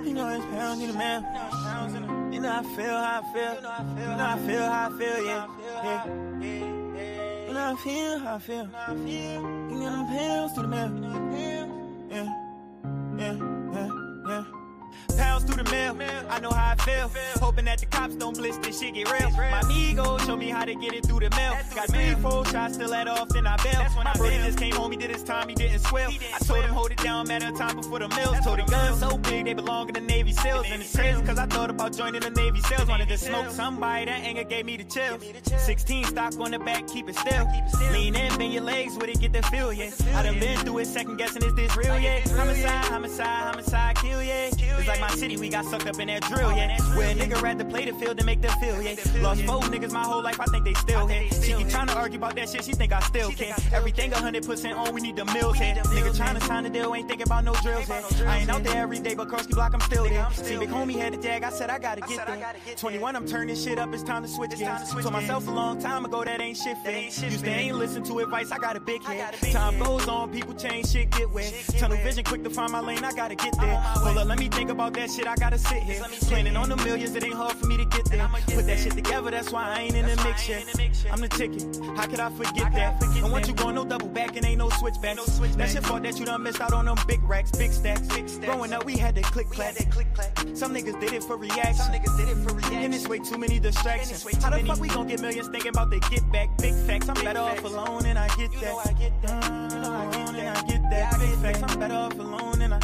You know it's pounds in the mail. You know I feel how I feel. You know I feel how I feel, yeah. You know I feel how I feel. You know them pills to the mail. Yeah. Pounds through the mail, I know how I feel. Hoping that the cops don't blitz, this shit get real. My amigo show me how to get it through the mail. Got 3-4 shots, still let off, then I bail. My brother just came home, he did his time, he didn't swell. I told him hold it down, matter of time before the mills. Told the guns so big, they belong in the Navy SEALs. And it's crazy cause I thought about joining the Navy SEALs. Wanted to smoke somebody, that anger gave me the chills. 16 stock on the back, keep it still. Lean in, bend your legs with it, get the feel, yeah. I done been through it, second guessing, is this real, yeah. Homicide, kill, yeah. It's like my city, we got sucked up in that drill, yeah. Where a nigga rather play the field than make the field, yeah. Lost 4 niggas my whole life, I think they still here. She keep trying to argue about that shit, she think I still care. Everything 100% on, we need the mills here. Nigga trying to sign the deal, ain't thinking about no drills here. I ain't out there every day, but Krosky Block, I'm still there. See, big homie had a jag, I said I gotta get there. 21, I'm turning shit up, it's time to switch gears. Told myself a long time ago that ain't shit fair. Used to ain't listen to advice, I got a big head. Time goes on, people change, shit get weird. Tunnel vision, quick to find my lane, I gotta get there. Hold up, let me think about that shit, I gotta sit here. Planning on the millions, it ain't hard for me to get there. Put that shit together, that's why I ain't in the mix yet. I'm the ticket, how could I forget that? And once you going, no double back and ain't no switchback. That's your fault that you done missed out on them big racks, big stacks. Growing up, we had to click clack. Some niggas did it for reaction. And it's way too many distractions. How the fuck we gon' get millions thinking about the get back? Big facts, I'm better off alone and I get that. Big facts, I'm better off alone and I'm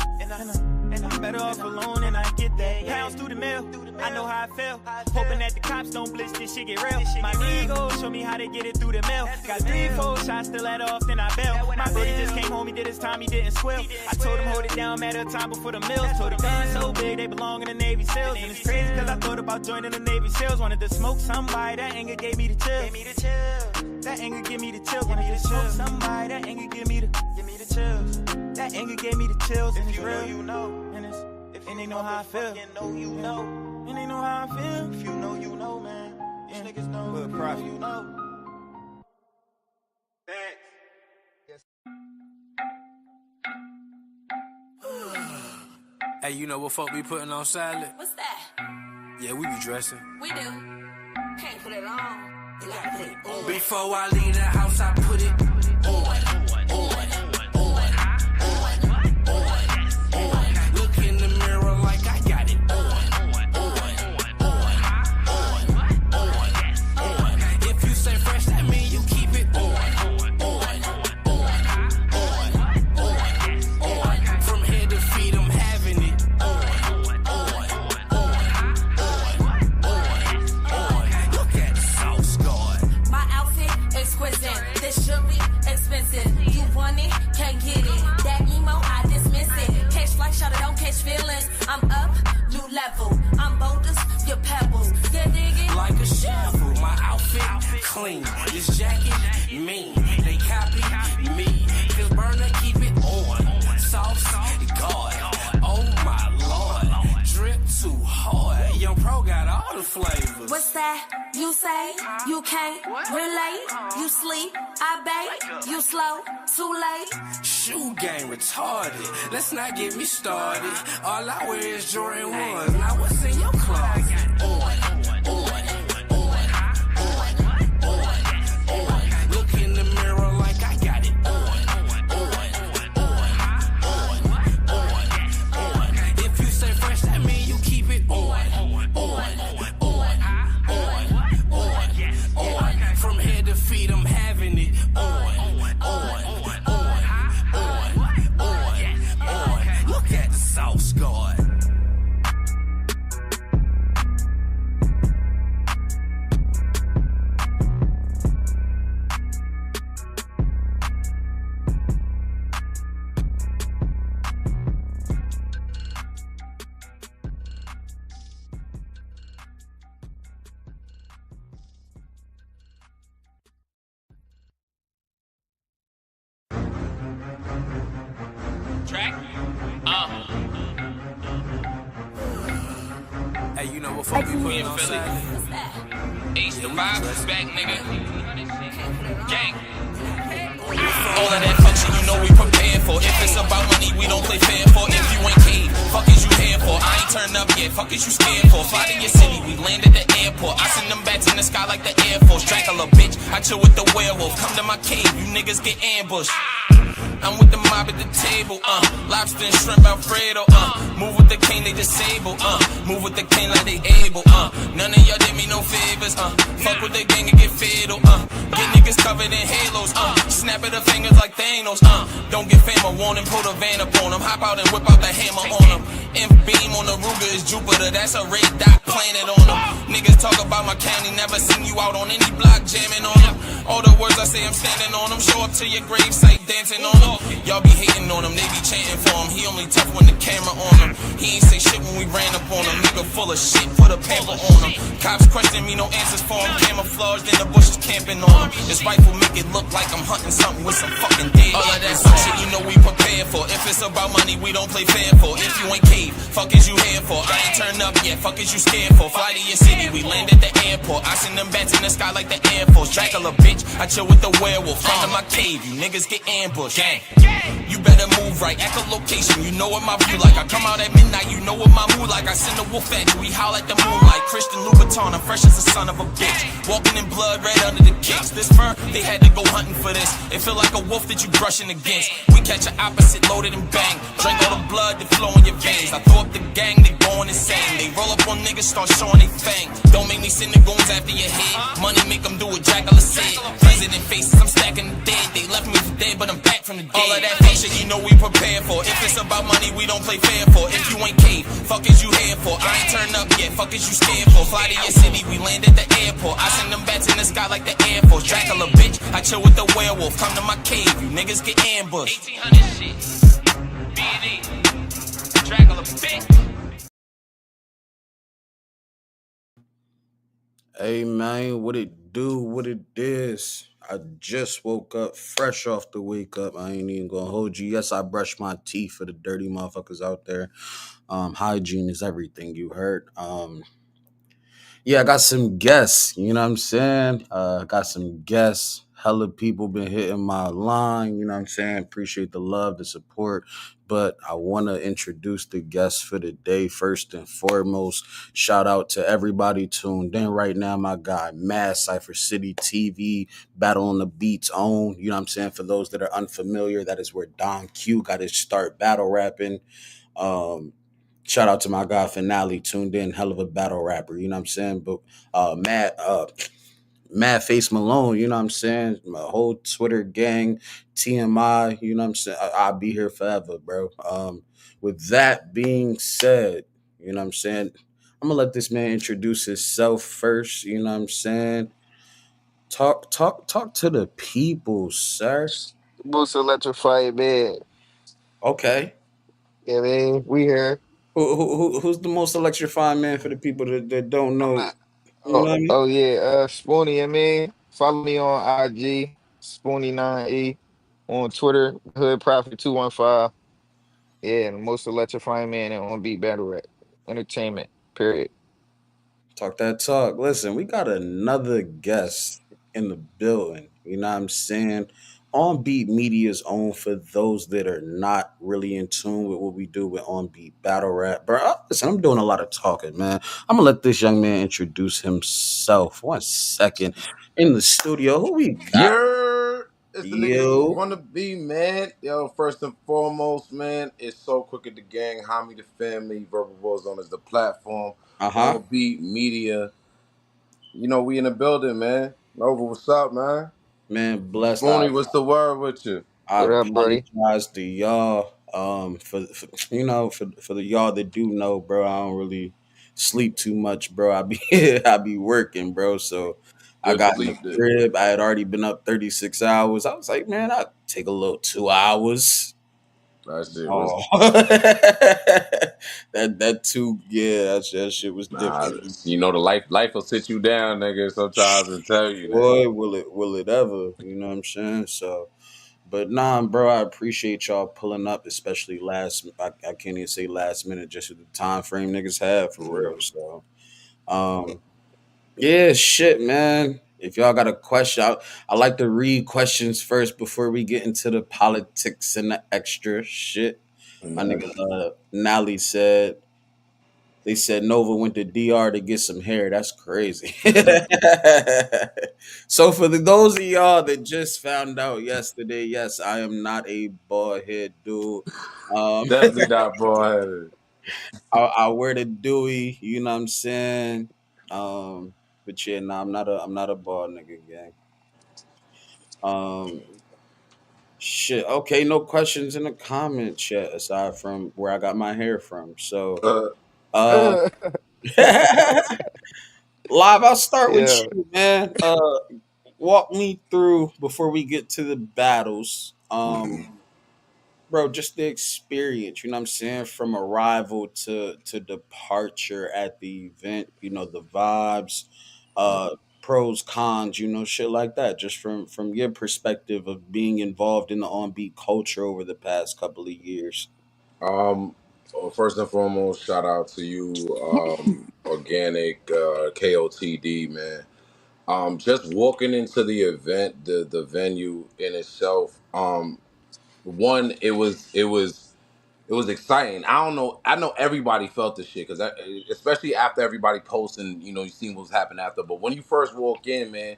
better off alone and I get that. Pounds through the mail, I know how I feel. Hoping that the cops don't blitz, this shit get real. My amigo show me how to get it through the mail. Got 3-4 shots, still let off, then I bail. My brother just came home, he did his time, he didn't squill. I told him hold it down, matter of time before the mills. Told the guns so big, they belong in the Navy SEALs. And it's crazy cause I thought about joining the Navy SEALs. Wanted to smoke somebody, that anger gave me the chills. That anger give me the chills. Wanted to smoke somebody, that anger give me the chills. That anger gave me the chills. And it's real, you know. And they know how I feel. You know. And they know how I feel. If you know, you know, man. Yeah. Niggas know. Good profit. You know. Thanks. Hey, you know what folk be putting on salad? What's that? Yeah, we be dressing. We do. Can't put it on. You gotta put it on. Before I leave the house, I put it on. Look in the mirror like I got it on. If you say fresh, that mean you keep it on. From head to feet, I'm having it Look at the sauce guard. My outfit exquisite. This should be expensive. You want it, can't get it. That emo, I dismiss it. Catch like shot, don't catch feelings. I'm up, new level. I'm boulders, your pebbles. Yeah, dig it? Like a shovel, my outfit clean. This jacket mean. They copy me. Cause burner keep it on. Sauce guard. Oh my lord. Drip too hard. Young Pro got all the flavors. What's that? You say you can't relate. You sleep, I bake. You slow, too late. Shoe game retarded. Let's not get me started. All I wear is Jordan 1s. Now what's in your closet? Look in the mirror like I got it If you say fresh, that mean you keep it on. From head to feet, I'm having it on. Look at the sauce guard. Track? Hey, you know what folk be putting on Philly. salad? Ace the vibes is back, nigga. Gang. All of that function, you know we prepared for. If it's about money, we don't play fair for. If you ain't cave, Fuck is you here for? I ain't turned up yet. Fuck is you scared for? Fly to your city, we land at the airport. I send them bats in the sky like the Air Force. Dracula, bitch, I chill with the werewolf. Come to my cave, you niggas get ambushed. I'm with the mob at the table, lobster and shrimp Alfredo, move with the king, they disable, move with the king like they able, none of y'all did me no favors, fuck with the gang and get fatal, get niggas covered in halos, snap at the fingers like Thanos, don't get fame, I want him, pull the van up on him, hop out and whip out the hammer on him, beam on the Ruger is Jupiter, that's a red dot planet on him, niggas talk about my county, never seen you out on any block jamming on him, all the words I say I'm standing on them, show up to your grave site dancing on them. Y'all be hating on him, they be chanting for him. He only tough when the camera on him. He ain't say shit when we ran up on him. Nigga full of shit, put a pamper on him. Cops question me, no answers for him. Camouflaged in the bushes camping on him. This rifle make it look like I'm hunting something with some fucking dead. All of that some shit you know we prepared for. If it's about money, we don't play fair for. If you ain't cave, fuck is you here for? I ain't turned up yet, fuck is you scared for? Fly to your city, we land at the airport. I send them bats in the sky like the Air Force. Dracula, bitch, I chill with the werewolf. Come to my cave, you niggas get ambushed. Gang. You better move right, at the location, you know what my view like. I come out at midnight, you know what my mood like. I send a wolf at you, we howl at the moonlight. Christian Louboutin, I'm fresh as a son of a bitch. Walking in blood red under the kicks. This fur, they had to go hunting for this. It feel like a wolf that you brushing against. We catch an opposite, loaded and bang. Drink all the blood that flow in your veins. I throw up the gang, they going insane. They roll up on niggas, start showing they fang. Don't make me send the goons after your head. Money make them do what Dracula said. President faces, I'm stacking the dead. They left me for dead, but I'm back from the dead. All of that fake shit, you know we prepared for. If it's about money, we don't play fair for. If you ain't cave, fuck is you here for? I ain't turned up yet, fuck is you scared for? Fly to your city, we land at the airport. I send them bats in the sky like the Air Force. Dracula, bitch, I chill with the werewolf. Come to my cave, you niggas get ambushed. 1800 shit. B&E. Dracula, bitch. Hey man, what it do? What it is? I just woke up, fresh off the wake up. I ain't even gonna hold you. Yes, I brushed my teeth for the dirty motherfuckers out there. Hygiene is everything. You heard. Yeah, I got some guests. You know what I'm saying? Got some guests. Hella people been hitting my line. You know what I'm saying? Appreciate the love, the support. But I want to introduce the guests for the day first and foremost. Shout out to everybody tuned in right now. My guy, Mad Cypher City TV, Battle on the Beats own. You know what I'm saying? For those that are unfamiliar, that is where Don Q got his start battle rapping. Um, Shout out to my guy Finale, tuned in, hell of a battle rapper, you know what I'm saying? But Mad Face Malone, you know what I'm saying? My whole Twitter gang, TMI, you know what I'm saying? I'll be here forever, bro. With that being said, you know what I'm saying? I'm gonna let this man introduce himself first, you know what I'm saying? Talk to the people, sir. Most electrified man. Okay. Yeah, man. We here. Who's the most electrifying man for the people that don't I'm know? not. You know what I mean? Oh yeah. Spoony, I mean. Follow me on IG, Spoony9E. On Twitter, Hood Prophet 215. Yeah, the most electrifying man on Beat Battle Rap. Entertainment. Period. Talk that talk. Listen, we got another guest in the building. You know what I'm saying? On Beat Media's own for those that are not really in tune with what we do with On Beat Battle Rap. Bro, listen, I'm doing a lot of talking, man. I'm gonna let this young man introduce himself. 1 second. In the studio, who we got? Yeah, it's the nigga Yo. wanna be, man. Yo, first and foremost, man, it's so quick at the gang. Homie, the family, Verbal Warzone is the platform. Uh-huh. On Beat Media. You know, we in the building, man. Nova, what's up, man? Man, blessed. Spoony, what's the word with you? I What up, Brody? apologize to y'all. For you know, for the y'all that do know, bro, I don't really sleep too much, bro. I be I be working, bro. So I Good got in the sleep, dude. crib. I had already been up 36 hours. I was like, man, I'll take a little 2 hours. That shit was, Oh, that too, yeah, that shit was nah, different. you know, the life will sit you down, nigga, sometimes and tell you, nigga. Boy, will it ever? You know what I'm saying? So. But nah, bro, I appreciate y'all pulling up, especially last. I can't even say last minute, just with the time frame niggas have for real. So, um, yeah, shit, man. If y'all got a question, I like to read questions first before we get into the politics and the extra shit. My Man. nigga Nally said they said Nova went to DR to get some hair. That's crazy. So for those of y'all that just found out yesterday, yes, I am not a bald head dude. Definitely not bald headed. I wear the Dewey, you know what I'm saying? But yeah, nah, I'm not a bald nigga gang. Um Shit. Okay, no questions in the comments yet, aside from where I got my hair from. So uh live, I'll start with Yeah. you, man. Walk me through before we get to the battles. Bro, just the experience, you know what I'm saying? From arrival to departure at the event, the vibes, pros, cons, shit like that. Just from your perspective of being involved in the on beat culture over the past couple of years. Well, first and foremost, shout out to you, Organic KOTD, man. Just walking into the event, the venue in itself. One, it was exciting. I don't know. I know everybody felt this shit because, especially after everybody posting, you seen what's happened after. But when you first walk in, man,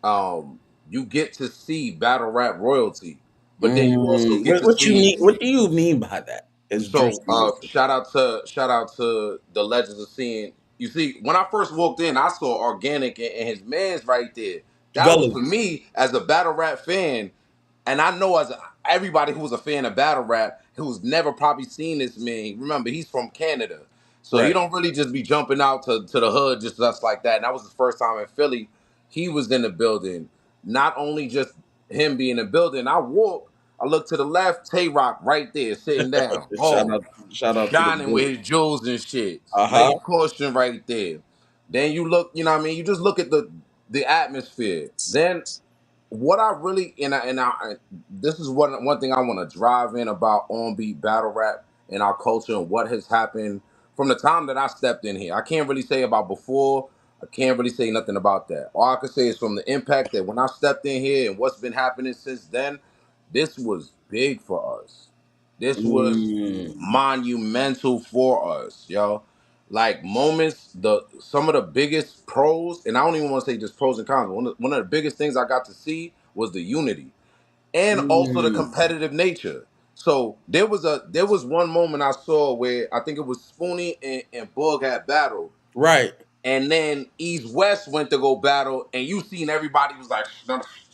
um, you get to see battle rap royalty, but then you also get to What you see. mean? What do you mean by that? As So, Drewski would say. shout out to the legends of seeing. You see, when I first walked in, I saw Organic and his man's right there. That was for Fellas. me as a battle rap fan, and I know everybody who was a fan of battle rap who's never probably seen this man. Remember, he's from Canada, so he Right. don't really just be jumping out to the hood just like that. And that was his first time in Philly. He was in the building. Not only just him being in the building, I look to the left, Tay Rock right there sitting down. shout Boom. out shout out to the Shining with boot. his jewels and shit. Uh-huh. Lady Caution right there. Then you look, you know what I mean? You just look at the atmosphere. Then what I really and this is one thing I want to drive in about on beat battle rap and our culture and what has happened from the time that I stepped in here. I can't really say about before. I can't really say nothing about that. All I can say is from the impact that when I stepped in here and what's been happening since then, this was big for us. This was Mm, monumental for us, yo. Like moments, some of the biggest pros, and I don't even want to say just pros and cons. One of the biggest things I got to see was the unity and also the mm. competitive nature. So there was one moment I saw where I think it was Spoonie and Bug had battled, Right. and then East West went to go battle, and you seen everybody was like,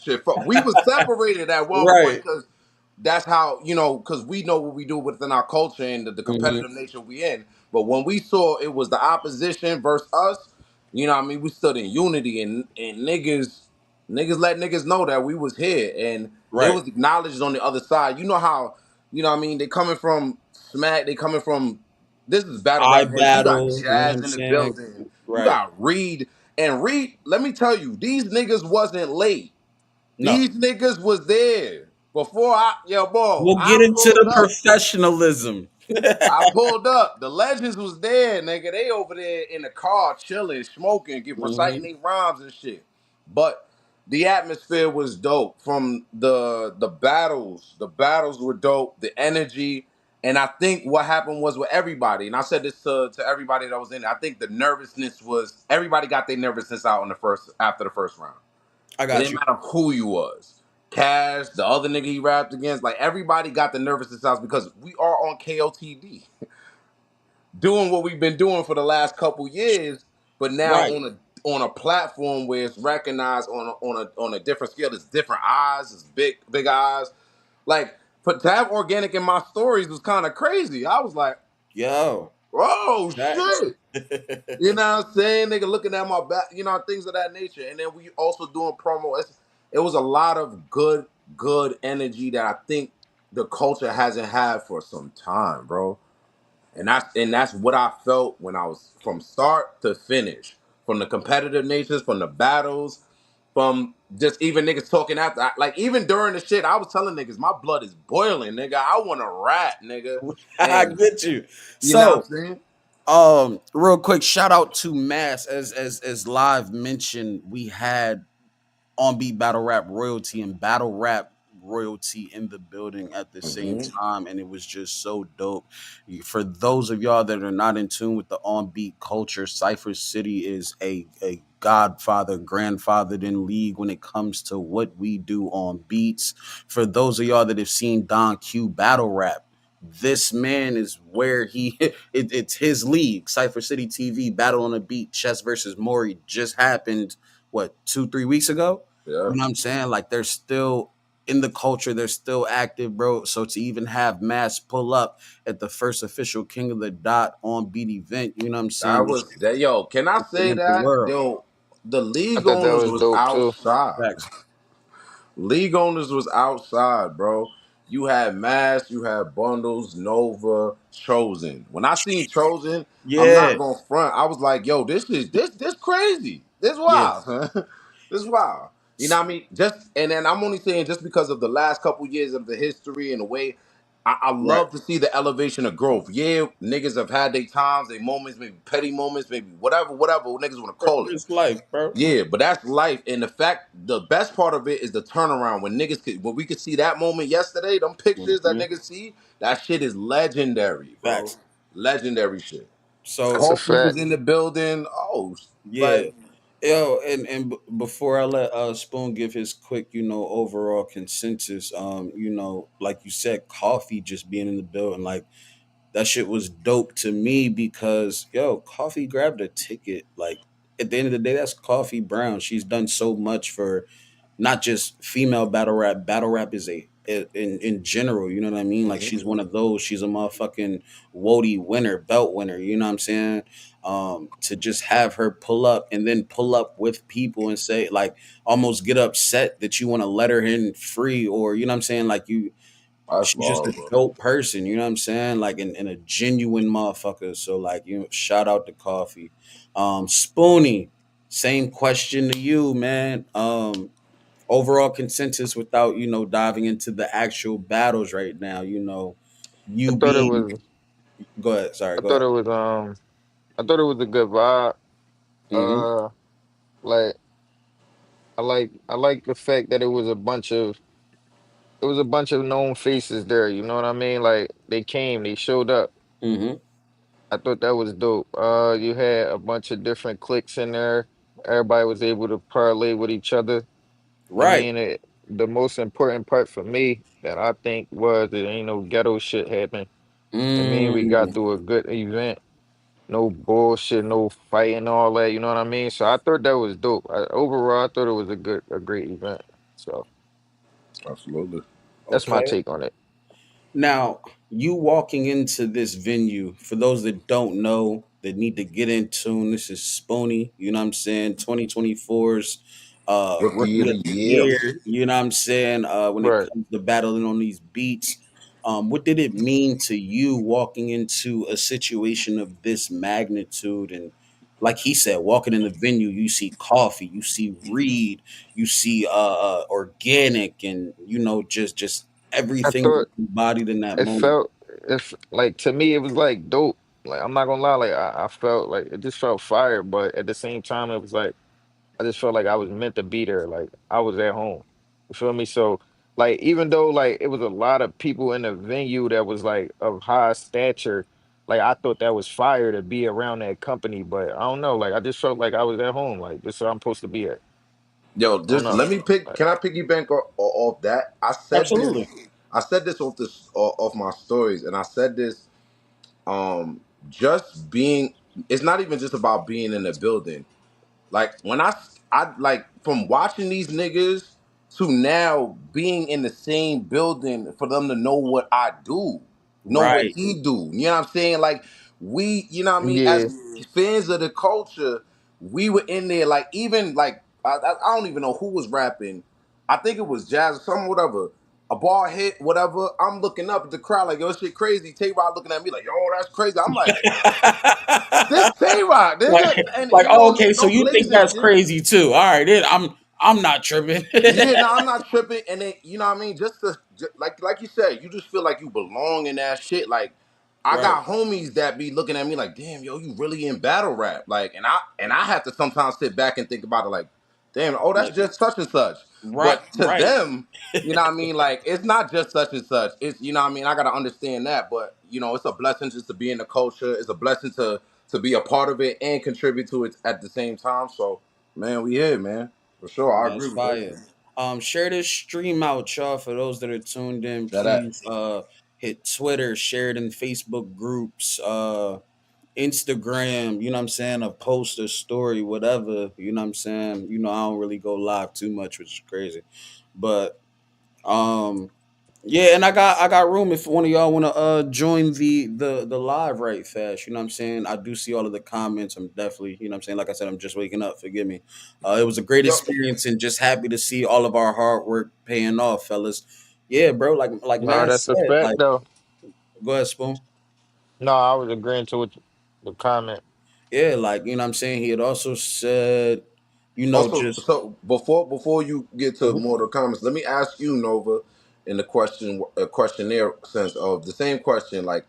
shit, fuck. We was separated at one point Right. because that's how, because we know what we do within our culture and the Hmm. competitive nature we in. But when we saw it was the opposition versus us, what I mean, we stood in unity, and niggas let niggas know that we was here, and they Right. was acknowledged on the other side. You know how, what I mean, they coming from smack, they coming from, this is battle I rap heads. You got battle, you know what Jazz I'm in the saying? building. You Right. got Reed. And Reed, let me tell you, these niggas wasn't late. No. These niggas was there. Before We'll I get into pulled the up. professionalism. I pulled up. The legends was there, nigga. They over there in the car chilling, smoking, reciting Hmm. their rhymes and shit. But the atmosphere was dope. From the battles, the battles were dope. The energy, and I think what happened was with everybody. And I said this to everybody that was in it. I think the nervousness was everybody got their nervousness out in the first after the first round. I It got didn't you. matter who you was. Cash, the other nigga he rapped against, like everybody got the nervousness out because we are on KOTD doing what we've been doing for the last couple years, but now Right. on a platform where it's recognized on a different scale. It's different eyes, it's big eyes. Like to have organic in my stories was kind of crazy. I was like, Yo. oh Facts. shit. You know what I'm saying? Nigga looking at my back, things of that nature. And then we also doing promo. It was a lot of good energy that I think the culture hasn't had for some time, bro. And that's what I felt when I was from start to finish. From the competitive natures, from the battles, from just even niggas talking after. Like even during the shit, I was telling niggas, my blood is boiling, nigga. I want to rap, nigga. I And get you. you know what So, I'm saying? real quick, shout out to Mass. As live mentioned, we had on beat battle rap royalty and battle rap royalty in the building at the same Mm-hmm. time, and it was just so dope. For those of y'all that are not in tune with the on beat culture, Cypher City is a godfather, grandfathered in league when it comes to what we do on beats. For those of y'all that have seen Don Q battle rap, this man is where it's his league. Cypher City TV battle on a beat, Chess versus Maury just happened what 2-3 weeks ago. Yeah. You know what I'm saying? Like they're still in the culture, they're still active, bro. So to even have Mass pull up at the first official King of the Dot on beat event, you know what I'm That saying? was that. Yo, can I It say meant the that? world. Yo, the I league thought that owners was was dope too. outside. Facts. League owners was outside, bro. You had Mass, you had Bundles, Nova, Chosen. When I seen Chosen, I'm Yeah, not gonna front. I was like, yo, this crazy. This yeah, wild. This wild. You know what I mean? Just and then I'm only saying just because of the last couple years of the history and the way I right. love to see the elevation of growth. Yeah, niggas have had their times, their moments, maybe petty moments, maybe whatever niggas want to Bro, call it. it's life, bro. Yeah, but that's life, and the fact, the best part of it is the turnaround. When niggas could, when we could see that moment yesterday, them pictures that Mhm. niggas see, that shit is legendary, bro. Facts. Legendary shit. That's So a Coffee was fact. in the building. Oh, yeah, like yo, before I let Spoon give his quick, overall consensus, like you said, Coffee just being in the building, like that shit was dope to me because Coffee grabbed a ticket. Like at the end of the day, that's Coffee Brown. She's done so much for not just female battle rap. Battle rap is in general. You know what I mean? Like mhm. she's one of those. She's a motherfucking Wody winner, belt winner. You know what I'm saying? To just have her pull up and then pull up with people and say like almost get upset that you want to let her in free, or you know what I'm saying? Like That's she's just a love, bro. dope person, you know what I'm saying? Like and a genuine motherfucker. So like shout out to Coffee. Spoonie, same question to you, man. Overall consensus without diving into the actual battles right now. I You thought it being was. go ahead. Sorry, I go thought ahead. it was. I thought it was a good vibe. Mm-hmm. Uh, like I like the fact that it was a bunch of known faces there. You know what I mean? Like they came, they showed up. Mm-hmm. I thought that was dope. You had a bunch of different cliques in there. Everybody was able to parlay with each other. I Right. mean, the most important part for me that I think was that ain't no ghetto shit happened. I mean, we got Mm. through a good event. No bullshit, no fighting, all that. You know what I mean? So I thought that was dope. Overall, I thought it was a great event. So Absolutely. that's my Okay. take on it. Now, you walking into this venue, for those that don't know, that need to get in tune, this is Spoonie, you know what I'm saying? 2024's Rookie of Rookie of the the year. Year, you know what I'm saying? When it Right. comes to battling on these beats, what did it mean to you walking into a situation of this magnitude? And like he said, walking in the venue, you see Coffee, you see Reed, you see Organic, and just I everything thought embodied in that it moment. felt if like to me it was like dope. Like I'm not gonna lie, like I felt like it just felt fire, but at the same time it was like I just felt like I was meant to be there. Like I was at home. You feel me? So like even though like it was a lot of people in the venue that was like of high stature, like I thought that was fire to be around that company. But I don't know, like I just felt like I was at home. Like this is where I'm supposed to be at. Yo, I don't just know. let me pick. Like Can I piggyback off that? I said this. Absolutely. I said this off my stories, and I said this. Just being. It's not even just about being in the building. Like when I like from watching these niggas to now being in the same building for them to know what I do, know what Right. he do. You know what I'm saying? Like we, you know what I mean? As yeah, fans of the culture, we were in there. Like even like I don't even know who was rapping. I think it was Jazz or something, whatever. A ball hit, whatever. I'm looking up at the crowd like, yo, shit crazy. Tay Rod looking at me like, yo, that's crazy. I'm like, this Tay Rock, like, nigga, and like, you oh, know, okay, so no you think blazing that's shit. crazy too? All right, then I'm not tripping. Yeah, no, I'm not tripping, and then you know what I mean. Like you said, you just feel like you belong in that shit. Like I Right. got homies that be looking at me like, damn, yo, you really in battle rap, like, and I have to sometimes sit back and think about it, like, damn, oh, that's Like, just such and such. right, But to right. them, you know what I mean? Like, it's not just such and such. It's, you know what I mean? I got to understand that. But, you know, it's a blessing just to be in the culture. It's a blessing to be a part of it and contribute to it at the same time. So, man, we here, man. For sure. I That's agree with that fire. shit. Share this stream out, y'all. For those that are tuned in, That. please hit Twitter, share it in Facebook groups, Instagram, you know what I'm saying, a post, a story, whatever, you know what I'm saying. You know, I don't really go live too much, which is crazy. But um yeah, and I got room if one of y'all want to join the live right fast. You know what I'm saying? I do see all of the comments. I'm definitely, you know what I'm saying, like I said, I'm just waking up, forgive me. It was a great Yo, experience and just happy to see all of our hard work paying off, fellas. Yeah, bro, like No, man that's a said, fact like though. go ahead, Spoon. No, I was agreeing to what the comment. Yeah, like you know what I'm saying, he had also said, also, just so before you get to more of the comments, let me ask you, Nova, in the questionnaire sense of the same question. Like,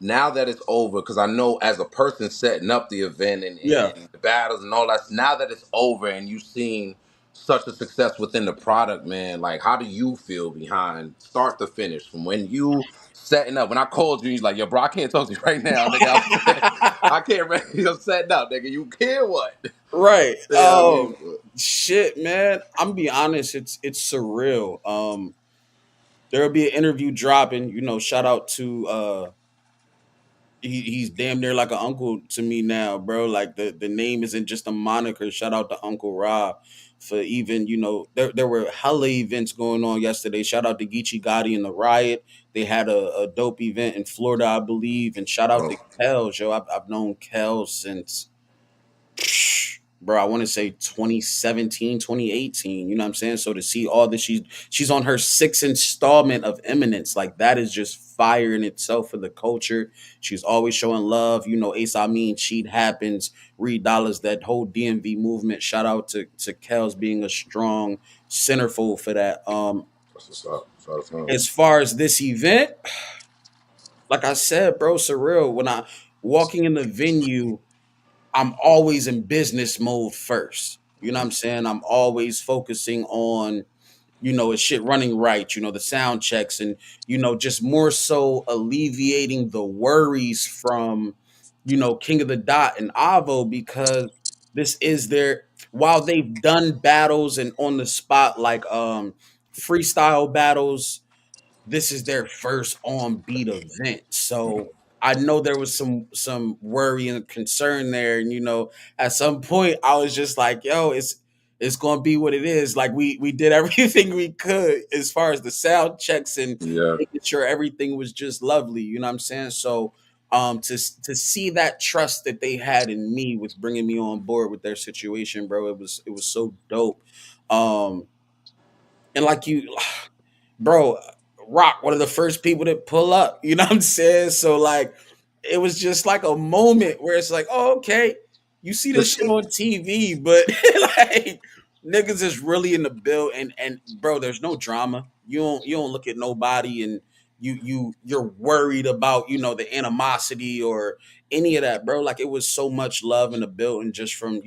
now that it's over, because I know as a person setting up the event yeah. and the battles and all that, now that it's over and you've seen such a success within the product, man, like, how do you feel behind start to finish from when you setting up? When I called you, he's like, yo, bro, I can't talk to you right now, nigga. I can't. I'm setting up, nigga. You care what? Right. You know what I mean? Shit, man. I'm be honest, it's surreal. There'll be an interview dropping, shout out to he's damn near like an uncle to me now, bro. Like the name isn't just a moniker. Shout out to Uncle Rob for even, there were hella events going on yesterday. Shout out to Geechee Gotti and the Riot. They had a dope event in Florida, I believe. And shout out Oh, to Kels, yo. I've known Kels since bro, I want to say 2017, 2018. You know what I'm saying? So to see all this, she's on her sixth installment of Eminence. Like that is just fire in itself for the culture. She's always showing love. Ace I mean, Cheat Happens, Reed Dollars, that whole DMV movement. Shout out to Kels being a strong centerfold for that. that's what's up. Shout out to him. As far as this event, like I said, bro, surreal. When I walking in the venue, I'm always in business mode first. You know what I'm saying? I'm always focusing on, is shit running right, the sound checks and, just more so alleviating the worries from, King of the Dot and Avo because this is their while they've done battles and on the spot like freestyle battles, this is their first on beat event. So I know there was some worry and concern there. And at some point I was just like, yo, it's gonna be what it is. Like we did everything we could as far as the sound checks and Yeah, making sure everything was just lovely. You know what I'm saying? So to see that trust that they had in me with bringing me on board with their situation, bro, it was so dope. Um and like you bro, Rock, one of the first people to pull up. You know what I'm saying? So like, it was just like a moment where it's like, oh, okay, you see this just shit on TV, but like niggas is really in the bill, and bro, there's no drama. You don't look at nobody, and you're worried about the animosity or any of that, bro. Like it was so much love in the building just from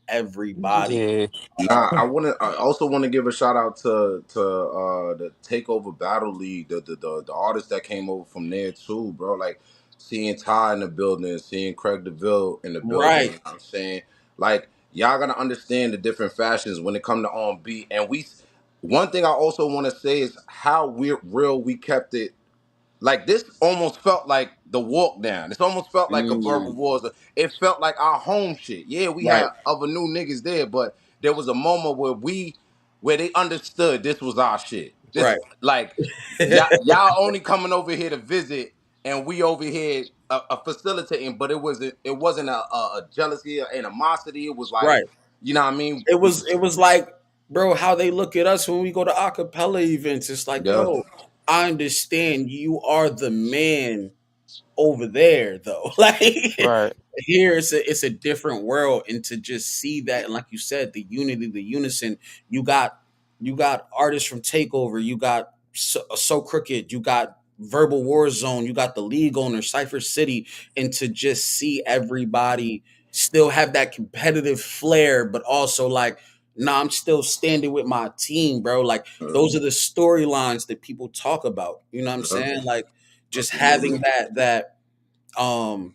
everybody. Yeah. nah. I also want to give a shout out to the Takeover Battle League, the artists that came over from there too, bro. Like seeing Ty in the building, seeing Craig DeVille in the building. You Right, know what I'm saying, like, y'all gotta understand the different fashions when it come to on beat. And we, one thing I also want to say is how real we kept it. Like, this almost felt like the walk down. This almost felt like a verbal mm, wars. It felt like our home shit. Yeah, we right, had other new niggas there, but there was a moment where they understood this was our shit. This, right. like, y'all only coming over here to visit, and we over here facilitating. But it wasn't a jealousy or animosity. It was like, Right. you know what I mean? It We was just, it was like, bro, how they look at us when we go to acapella events. It's like, yeah, yo, I understand you are the man over there though. Like Right. here it's a different world. And to just see that, and like you said, the unity, the unison, you got artists from Takeover, you got so Crooked, you got Verbal War Zone, you got the league owner, Cypher City, and to just see everybody still have that competitive flair, but also like nah, I'm still standing with my team, bro. Like those are the storylines that people talk about. You know what I'm Yeah, saying? Like just absolutely. having that um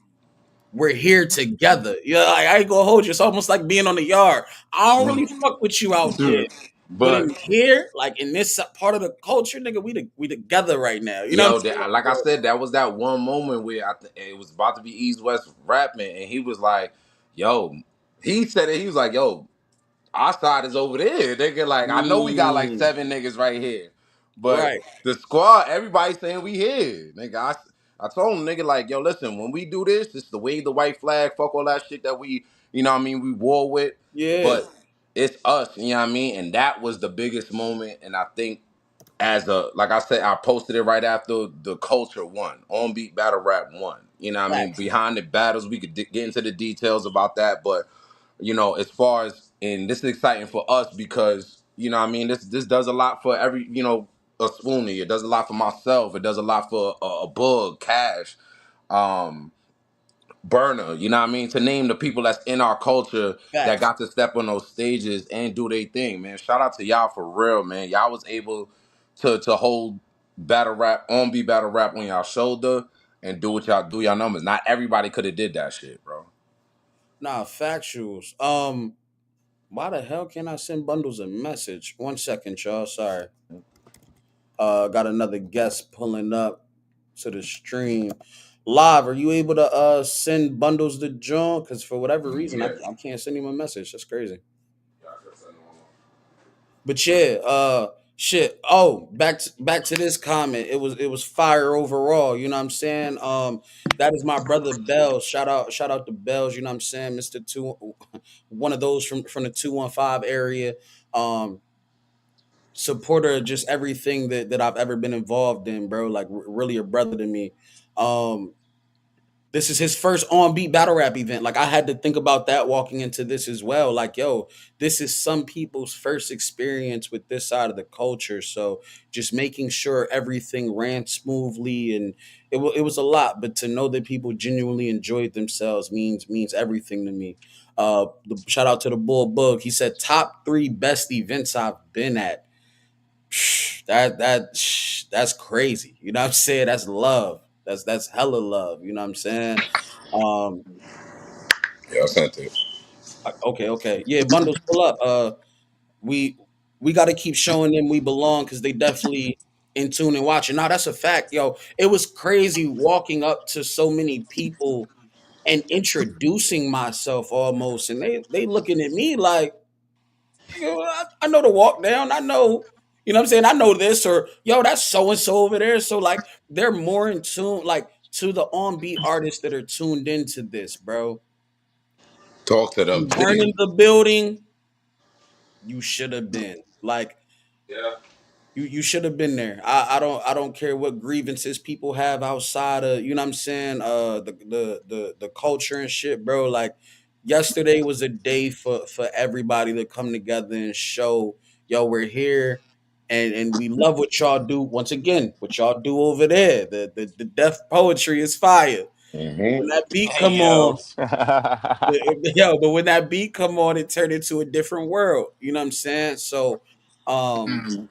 we're here together. Yeah, like, I ain't gonna hold you. It's almost like being on the yard. I don't really fuck with you out there. But But in here, like in this part of the culture, nigga, we together right now. You know what I'm yo, saying? like I said, that was that one moment where it was about to be East West rapping, and he was like, "Yo," he said it. He was like, "Yo, our side is over there, nigga. Like, I know we got like Mm, 7 niggas right here, but right. the squad, everybody saying we here, nigga." I told him, nigga, like, yo, listen, when we do this, it's the wave the white flag, fuck all that shit that we, you know what I mean, we war with, Yeah. but it's us, you know what I mean? And that was the biggest moment, and I think as a, like I said, I posted it right after the culture won, on beat battle rap won. You know what I mean? Facts. Behind the battles, we could get into the details about that, but you know, as far as, and this is exciting for us because you know what I mean, this does a lot for every, you know, a Spoonie. It does a lot for myself. It does a lot for a Bug, Cash, um, Burner. You know what I mean? To name the people that's in our culture that Facts. got to step on those stages and do their thing, man. Shout out to y'all for real, man. Y'all was able to hold battle rap on be battle rap on y'all shoulder and do what y'all do y'all numbers. Not everybody could have did that shit, bro. Nah, factuals. Why the hell can't I send bundles a message? 1 second, y'all. Sorry. Got another guest pulling up to the stream. Live, are you able to send bundles to John? Because for whatever reason, Yeah. I can't send him a message. That's crazy. Yeah, I could've said no more. But yeah, shit. Oh, back to this comment. It was fire overall. You know what I'm saying? That is my brother Bells. Shout out to Bells. You know what I'm saying, Mister Two, one of those from the 215 area. Um, Supporter of just everything that I've ever been involved in, bro. Like really a brother to me. Um, this is his first on beat battle rap event. Like I had to think about that walking into this as well. Like, yo, this is some people's first experience with this side of the culture. So just making sure everything ran smoothly and it was a lot. But to know that people genuinely enjoyed themselves means everything to me. Shout out to the Bull Bug. He said top 3 best events I've been at. That's crazy. You know what I'm saying? That's love. That's hella love. You know what I'm saying? Um, Yeah, I sent it. okay. Yeah, bundles pull up. We we got to keep showing them we belong because they definitely in tune and watching. Now that's a fact, yo. It was crazy walking up to so many people and introducing myself almost, and they looking at me like, yo, I know the walk down. I know, you know what I'm saying? I know this, or yo, that's so and so over there. So like they're more in tune, like to the on beat artists that are tuned into this, bro. Talk to them, You weren't in G. the building, you should have been. Like Yeah. you should have been there. I don't care what grievances people have outside of, you know what I'm saying, the culture and shit, bro. Like yesterday was a day for everybody to come together and show, yo, we're here and we love what y'all do. Once again, what y'all do over there. The deaf poetry is fire. When Mm-hmm. that beat Hey come yo. on, yo, but when that beat come on, it turned into a different world. You know what I'm saying? So,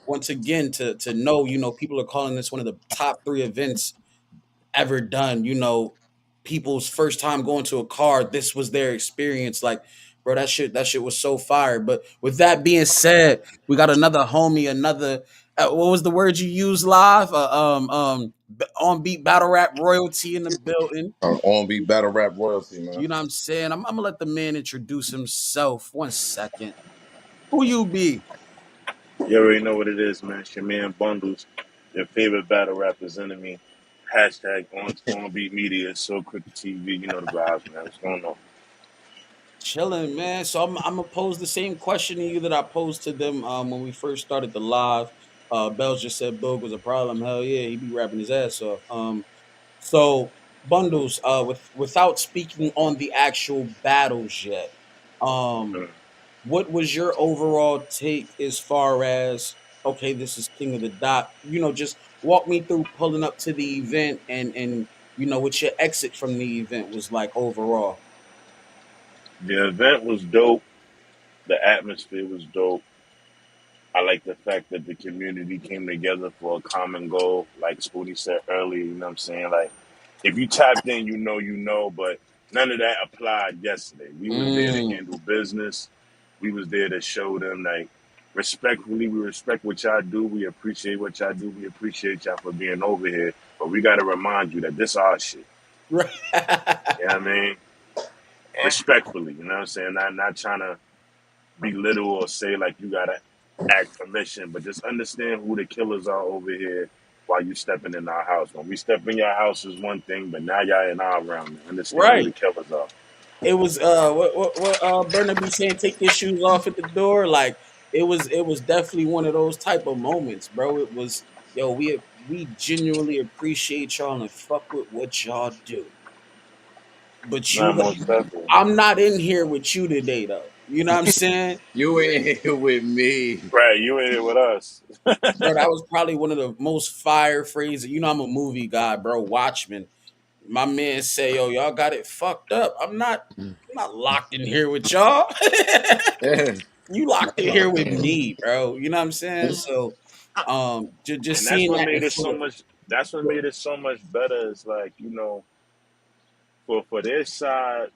once again, to know, you know, people are calling this one of the top 3 events ever done. You know, people's first time going to a car, this was their experience. Like, bro, that shit was so fire. But with that being said, we got another homie, another. What was the word you used live? On beat battle rap royalty in the building. On beat battle rap royalty, man. You know what I'm saying? I'm gonna let the man introduce himself. 1 second. Who you be? You already know what it is, man. It's your man Bundles, your favorite battle rapper's enemy. Hashtag on beat media, so quick TV. You know the vibes, man. What's going on? Chilling, man. So I'm gonna pose the same question to you that I posed to them when we first started the live. Bells just said Boog was a problem. Hell yeah, he be rapping his ass off. So bundles, without speaking on the actual battles yet. Um, Mm. what was your overall take as far as, okay, this is King of the Dot? You know, just walk me through pulling up to the event and you know what your exit from the event was like overall. The event was dope. The atmosphere was dope. I like the fact that the community came together for a common goal. Like Spoonie said earlier, you know what I'm saying? Like, if you tapped in, you know, but none of that applied yesterday. We was there to Mm. handle business. We was there to show them, like, respectfully, we respect what y'all do. We appreciate what y'all do. We appreciate y'all for being over here. But we got to remind you that this our shit. Right. You know what I mean? Respectfully, you know what I'm saying? Not trying to belittle or say like you gotta act permission, but just understand who the killers are over here while you stepping in our house. When we step in your house is one thing, but now y'all in our realm. Understand who Right. the killers are. It was what Burner be saying, take your shoes off at the door. Like it was definitely one of those type of moments, bro. It was, yo, we genuinely appreciate y'all and fuck with what y'all do. But Nah, you got, most definitely. I'm not in here with you today though. You know what I'm saying? You ain't here with me. Right, you in here with us. Bro, that was probably one of the most fire phrases. You know, I'm a movie guy, bro. Watchmen. My man say, yo, y'all got it fucked up. I'm not locked in here with y'all. Yeah. You locked in Oh, here with man. me, bro. You know what I'm saying? So just And that's seeing what that in made it so full. much that's what made it so much better is like, for their side,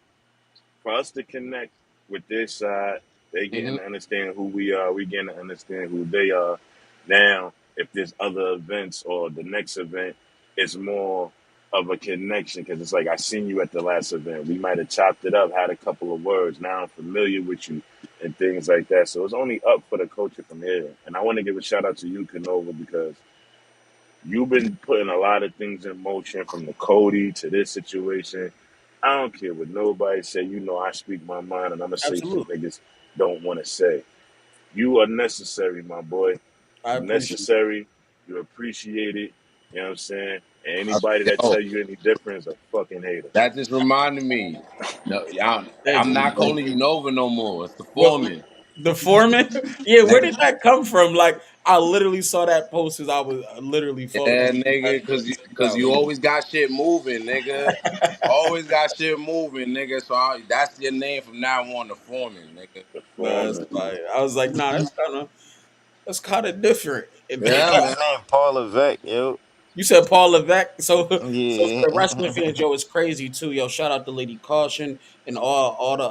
for us to connect with their side, they getting Hmm. to understand who we are. We getting to understand who they are. Now, if there's other events or the next event, it's more of a connection because it's like I seen you at the last event. We might have chopped it up, had a couple of words. Now I'm familiar with you and things like that. So it's only up for the culture from here. And I want to give a shout out to you, Canova, because you've been putting a lot of things in motion from the Cody to this situation. I don't care what nobody say. You know, I speak my mind, and I'm gonna say shit Absolutely. niggas don't want to say. You are necessary, my boy. I You appreciate necessary. You appreciate it. You know what I'm saying? And I- anybody that Yo, tell you any different is a fucking hater. that just reminded me. No, it. Thank I'm you. not Thank calling you. you Nova no more. It's the What foreman. the foreman? Yeah, where did Nigga. that come from? Like I literally saw that post as I was literally falling Yeah, asleep nigga, after cause the you, cause shootout. you always got shit moving, nigga. Always got shit moving, nigga. So that's your name from now on, the foreman, nigga. The No, that's foreman. fine. I was like, nah, that's kind of different. And then I Yeah, think man. his name Paul Levesque, yo. you said Paul Levesque. So for Yeah. the wrestling fans, yo, it's crazy too. Yo, shout out to Lady Caution and all the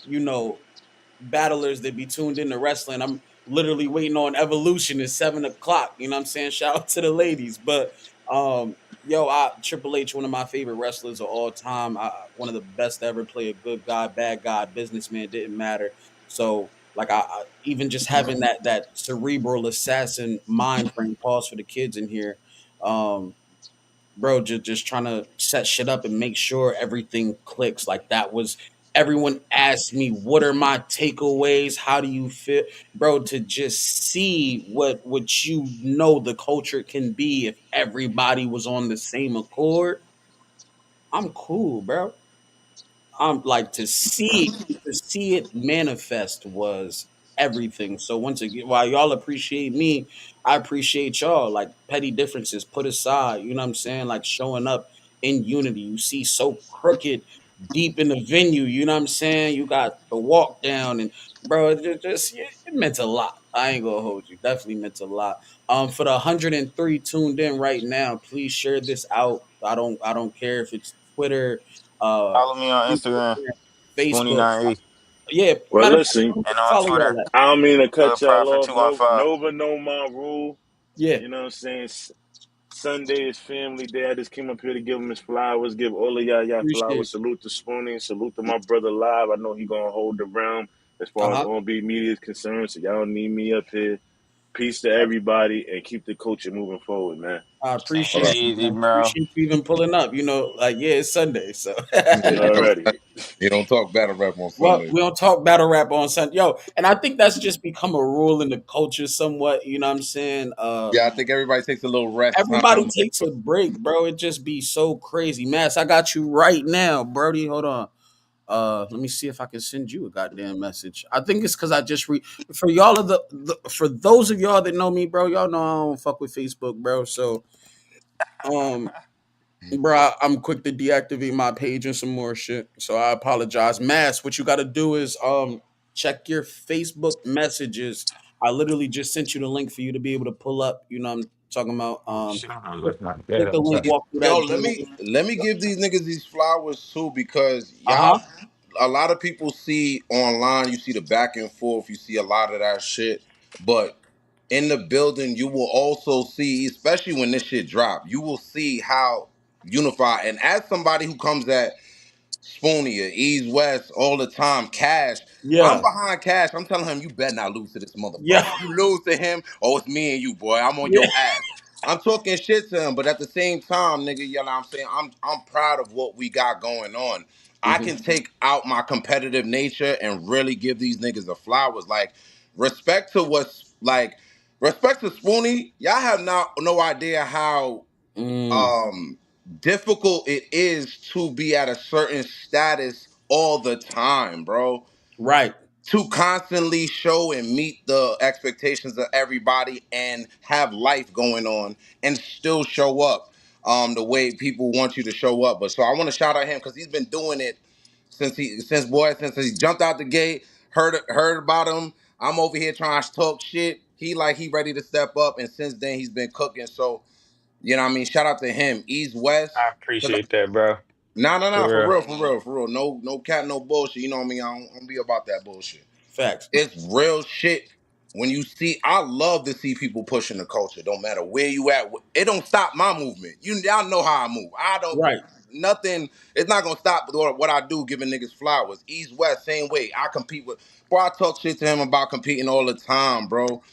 you know, battlers that be tuned into wrestling. I'm literally waiting on Evolution at 7 o'clock. You know what I'm saying? Shout out to the ladies. But yo, Triple H, one of my favorite wrestlers of all time. One of the best to ever play a good guy, bad guy, businessman, didn't matter. So like even just having that cerebral assassin mind frame, pause for the kids in here. Um, bro, just trying to set shit up and make sure everything clicks. Like that was everyone asked me, what are my takeaways? How do you feel? Bro, to just see what the culture can be if everybody was on the same accord. I'm cool, bro. I'm like to see it manifest was everything. So once again, while y'all appreciate me, I appreciate y'all. Like petty differences put aside, you know what I'm saying? Like showing up in unity. You see so crooked deep in the venue, you know what I'm saying? You got the walk down and bro, it meant a lot. I ain't gonna hold you. Definitely meant a lot. For the 103 tuned in right now, please share this out. I don't care if it's Twitter, uh Follow me on Instagram, Instagram, Facebook. Spoonie98, Yeah, Well, matter of fact, listen, and on follow Twitter, y'all that. I don't mean to cut Hood y'all Prophet off. No, 215. Nova know my rule. Yeah, You know what I'm saying? Sunday is family day. I just came up here to give him his flowers, give all of y'all appreciate flowers. you. Salute to Spoonie, salute to my brother Live. I know he gonna hold the realm as Uh far as huh. on beat media is concerned. So y'all need me up here. Peace to everybody and keep the culture moving forward, man. I All appreciate right. you, Easy, man. bro. Appreciate you even pulling up. You know, like yeah, it's Sunday, so You already. You don't talk battle rap on well, Sunday. we don't talk battle rap on Sunday, yo. And I think that's just become a rule in the culture, somewhat. You know what I'm saying? Yeah, I think everybody takes a little rest Everybody time. takes a break, bro. It just be so crazy, Mass. I got you right now, Brody. Hold on. Let me see if I can send you a goddamn message. I think it's because I just for y'all of for those of y'all that know me, bro. Y'all know I don't fuck with Facebook, bro. So um, bro, I'm quick to deactivate my page and some more shit. So I apologize, Mass. What you got to do is check your Facebook messages. I literally just sent you the link for you to be able to pull up. You know, I'm talking about. Shit, I'm Click, looking at click that. the link, walk through Yo, that let me journey. let me give these niggas these flowers too, because Uh y'all, huh. a lot of people see online, you see the back and forth, you see a lot of that shit, but in the building, you will also see, especially when this shit drop, you will see how unified. And as somebody who comes at Spoonie or Ease West all the time, Cash. I'm Yeah. behind Cash. I'm telling him, you better not lose to this motherfucker. Yeah. You lose to him, oh, it's me and you, boy. I'm on Yeah. your ass. I'm talking shit to him, but at the same time, nigga, you know what I'm saying? I'm proud of what we got going on. I Hmm. can take out my competitive nature and really give these niggas the flowers. Like, respect to what's like, respect to Spoonie. Y'all have no idea how Mm, um difficult it is to be at a certain status all the time, bro. right. To constantly show and meet the expectations of everybody and have life going on and still show up the way people want you to show up. But so I want to shout out him because he's been doing it since he jumped out the gate, heard about him. I'm over here trying to talk shit. He ready to step up, and since then he's been cooking. So you know what I mean? Shout out to him. East West. I appreciate that, bro. No, For real. for real. No cat, no bullshit. You know what I mean? I don't be about that bullshit. Facts. It's real shit. When you see, I love to see people pushing the culture. Don't matter where you at. It don't stop my movement. Y'all know how I move. I don't, Right. nothing, it's not gonna stop what I do giving niggas flowers. East, West, same way. I compete with, bro, I talk shit to him about competing all the time, bro.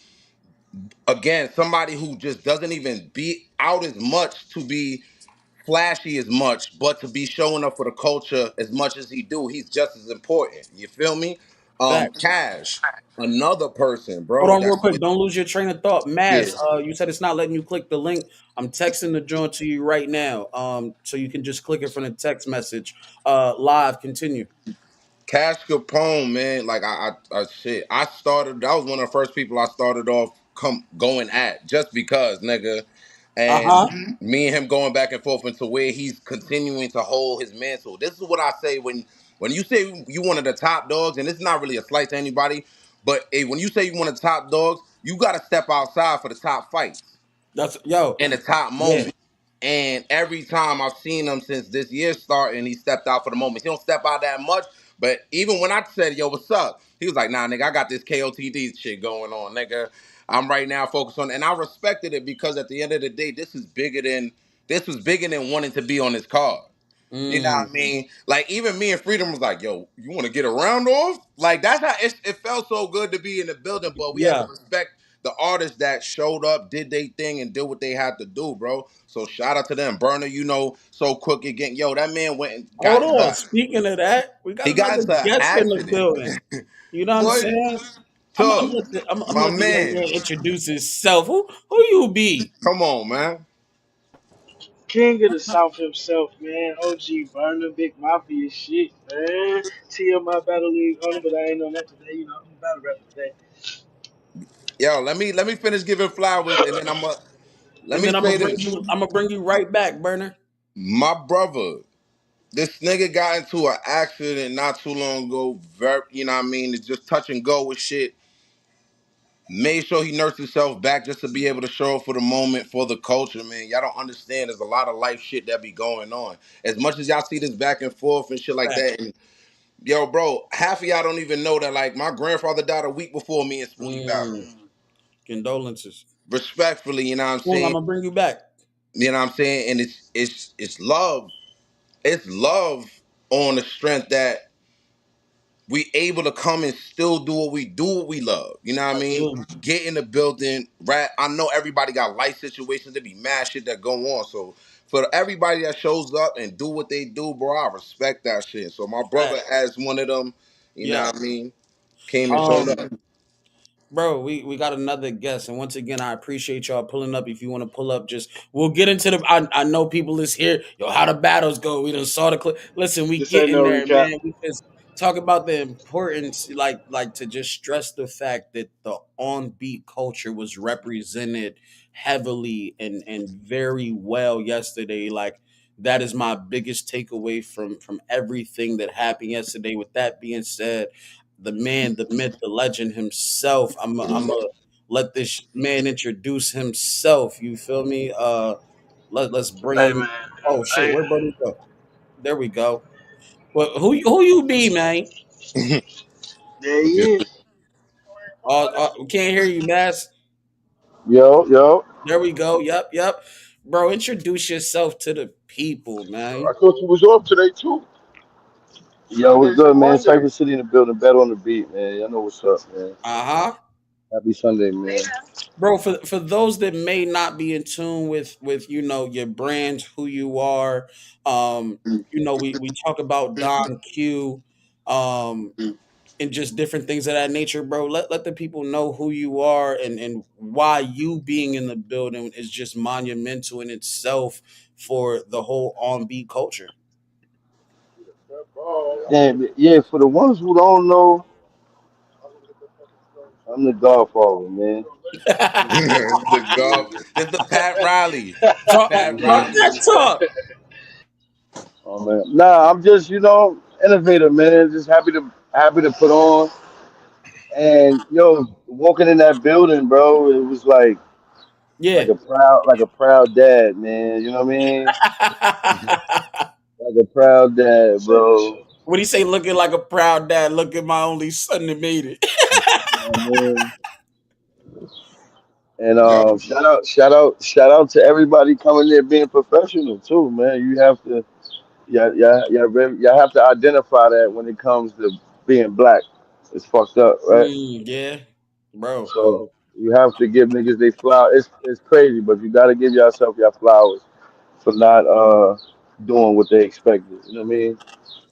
Again, somebody who just doesn't even be out as much to be flashy as much, but to be showing up for the culture as much as he do, he's just as important. You feel me? Facts. Cash, another person, Hold bro. on real That's quick. Don't lose your train of thought. yeah. Maz, you said it's not letting you click the link. I'm texting the joint to you right now. So you can just click it from the text message. Live, continue. Cash Capone, man. Like shit. I started. That was one of the first people I started off going at, just because, nigga. And Uh-huh. me and him going back and forth into where he's continuing to hold his mantle. This is what I say when you say you one of the top dogs, and it's not really a slight to anybody, but when you say you one of the top dogs, you got to step outside for the top fights That's yo. in the top Yeah. moment. And every time I've seen him since this year starting, he stepped out for the moment. He don't step out that much, but even when I said, yo, what's up? He was like, nah, nigga, I got this KOTD shit going on, nigga. I'm right now focused on, and I respected it because at the end of the day, this was bigger than wanting to be on this card. You know what I Mm, mean? Like even me and Freedom was like, "Yo, you want to get a round off?" Like that's how it felt so good to be in the building. But we had to yeah. respect the artists that showed up, did their thing, and did what they had to do, bro. So shout out to them, Burner. You know, so quick again. Yo, that man went and Hold got on. into Speaking of that, we got he got another into an guest in the accident. building. You know what I'm Boy, saying? I'm tough, let I'm my let the young man. man introduce himself. Who you be? Come on, man. King of the South himself, man. OG Burner, Big Mafia shit, man. TMI Battle League owner, but I ain't on that today. You know, I'm a battle rapper today. Yo, let me finish giving flowers, and then let And me then say this. I'm gonna bring you right back, Burner. My brother. This nigga got into an accident not too long ago. Very, you know what I mean? It's just touch and go with shit. Made sure he nursed himself back just to be able to show up for the moment for the culture, man. Y'all don't understand. There's a lot of life shit that be going on. As much as y'all see this back and forth and shit like Facts. that. And yo, bro, half of y'all don't even know that like my grandfather died a week before me and Spoonie battled. Mm, condolences. Respectfully, you know what I'm Well, I'm saying? gonna bring you back. You know what I'm saying? And it's love. It's love on the strength that we able to come and still do what we love. You know what I I mean? do. Get in the building, rap. I know everybody got life situations. There be mad shit that go on. So for everybody that shows up and do what they do, bro, I respect that shit. So my brother, Facts. as one of them, you know Yeah. what I mean, came and showed Um, up. Bro, we got another guest, and once again, I appreciate y'all pulling up. If you want to pull up, just we'll get into the. I know people is here. Yo, how the battles go? We done saw the clip. Listen, we This ain't getting no there, recap. man. We just talk about the importance, like to just stress the fact that the on beat culture was represented heavily and very well yesterday. Like that is my biggest takeaway from everything that happened yesterday. With that being said. the man, the myth, the legend himself. I'm a let this man introduce himself. You feel me? Let's bring Hey him. man, Oh shit, hey, where Brody go? There we go. Well, who you be, man? there he is. We can't hear you, Mass. Yo, yo. There we go. Yep, yep. Bro, introduce yourself to the people, man. I thought you was off today too. Yo, what's good, man? Cypher City in the building, better on the beat, man. Y'all know what's up, man. Uh-huh. Happy Sunday, man. Bro, for those that may not be in tune with your brand, who you are, we talk about Don Q, and just different things of that nature, bro. Let the people know who you are and why you being in the building is just monumental in itself for the whole on beat culture. And yeah, for the ones who don't know, I'm the Godfather, man. The golf. This the Pat Riley. talk, Pat talk Riley. that talk. Oh man. Nah, I'm just, innovator, man. Just happy to put on. And walking in that building, bro, it was Yeah. like a proud dad, man. You know what I mean? Like a proud dad, Say that bro. shit. What do you say? Looking like a proud dad. Look at my only son that made it. You know what I mean? And Yo, shout out to everybody coming there being professional too, man. You have to, y'all have to identify that when it comes to being black. It's fucked up, right? Yeah, bro. So you have to give niggas they flowers. It's crazy, but you got to give yourself your flowers for not doing what they expected. You know what I mean?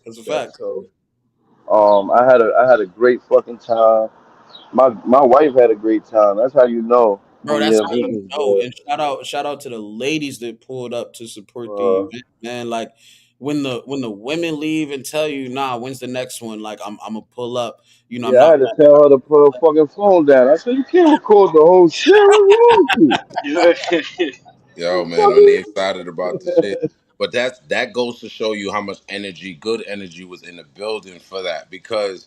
That's a But fact, so I had a great fucking time. My wife had a great time. That's how you know bro. when That's your how event you is know. good. And shout out to the ladies that pulled up to support the Uh, event, man. Like when the women leave and tell you, nah, when's the next one? Like I'm gonna pull up. I'm Yeah, I not. had to tell her to put her fucking phone down. I said, you can't record the whole shit. What's wrong with you? Yeah. yo, man, on the Fucking- excited about the shit. But that goes to show you how much energy, good energy, was in the building for that. Because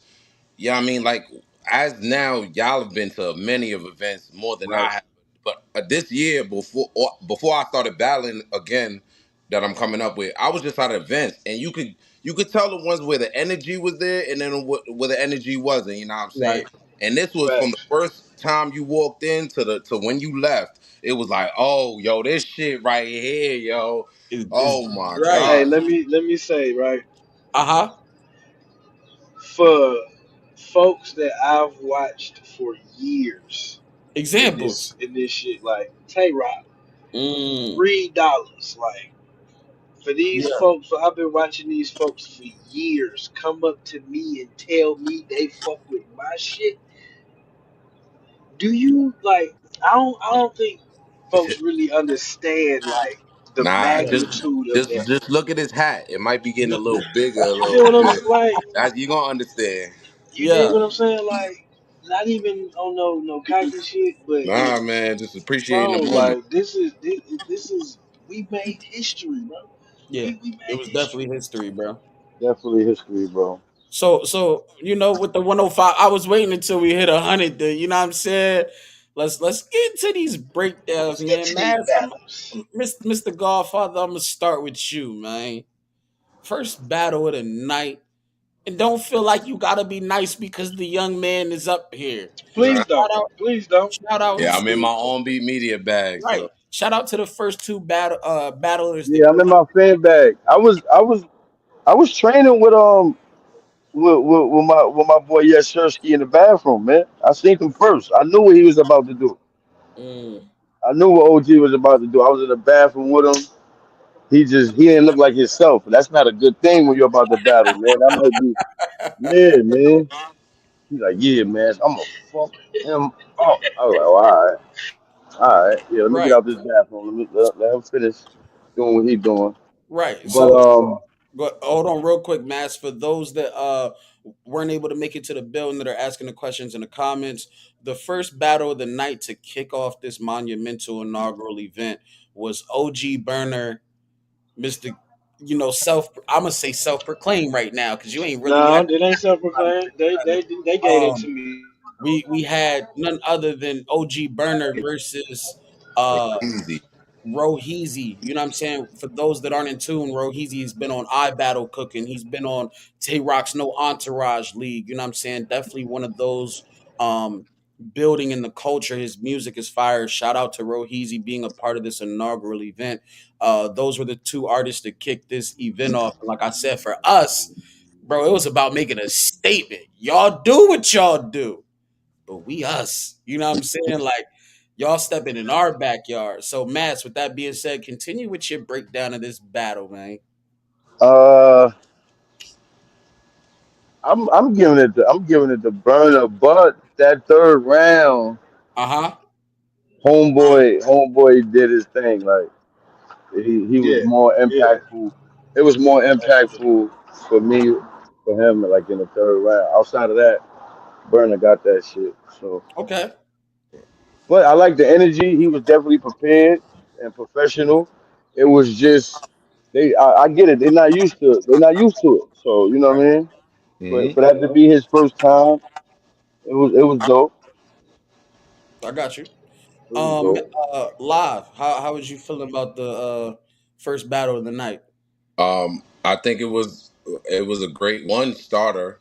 yeah, I mean, like as now, y'all have been to many of events more than Right. I have. But this year, before I started battling again, that I'm coming up with, I was just at events, and you could tell the ones where the energy was there, and then where the energy wasn't. You know what I'm saying? Right. And this was from the Facts. first time you walked in to when you left. It was like, oh, yo, this shit right here, yo. Is Oh my right. Hey, god. let me say right Uh huh. for folks that I've watched for years in this Examples. in this shit like Tay Rock, Mm, $3. Like for these yeah. folks, I've been watching these folks for years come up to me and tell me they fuck with my shit. Do you like? I don't think folks really understand like the Nah, Yeah. magnitude of that. just look at his hat. It might be getting a Look. little bigger, a You little feel what I'm bit. saying? Like That's you gonna understand. you dig Yeah. what I'm saying? Like not even on no cocky shit, but Nah, man, just appreciating bro, the moment. like this is we made history, bro. Yeah. We It made was history. definitely history, bro. Definitely history, bro. So with the 105, I was waiting until we hit 100. You know what I'm saying? Let's get into these breakdowns, Let's get man. to these Mass, battles. Mr. Godfather, I'm gonna start with you, man. First battle of the night, and don't feel like you gotta be nice because the young man is up here. Nah. Please don't. Please don't. Shout out Yeah, I'm in to my own beat media bag, right. so Shout out to the first two battlers that Yeah, I'm in my fan bag. I was training with my boy Yashirsky in the bathroom, man. I seen him first. I knew what he was about to do. mm, I knew what OG was about to do. I was in the bathroom with him. He didn't look like himself. That's not a good thing when you're about to battle, man. That might be yeah, man. He's like, yeah, man. I'm gonna fuck him up. I was like, oh, all right. Yeah, let me get right, out this bathroom. Let him finish doing what he's doing. right. But Hold on real quick, Mass. For those that weren't able to make it to the building that are asking the questions in the comments, the first battle of the night to kick off this monumental inaugural event was OG Burner, Mr. self. I'm gonna say self-proclaimed right now because you ain't really No, actually. it ain't self-proclaimed. They gave that Um, to me. we had none other than OG Burner versus uh Easy. Roheezy. You know what I'm saying? For those that aren't in tune, Roheezy has been on iBattle Cooking. He's been on Tay Rock's No Entourage League. You know what I'm saying? Definitely one of those um building in the culture. His music is fire. Shout out to Roheezy being a part of this inaugural event. Those were the two artists that kicked this event off. And like I said, for us, bro, it was about making a statement. Y'all do what y'all do, but we us. You know what I'm saying? Like y'all stepping in our backyard. So, Mats, with that being said, continue with your breakdown of this battle, man. Uh, I'm giving it to Burner, but that third round, Uh huh. homeboy did his thing. Like he was Yeah, more yeah. impactful. It was more impactful for me, for him, like in the third round. Outside of that, Burner got that shit. So, Okay. but I like the energy. He was definitely prepared and professional. It was just I get it. They're not used to it. So you know what I mean. But Hmm. for that to be his first time, it was dope. I got you. It was dope. Live. How was you feeling about the first battle of the night? I think it was a great one starter.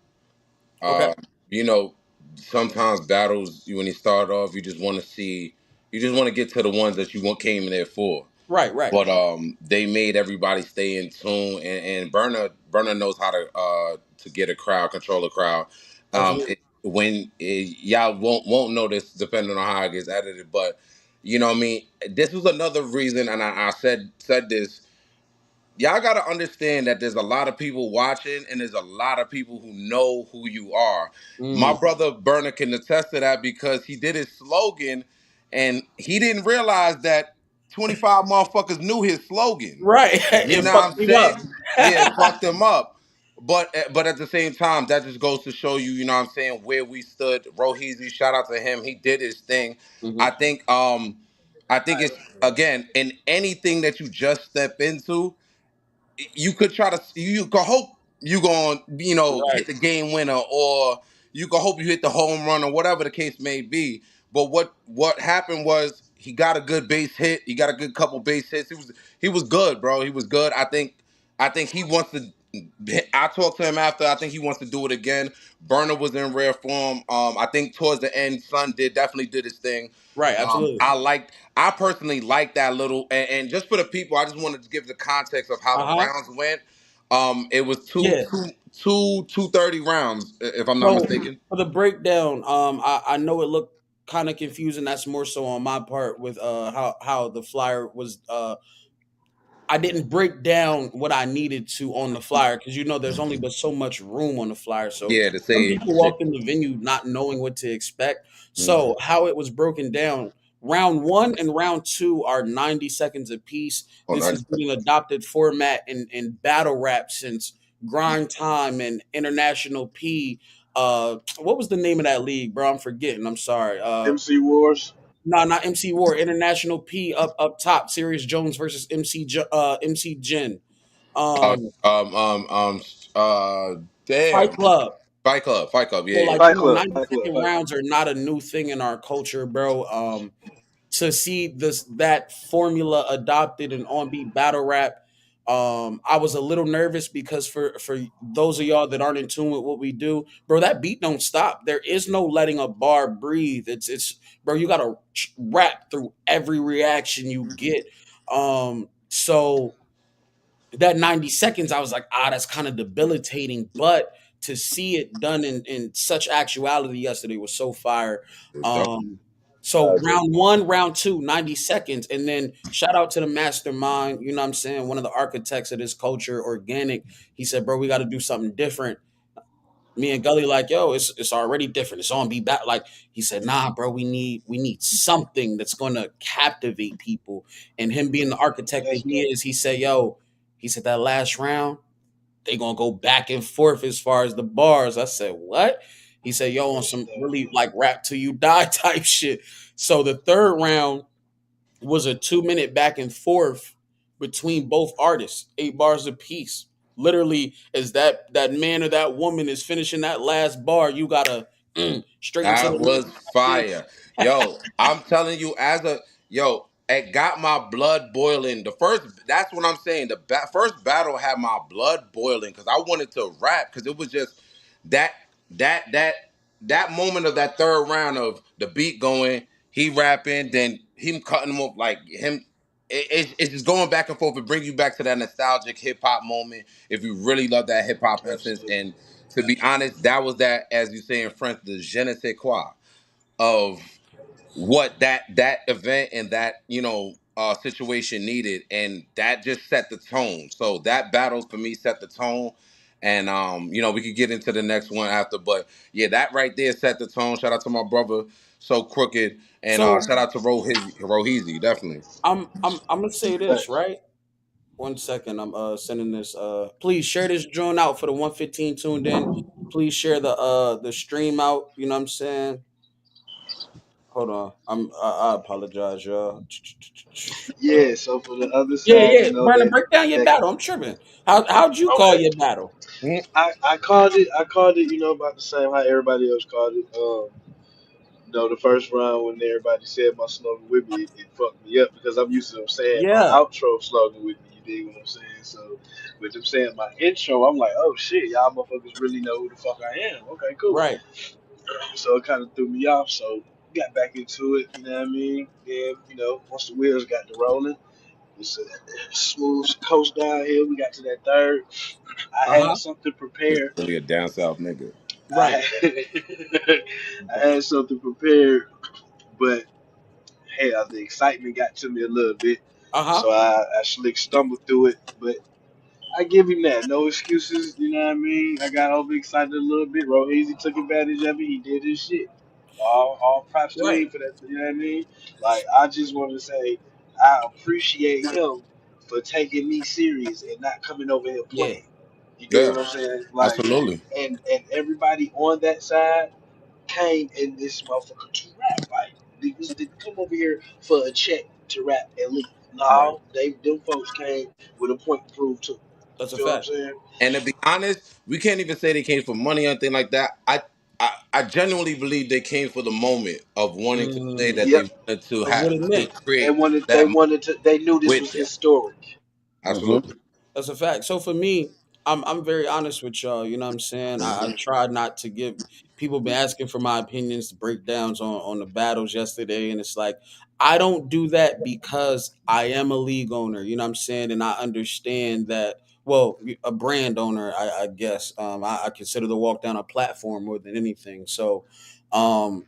Okay. Um, you know, sometimes battles when you start off, you just want to get to the ones that you want came in there for. Right. Right. But they made everybody stay in tune, and Burner knows how to get a crowd, control a crowd. Absolutely. Y'all won't notice depending on how it gets edited, but you know what I mean. This was another reason, and I said this. Y'all got to understand that there's a lot of people watching and there's a lot of people who know who you are. My Mm. brother Berner can attest to that because he did his slogan and he didn't realize that 25 motherfuckers knew his slogan. Right. You It know what fucked I'm him up. saying? Yeah, it fucked him up. But at the same time, that just goes to show you, you know what I'm saying, where we stood. Roheezy, shout out to him. He did his thing. Hmm. I think I think it's again in anything that you just step into, you could hope you going Right. hit the game winner, or you could hope you hit the home run, or whatever the case may be. But what happened was he got a good base hit. He got a good couple base hits. He was good, bro. He was good. I think he wants to. I talked to him after. I think he wants to do it again. Burner was in rare form. I think towards the end, Son definitely did his thing. Right. Absolutely. I personally like that little, and just for the people, I just wanted to give the context of how Uh the huh. rounds went. It was Yeah. 230 rounds, if I'm not So mistaken. for the breakdown, I know it looked kind of confusing. That's more so on my part with how the flyer was. I didn't break down what I needed to on the flyer because there's only but so much room on the flyer. So Yeah, to some say people shit. walked in the venue not knowing what to expect. Mhm. So how it was broken down. Round one and round two are 90 seconds apiece. Oh, This 90 has been an adopted format in battle rap since Grind Time and International P. What was the name of that league, bro? I'm forgetting. I'm sorry. MC Wars. No, not MC War. International P up top. Sirius Jones versus MC Jin. Uh, Um, um, um, um, uh, Fight damn. Club. Fight Club. So Yeah, yeah. like Fight Club. 90 Fight Club. second Fight Club. rounds are not a new thing in our culture, bro. To see that formula adopted in on beat battle rap. I was a little nervous because for those of y'all that aren't in tune with what we do, bro, that beat don't stop. There is no letting a bar breathe. It's bro, you gotta rap through every reaction you get. So that 90 seconds, I was like, that's kind of debilitating. But to see it done in such actuality yesterday was so fire. Um, so I agree. round one, round two, 90 seconds. And then shout out to the mastermind, you know what I'm saying? One of the architects of this culture, organic. He said, bro, we got to do something different. Me and Gully like, yo, it's already different. It's on be back. Like he said, nah, bro, we need something that's gonna captivate people. And him being the architect that Let's he go. is, he said, yo, he said that last round, they gonna go back and forth as far as the bars. I said, what? He said, yo, on Let's some go. really like rap till you die type shit. So the third round was a 2 minute back and forth between both artists, 8 bars apiece. Literally, as that man or that woman is finishing that last bar, you gotta straight into That the was fire. Yo, I'm telling you, yo, it got my blood boiling. That's what I'm saying. First battle had my blood boiling because I wanted to rap because it was just that that that that moment of that third round of the beat going, he rapping, then him cutting him up like him. It's just going back and forth. It brings you back to that nostalgic hip hop moment. If you really love that hip hop essence, Absolutely. and to be honest, that was that, as you say in French, the je ne sais quoi of what that event and that situation needed, and that just set the tone. So that battle for me set the tone, and we could get into the next one after, but yeah, that right there set the tone. Shout out to my brother, so crooked, and so shout out to Roheezy, definitely. I'm gonna say this, Facts. right? 1 second. I'm sending this. Please share this drone out for the 115 tuned in. Please share the stream out. You know what I'm saying? Hold on. I apologize, y'all. Yeah. So for the other Yeah, side, yeah. Brandon, break down your that battle. I'm tripping. How'd you call okay. your battle? Mhm. I called it. I called it. About the same how everybody else called it. The first round when everybody said my slogan with me, it fucked me up because I'm used to them saying my Yeah. outro slogan with me. You dig what I'm saying? So with them saying my intro, I'm like, oh shit, y'all motherfuckers really know who the fuck I am. Okay, cool. Right. So it kind of threw me off. So got back into it. You know what I mean? Then once the wheels got to rolling, it's a smooth coast down here. We got to that third. I Uh had huh. something prepared. Really a down south nigga. Right. I had something prepared, but hell, the excitement got to me a little bit, Uh so huh. I slick stumbled through it. But I give him that, no excuses. You know what I mean? I got overexcited a little bit. Roheezy took advantage of it. He did his shit. All props to Right. him for that. You know what I mean? Like I just want to say, I appreciate him for taking me serious and not coming over here Yeah. playing. You dig Yeah, what I'm saying? Like, absolutely. and everybody on that side came in this motherfucker to rap. Like niggas didn't come over here for a check to rap and leave. Right. No, them folks came with a point to prove too. You That's a feel what I'm fact. saying? And to be honest, we can't even say they came for money or anything like that. I genuinely believe they came for the moment of wanting to say that Mm, they Yep. wanted to of what have it to meant. create They that moment wanted to. They knew this with was them. historic. Absolutely. That's a fact. So for me, I'm very honest with y'all. You know what I'm saying? I Mhm. try not to give people been asking for my opinions, breakdowns on the battles yesterday, and it's like I don't do that because I am a league owner. You know what I'm saying? And I understand that. Well, a brand owner, I guess. I consider the walk down a platform more than anything. So, um,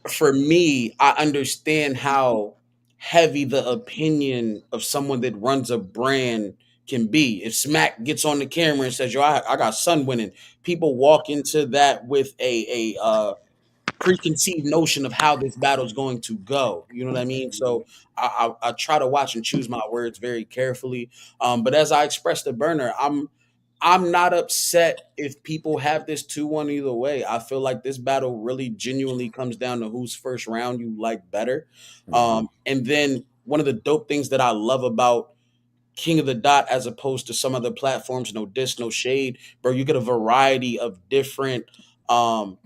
for me, I understand how heavy the opinion of someone that runs a brand can be. If Smack gets on the camera and says, "Yo, I got Sun winning," people walk into that with a preconceived notion of how this battle's going to go. You know what I mean? So I try to watch and choose my words very carefully. But as I expressed to Burner, I'm not upset if people have this 2-1 either way. I feel like this battle really genuinely comes down to whose first round you like better. And then one of the dope things that I love about King of the Dot as opposed to some other platforms, no diss, no shade, bro, you get a variety of different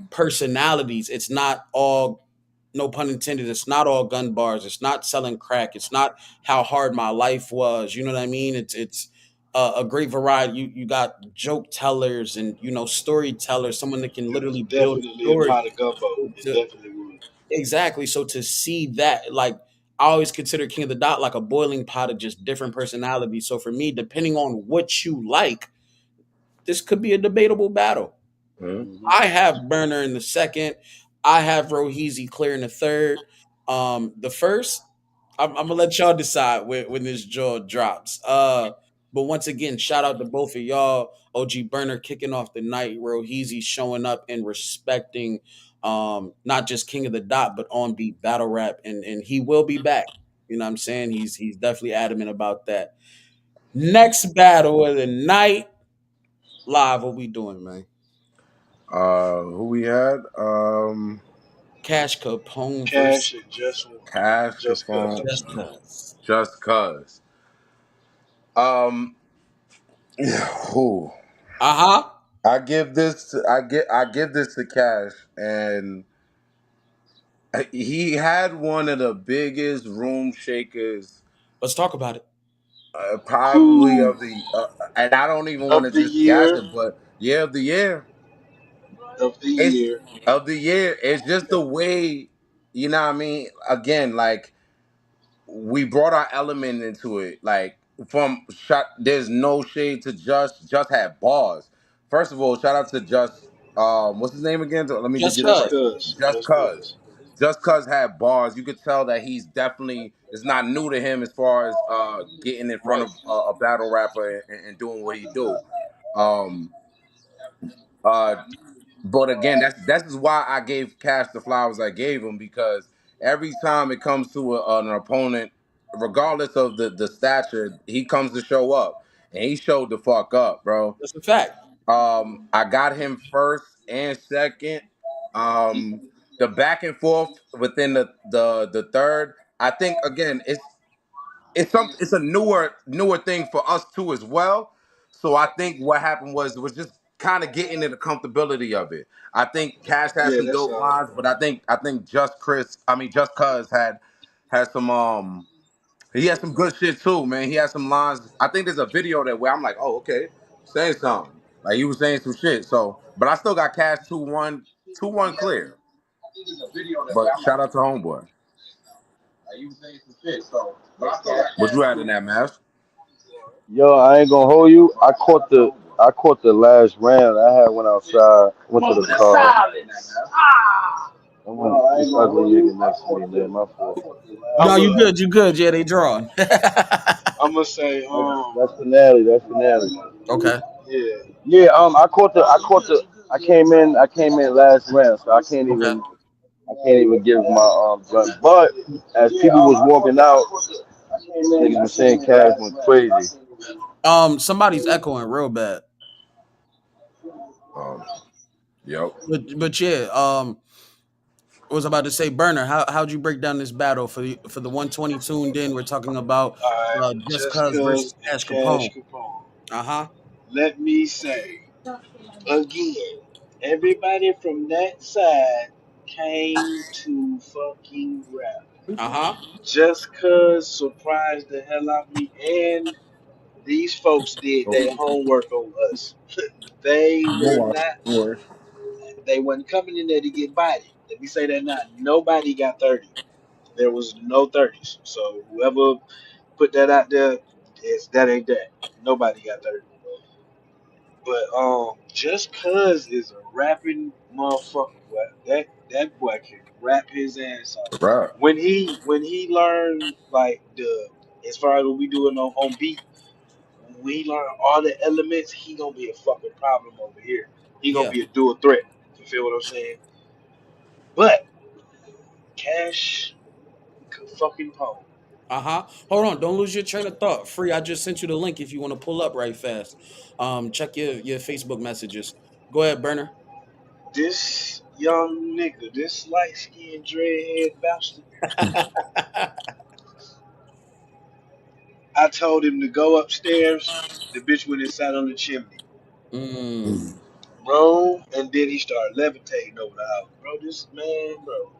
personalities. It's not all, no pun intended, it's not all gun bars, it's not selling crack, it's not how hard my life was. You know what I mean? It's a great variety. You got joke tellers and storytellers, someone that can It was literally build a definitely a story pot of gumbo. It to, definitely was. exactly. So to see that, like, I always consider King of the Dot like a boiling pot of just different personalities. So for me, depending on what you like, this could be a debatable battle. Mhm. Hmm. I have Burner in the second. I have Roheezy clear in the third. The first, I'm gonna let y'all decide when this jaw drops. But once again, shout out to both of y'all. OG Burner kicking off the night. Roheezy showing up and respecting not just King of the Dot, but on beat battle rap, and he will be back. You know what I'm saying? He's definitely adamant about that. Next battle of the night, live. What we doing, man? Who we had? Cash Capone versus Cash and just Cash just cause. Capone, Just Cuz. Just Cuz. Um, who Uh-huh. I give this to Cash, and he had one of the biggest room shakers, Let's talk about it. probably Who of the, and I don't even want of to the just gas year? it, but yeah, of the year. Of the It's year. of the year. It's just the way, you know what I mean? Again, like we brought our element into it. Like from shot, there's no shade to Just had bars. First of all, shout out to Just. What's his name again? Let me just Just get it Just right. cuz. cuz. Just Just Cuz. cuz. Just Cuz had bars. You could tell that he's definitely, it's not new to him as far as getting in front Right. of a battle rapper and doing what he do. Um, uh, but again, that's just why I gave Cash the flowers I gave him, because every time it comes to an opponent, regardless of the stature, he comes to show up, and he showed the fuck up, bro. That's a fact. I got him first and second. Um, the back and forth within the third, I think again, it's a newer thing for us too as well. So I think what happened was just kind of getting into the comfortability of it. I think Cash had Yeah, some that's dope all. lines, but I think Just Cuz had some he had some good shit too, man. He had some lines. I think there's a video that where I'm like, oh okay, saying something, like he was saying some shit. So, but I still got Cash 2-1, 2-1 clear. But shout out to Homeboy. What you had in that match? Yo, I ain't gonna hold you. I caught the last round. I had went outside, went to the car. I went this ugly nigga next to me, man. My fault. No, I'm you a good. You good. Yeah, they drawing. I'm gonna say That's finale. That's finale. Okay. yeah. Yeah. I came in last round, so Okay. I can't even give my blunt. But as people was walking out, niggas was saying Cash went crazy. Somebody's echoing real bad. Um, yep. But yeah, what was I about to say, Burner? How'd you break down this battle for the 120 tuned in? We're talking about Alright. Just Just Cuz versus cuz and Cash Cash Capone. Capone. Uh-huh. Let me say again, everybody from that side came to fucking rap. Uh-huh. Just cuz surprised the hell out of me, and these folks did their homework on us. They were not. They wasn't coming in there to get bodied. Let me say that now. Nobody got 30. There was no 30s. So whoever put that out there, that ain't that. Nobody got 30. But just cuz is a rapping motherfucker, boy. That boy can rap his ass off. Right. When he learned like the as far as what we doing on beat, when we learn all the elements, he gonna be a fucking problem over here. He gonna Yeah. be a dual threat. You feel what I'm saying? But Cash could fucking pone. Uh-huh. Hold on. Don't lose your train of thought. Free. I just sent you the link if you want to pull up right fast. Check your Facebook messages. Go ahead, Burner. This young nigga, this light skinned dreadhead bastard, I told him to go upstairs. The bitch went and sat on the chimney. Mm, Bro, and then he started levitating over the house. Bro, this man, bro.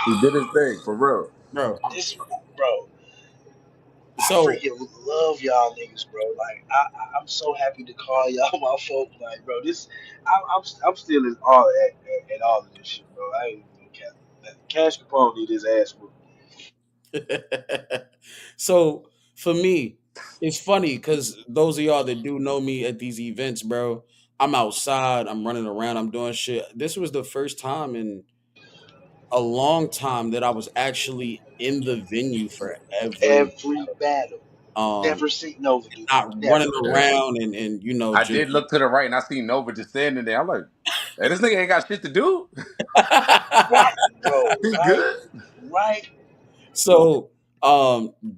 He did his thing for real. bro. This, bro, I So freaking love y'all niggas, bro. Like, I'm so happy to call y'all my folk. Like, bro, this, I'm still in awe at all of this shit, bro. I ain't even cap. Cash Capone need his ass whooped. so for me, it's funny because those of y'all that do know me at these events, bro, I'm outside, I'm running around, I'm doing shit. This was the first time in a long time that I was actually in the venue for every Every battle. um Never seen Nova do not that. running Never. Yeah. around and I just did look to the right and I see Nova just standing there. I'm like, hey, this nigga ain't got shit to do. Right, bro. He Right, good. right. so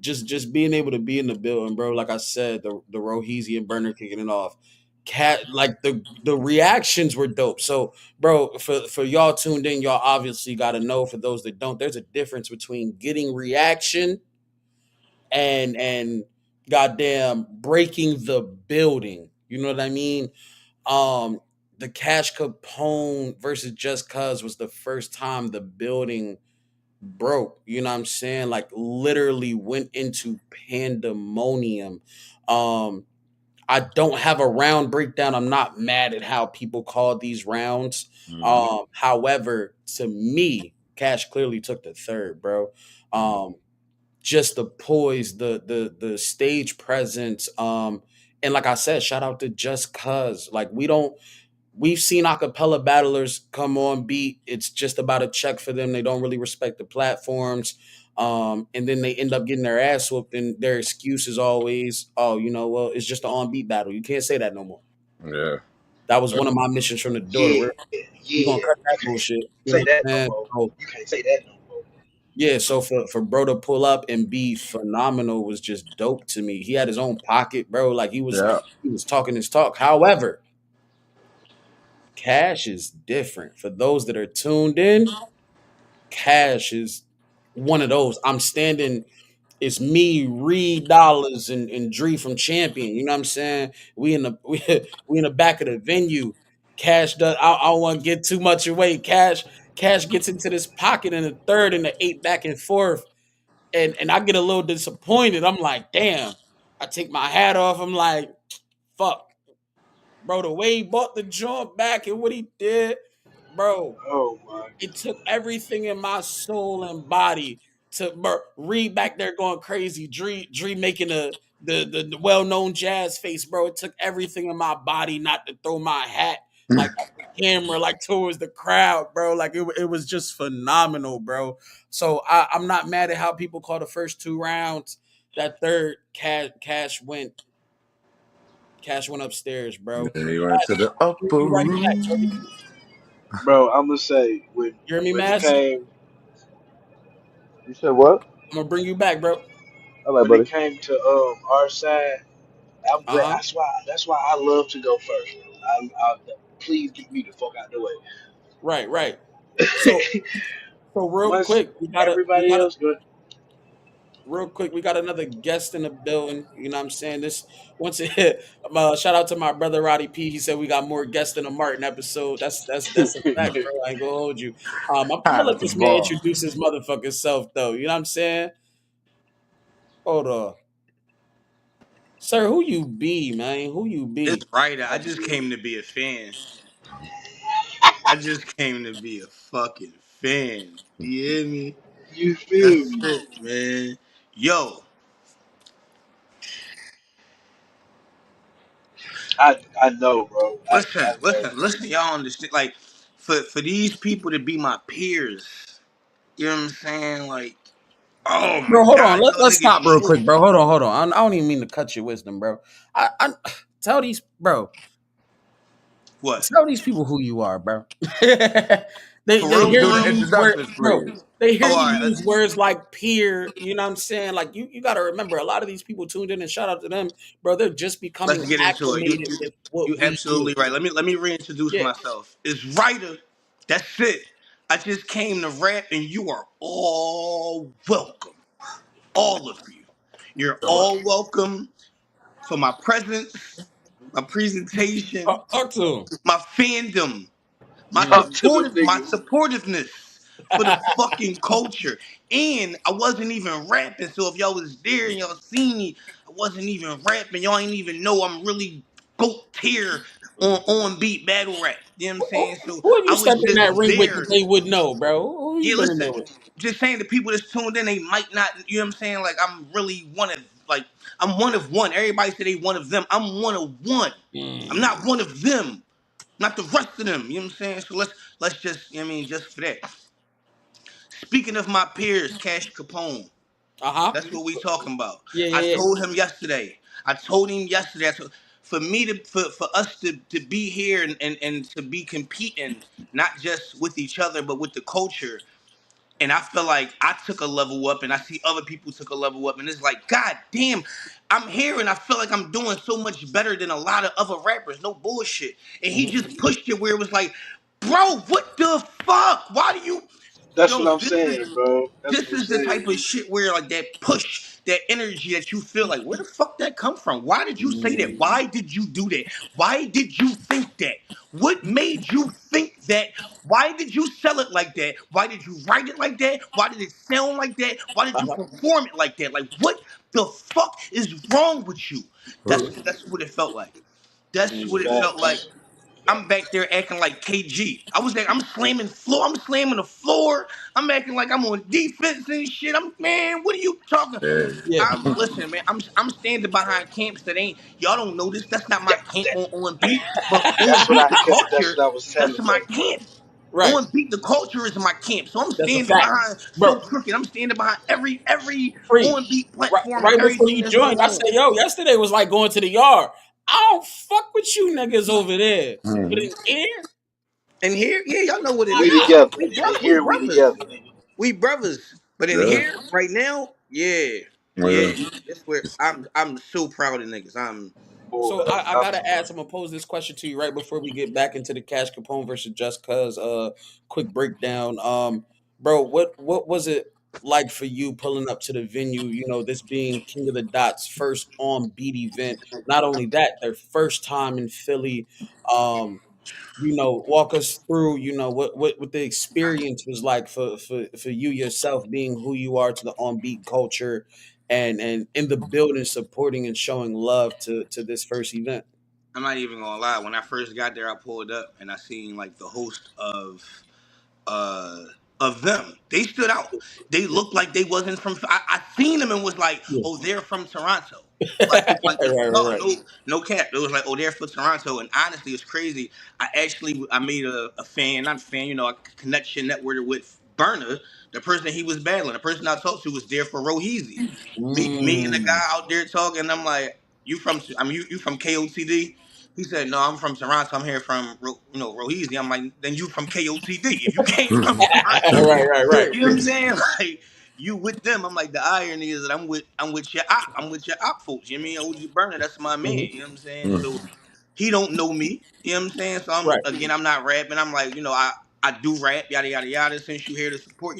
just being able to be in the building, bro. Like I said, the Roheezy and Burner kicking it off. Cat like the reactions were dope. So, bro, for y'all tuned in, y'all obviously got to know. For those that don't, there's a difference between getting reaction and goddamn breaking the building. You know what I mean? Um, the Cash Capone versus Just Cuz was the first time the building broke. You know what I'm saying? Like literally went into pandemonium. Um, I don't have a round breakdown. I'm not mad at how people call these rounds. Hmm. However, to me, Cash clearly took the third, bro. Um, just the poise, the stage presence, and like I said, shout out to Just Cuz. Like we've seen acapella battlers come on beat. It's just about a check for them. They don't really respect the platforms. And then they end up getting their ass whooped, and their excuse is always, oh, well, it's just an on beat battle. You can't say that no more. Yeah. That was one of my missions from the door. Yeah, We're gonna yeah. cut You that can't bullshit. You know say what that I'm no saying? more. So You can't say that no more. yeah, so for bro to pull up and be phenomenal was just dope to me. He had his own pocket, bro. Like Yeah. he was talking his talk. However, Cash is different. For those that are tuned in, Cash is one of those. I'm standing. It's me, Reed Dollars, and Dree from Champion. You know what I'm saying? We in the we in the back of the venue. Cash does. I don't want to get too much away. Cash gets into this pocket in the third and the eight back and forth, and I get a little disappointed. I'm like, damn. I take my hat off. I'm like, fuck, bro. The way he bought the joint back and what he did, bro. Oh my It took everything in my soul and body to read back there going crazy. Dree making the well known jazz face, bro. It took everything in my body not to throw my hat like at the camera, like towards the crowd, bro. Like it was just phenomenal, bro. So I'm not mad at how people call the first two rounds. That third, Cash went upstairs, bro. Then he went to the upper You right back, Jody. room. bro, I'm gonna say You hear me, when it Massey? came You said what? I'm gonna bring you back, bro. All right, when it buddy. came to our side, I'm Uh glad. huh. That's why I love to go first. Please get me the fuck out the Right, right. So way. so real Once quick, we everybody gotta else go, real quick, we got another guest in the building. You know what I'm saying? This once it shout out to my brother Roddy P. He said we got more guests than a Martin episode. That's a fact, bro. I ain't gonna hold you. I'm gonna Ah, let that's a this man bar. introduce his motherfucking self though. You know what I'm saying? Hold on. Sir, who you be, man? Who you It's be? right. I just came to be a fan. I just came to be a fucking fan. You hear me? you feel That's me? it, man. Yo, I know, bro. I know. listen. Y'all understand? Like, for these people to be my peers, you know what I'm saying? Like, oh my Bro, hold on. god, y'all Let's niggas stop be real so quick, bro. Hold on. I don't even mean to cut your wisdom, bro. I tell these, bro. what? Tell these people who you are, bro. they For they real, hear Do for you the real. use words, introductions, bro. please. They hear Oh, you all right. use words like peer. You know what I'm saying? Like you got to remember, a lot of these people tuned in, and shout out to them, bro. They're just Let's becoming get into it. acclimated with You what we do. absolutely right. Let me reintroduce Yeah. myself. It's Ryder. That's it. I just came to rap, and you are all welcome. All of you. You're all welcome for my presence, my presentation, Talk to him. my fandom, Mm. Talk to the my nigga. supportiveness for the fucking culture. And I wasn't even rapping, so if y'all was there and y'all seen me, I wasn't even rapping. Y'all ain't even know I'm really GOAT tier on beat battle rap. You know what I'm saying? So Who have you I was stepped in that just ring with that there. they would know, bro? Who you Yeah, been in listen. there with? Just saying the people that's tuned in, they might not, you know what I'm saying? Like I'm really one of I'm one of one. Everybody say they one of them. I'm one of one. I'm not Mm. one of them. Not the rest of them. You know what I'm saying? So let's just, you know what I mean, just for that. Speaking of my peers, Cash Capone. Uh huh. That's what we talking about. Yeah, I yeah, yeah. told him yesterday. I told him yesterday. For me to for us to be here and to be competing, not just with each other, but with the culture. And I feel like I took a level up and I see other people took a level up. And it's like, God damn, I'm here and I feel like I'm doing so much better than a lot of other rappers. No bullshit. And he Mhm. just pushed it where it was like, bro, what the fuck? Why do you That's what yo, I'm saying, bro. That's this what I'm is the saying. type of shit where like that push that energy that you feel like, where the fuck that come from? Why did you say that? Why did you do that? Why did you think that? What made you think that? Why did you sell it like that? Why did you write it like that? Why did it sound like that? Why did you Uh-huh. perform it like that? Like, what the fuck is wrong with you? That's what it felt like. That's what it felt like. Facts. I'm back there acting like KG. I was there. I'm slamming floor. I'm slamming the floor. I'm acting like I'm on defense and shit. Man. What are you talking? Yeah. Yeah. I'm listen, man. I'm standing behind camps that ain't y'all don't know this. That's not my camp on beat. But on That's what beat I the that's culture, what I was that's telling my folk. camp. Right. On beat the culture is my camp. So I'm That's a standing fact, behind bro. So Crooked. I'm standing behind every Free. on beat Right, platform and right before everything you that's joined, going I on. said, "Yo, yesterday was like going to the yard. I don't fuck with you niggas over there, but in here, And here, yeah, y'all know what it We is. together. We And we here we brothers. together, nigga. We brothers. But in Yeah. here, right now, yeah, Yeah. yeah. That's where I'm so proud of niggas. So I I gotta ask. I'm gonna pose this question to you right before we get back into the Cash Capone versus Just Cuz quick breakdown. Bro, what was it like for you pulling up to the venue? You know, this being King of the Dots first on beat event. Not only that, their first time in Philly. Um, walk us through. What the experience was like for you yourself, being who you are to the on beat culture and in the building supporting and showing love to this first event. I'm not even gonna lie. When I first got there, I pulled up and I seen like the host uh of them. They stood out. They Yeah. looked like they wasn't from. I seen them and was like, Yeah. oh, they're from Toronto. Like Right, right, no, right. no cap. It was like, oh, they're from Toronto. And honestly, it's crazy. I made a fan, not fan, a connection network with Burner, the person he was battling. The person I talked to was there for Roheezy. Me and the Mm. guy out there talking. I'm like, you from KOTD? He said, no, I'm from Toronto. I'm here from Roheezy. I'm like, then you from KOTD. If you came from Toronto, Right, right, right. you know what I'm saying? Like you with them. I'm like, the irony is that I'm with your op. I'm with your op folks. You know what I mean? OG Burner, that's my man. Mhm. You know what I'm saying? So he don't know me. You know what I'm saying? So Right. I'm not rapping. I'm like, I do rap, yada yada yada. Since you here to support,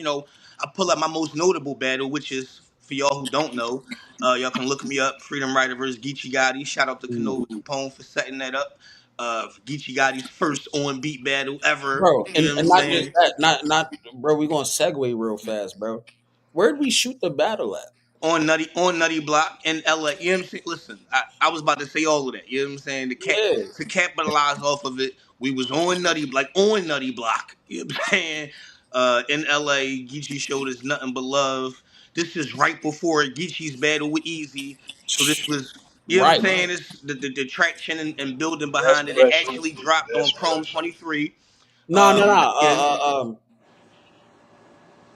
I pull up my most notable battle, which is for y'all who don't know. Y'all can look me up. Freedom Rider versus Geechee Gotti. Shout out to Canova Mm. Capone for setting that up. Geechee Gotti's first on beat battle ever. Bro, You and, know what I'm and not just saying? that, not bro, we gonna segue real fast, bro. Where'd we shoot the battle at? On Nutty Block in LA. You know what I'm saying? Listen, I was about to say all of that. You know what I'm saying? Yeah. To capitalize off of it, we was on Nutty Block. You know what I'm saying? In LA, Geechee showed us nothing but love. This is right before Geechee's battle with Easy. So this was, you know what I'm Right. saying? This the traction and building That's behind it. It pressure. actually dropped on That's Chrome pressure. 23. No, no, no. Yeah,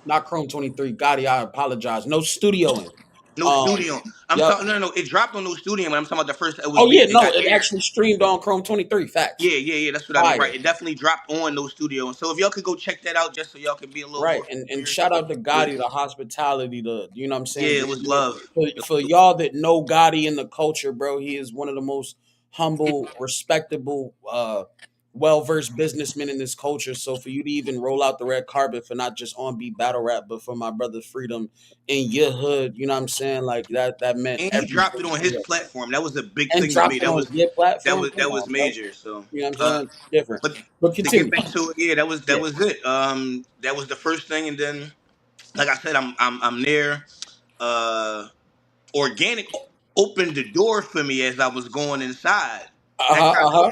Not Chrome 23. Gotti, I apologize. No studioing. no Um, studio. I'm yep. talking. No. It dropped on no studio. But I'm talking about the first. It was Oh yeah, it no, got it aired. actually streamed on Chrome 23. Facts. Yeah. That's what I mean. Fire. Right. It definitely dropped on those studio. And so if y'all could go check that out just so y'all can be a little Right. more And familiar. shout out to Yeah. Gotti, the hospitality, the you know what I'm saying? Yeah, it was love. For y'all that know Gotti in the culture, bro, he is one of the most humble, respectable, well-versed businessmen in this culture. So for you to even roll out the red carpet for not just on beat battle rap, but for my brother Freedom in your hood, you know what I'm saying? Like that meant And he dropped it everything on to his us. platform. That was a big And thing to me. dropped it That on was your that platform. was Come that was on, bro. major. So You know what I'm uh saying? Different. but But to get continue. back to it, yeah, that Yeah. was it. That was the first thing, and then like I said, I'm there. Uh Organic opened the door for me as I was going inside. That Uh-huh. kind of, Uh-huh.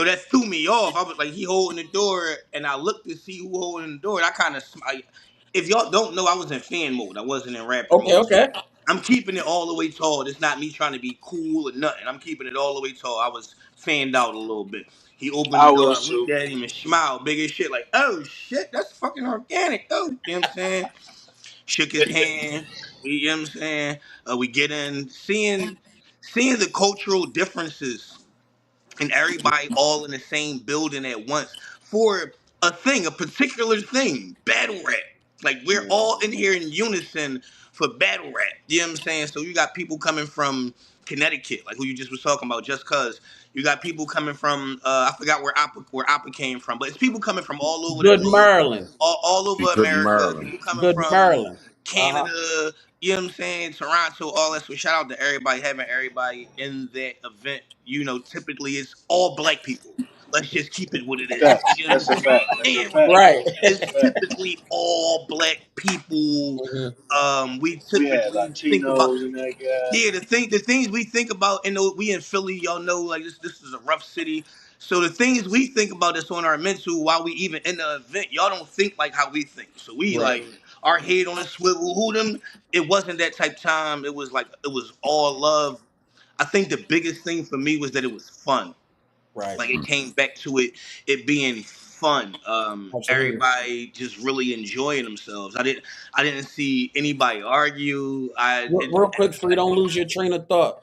that threw me off. I was like, he holding the door, and I looked to see who holding the door. And I kind of, if y'all don't know, I was in fan mode. I wasn't in rapper Okay, mode. So okay. I'm keeping it all the way tall. It's not me trying to be cool or nothing. I'm keeping it all the way tall. I was fanned out a little bit. He opened the I door. I was looked too. at him and smiled big as shit, like, oh shit, that's fucking organic. Oh, you know what I'm saying? Shook his hand. You know what I'm saying? We get in, seeing the cultural differences and everybody all in the same building at once for a particular thing, battle rap. Like we're all in here in unison for battle rap. You know what I'm saying? So you got people coming from Connecticut, like who you just was talking about, just cause. You got people coming from I forgot where Appa came from, but it's people coming from all over the Good globe, Maryland. all over Good America. Maryland. People coming Good from Maryland. Uh-huh. Canada, you know what I'm saying, Toronto, all that. So shout out to everybody, having everybody in that event. You know, typically it's all black people. Let's just keep it what it is. Facts. You know That's a what I'm fact. That's a saying? fact. Like Right. That's a it's fact. typically all black people. Mhm. We We had typically think about Latinos in that guy. yeah, the things we think about, and we in Philly, y'all know, like this is a rough city. So the things we think about that's on our mental while we even in the event, y'all don't think like how we think. So we Right. like our head on a swivel. Who them? It wasn't that type time. It was like it was all love. I think the biggest thing for me was that it was fun. Right. Like it came back to it being fun. Absolutely. Everybody just really enjoying themselves. I didn't see anybody argue. Real quick, free, don't lose your train of thought.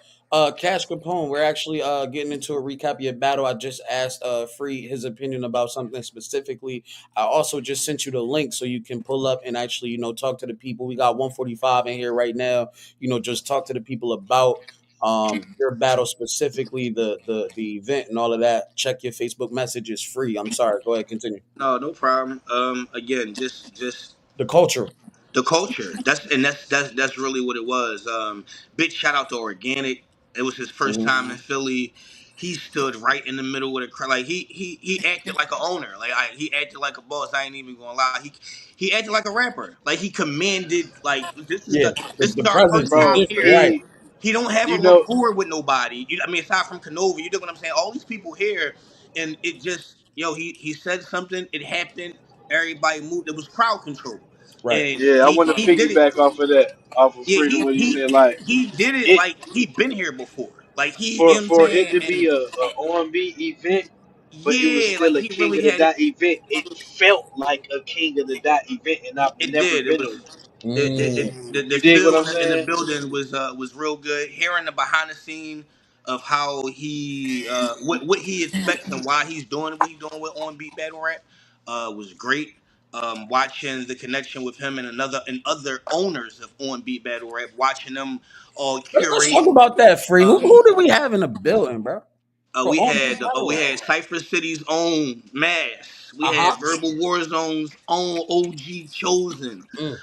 Cash Capone, we're actually getting into a recap of your battle. I just asked Free his opinion about something specifically. I also just sent you the link so you can pull up and actually, talk to the people. We got 145 in here right now. Just talk to the people about your battle specifically, the event and all of that. Check your Facebook messages. Free. I'm sorry. Go ahead, continue. No problem. Again, just The culture. the culture. That's really what it was. Big shout out to Organic. It was his first Mhm. time in Philly. He stood right in the middle with a crowd. Like he acted like an owner. Like he acted like a boss. I ain't even gonna lie. He acted like a rapper. Like he commanded. Like Yeah, this is the our presence first is time Bro, different, here. right? He don't have a you know, rapport with nobody. I mean, aside from Canova, you know what I'm saying. All these people here, and it just he said something. It happened. Everybody moved. It was crowd control, Right. and yeah, I want to he did it. piggyback off of that, off of Yeah, Freedom, he what he he said. Like he did it it like he been here before. Like you know what I'm for it saying? to And be a R&B event, but it was yeah, like still a he King really of the had it. Dot event. It felt like a King of the Dot event, and I've It never did. It been was to one. the You dig what feel I'm in the saying? building was real good. Hearing the behind the scene of how he what he expects and why he's doing what he's doing with on beat battle rap was great. Watching the connection with him and other owners of on beat battle rap, watching them all Let's curate. talk about that, Free. Who, Um, who did we have in the building, bro? For on beat battle we rap. had Cypher City's own Mass. We Uh had huh. Verbal Warzone's own OG Chosen. Mm.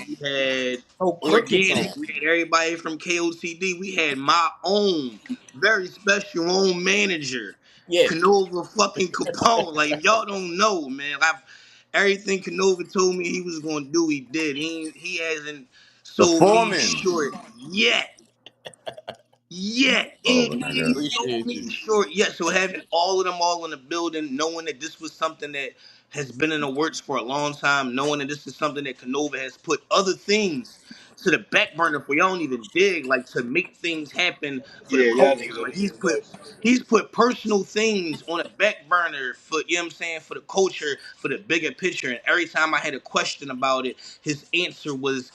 We had So crooked though. Organic. We had everybody from KOTD. We had my own very special own manager, Yeah. Canova fucking Capone. Like if y'all don't know, man, everything Canova told me he was gonna do, he did. He hasn't The sold me foreman. short yet. Yeah, Oh, he nigga. ain't sold Appreciate me you. short yet. So having all of them all in the building, knowing that this was something that has been in the works for a long time, knowing that this is something that Canova has put other things to the back burner for y'all don't even dig, like to make things happen for the Yeah, y'all culture. niggas don't Like even know. he's put personal things on a back burner for you know what I'm saying, for the culture, for the bigger picture. And every time I had a question about it, his answer was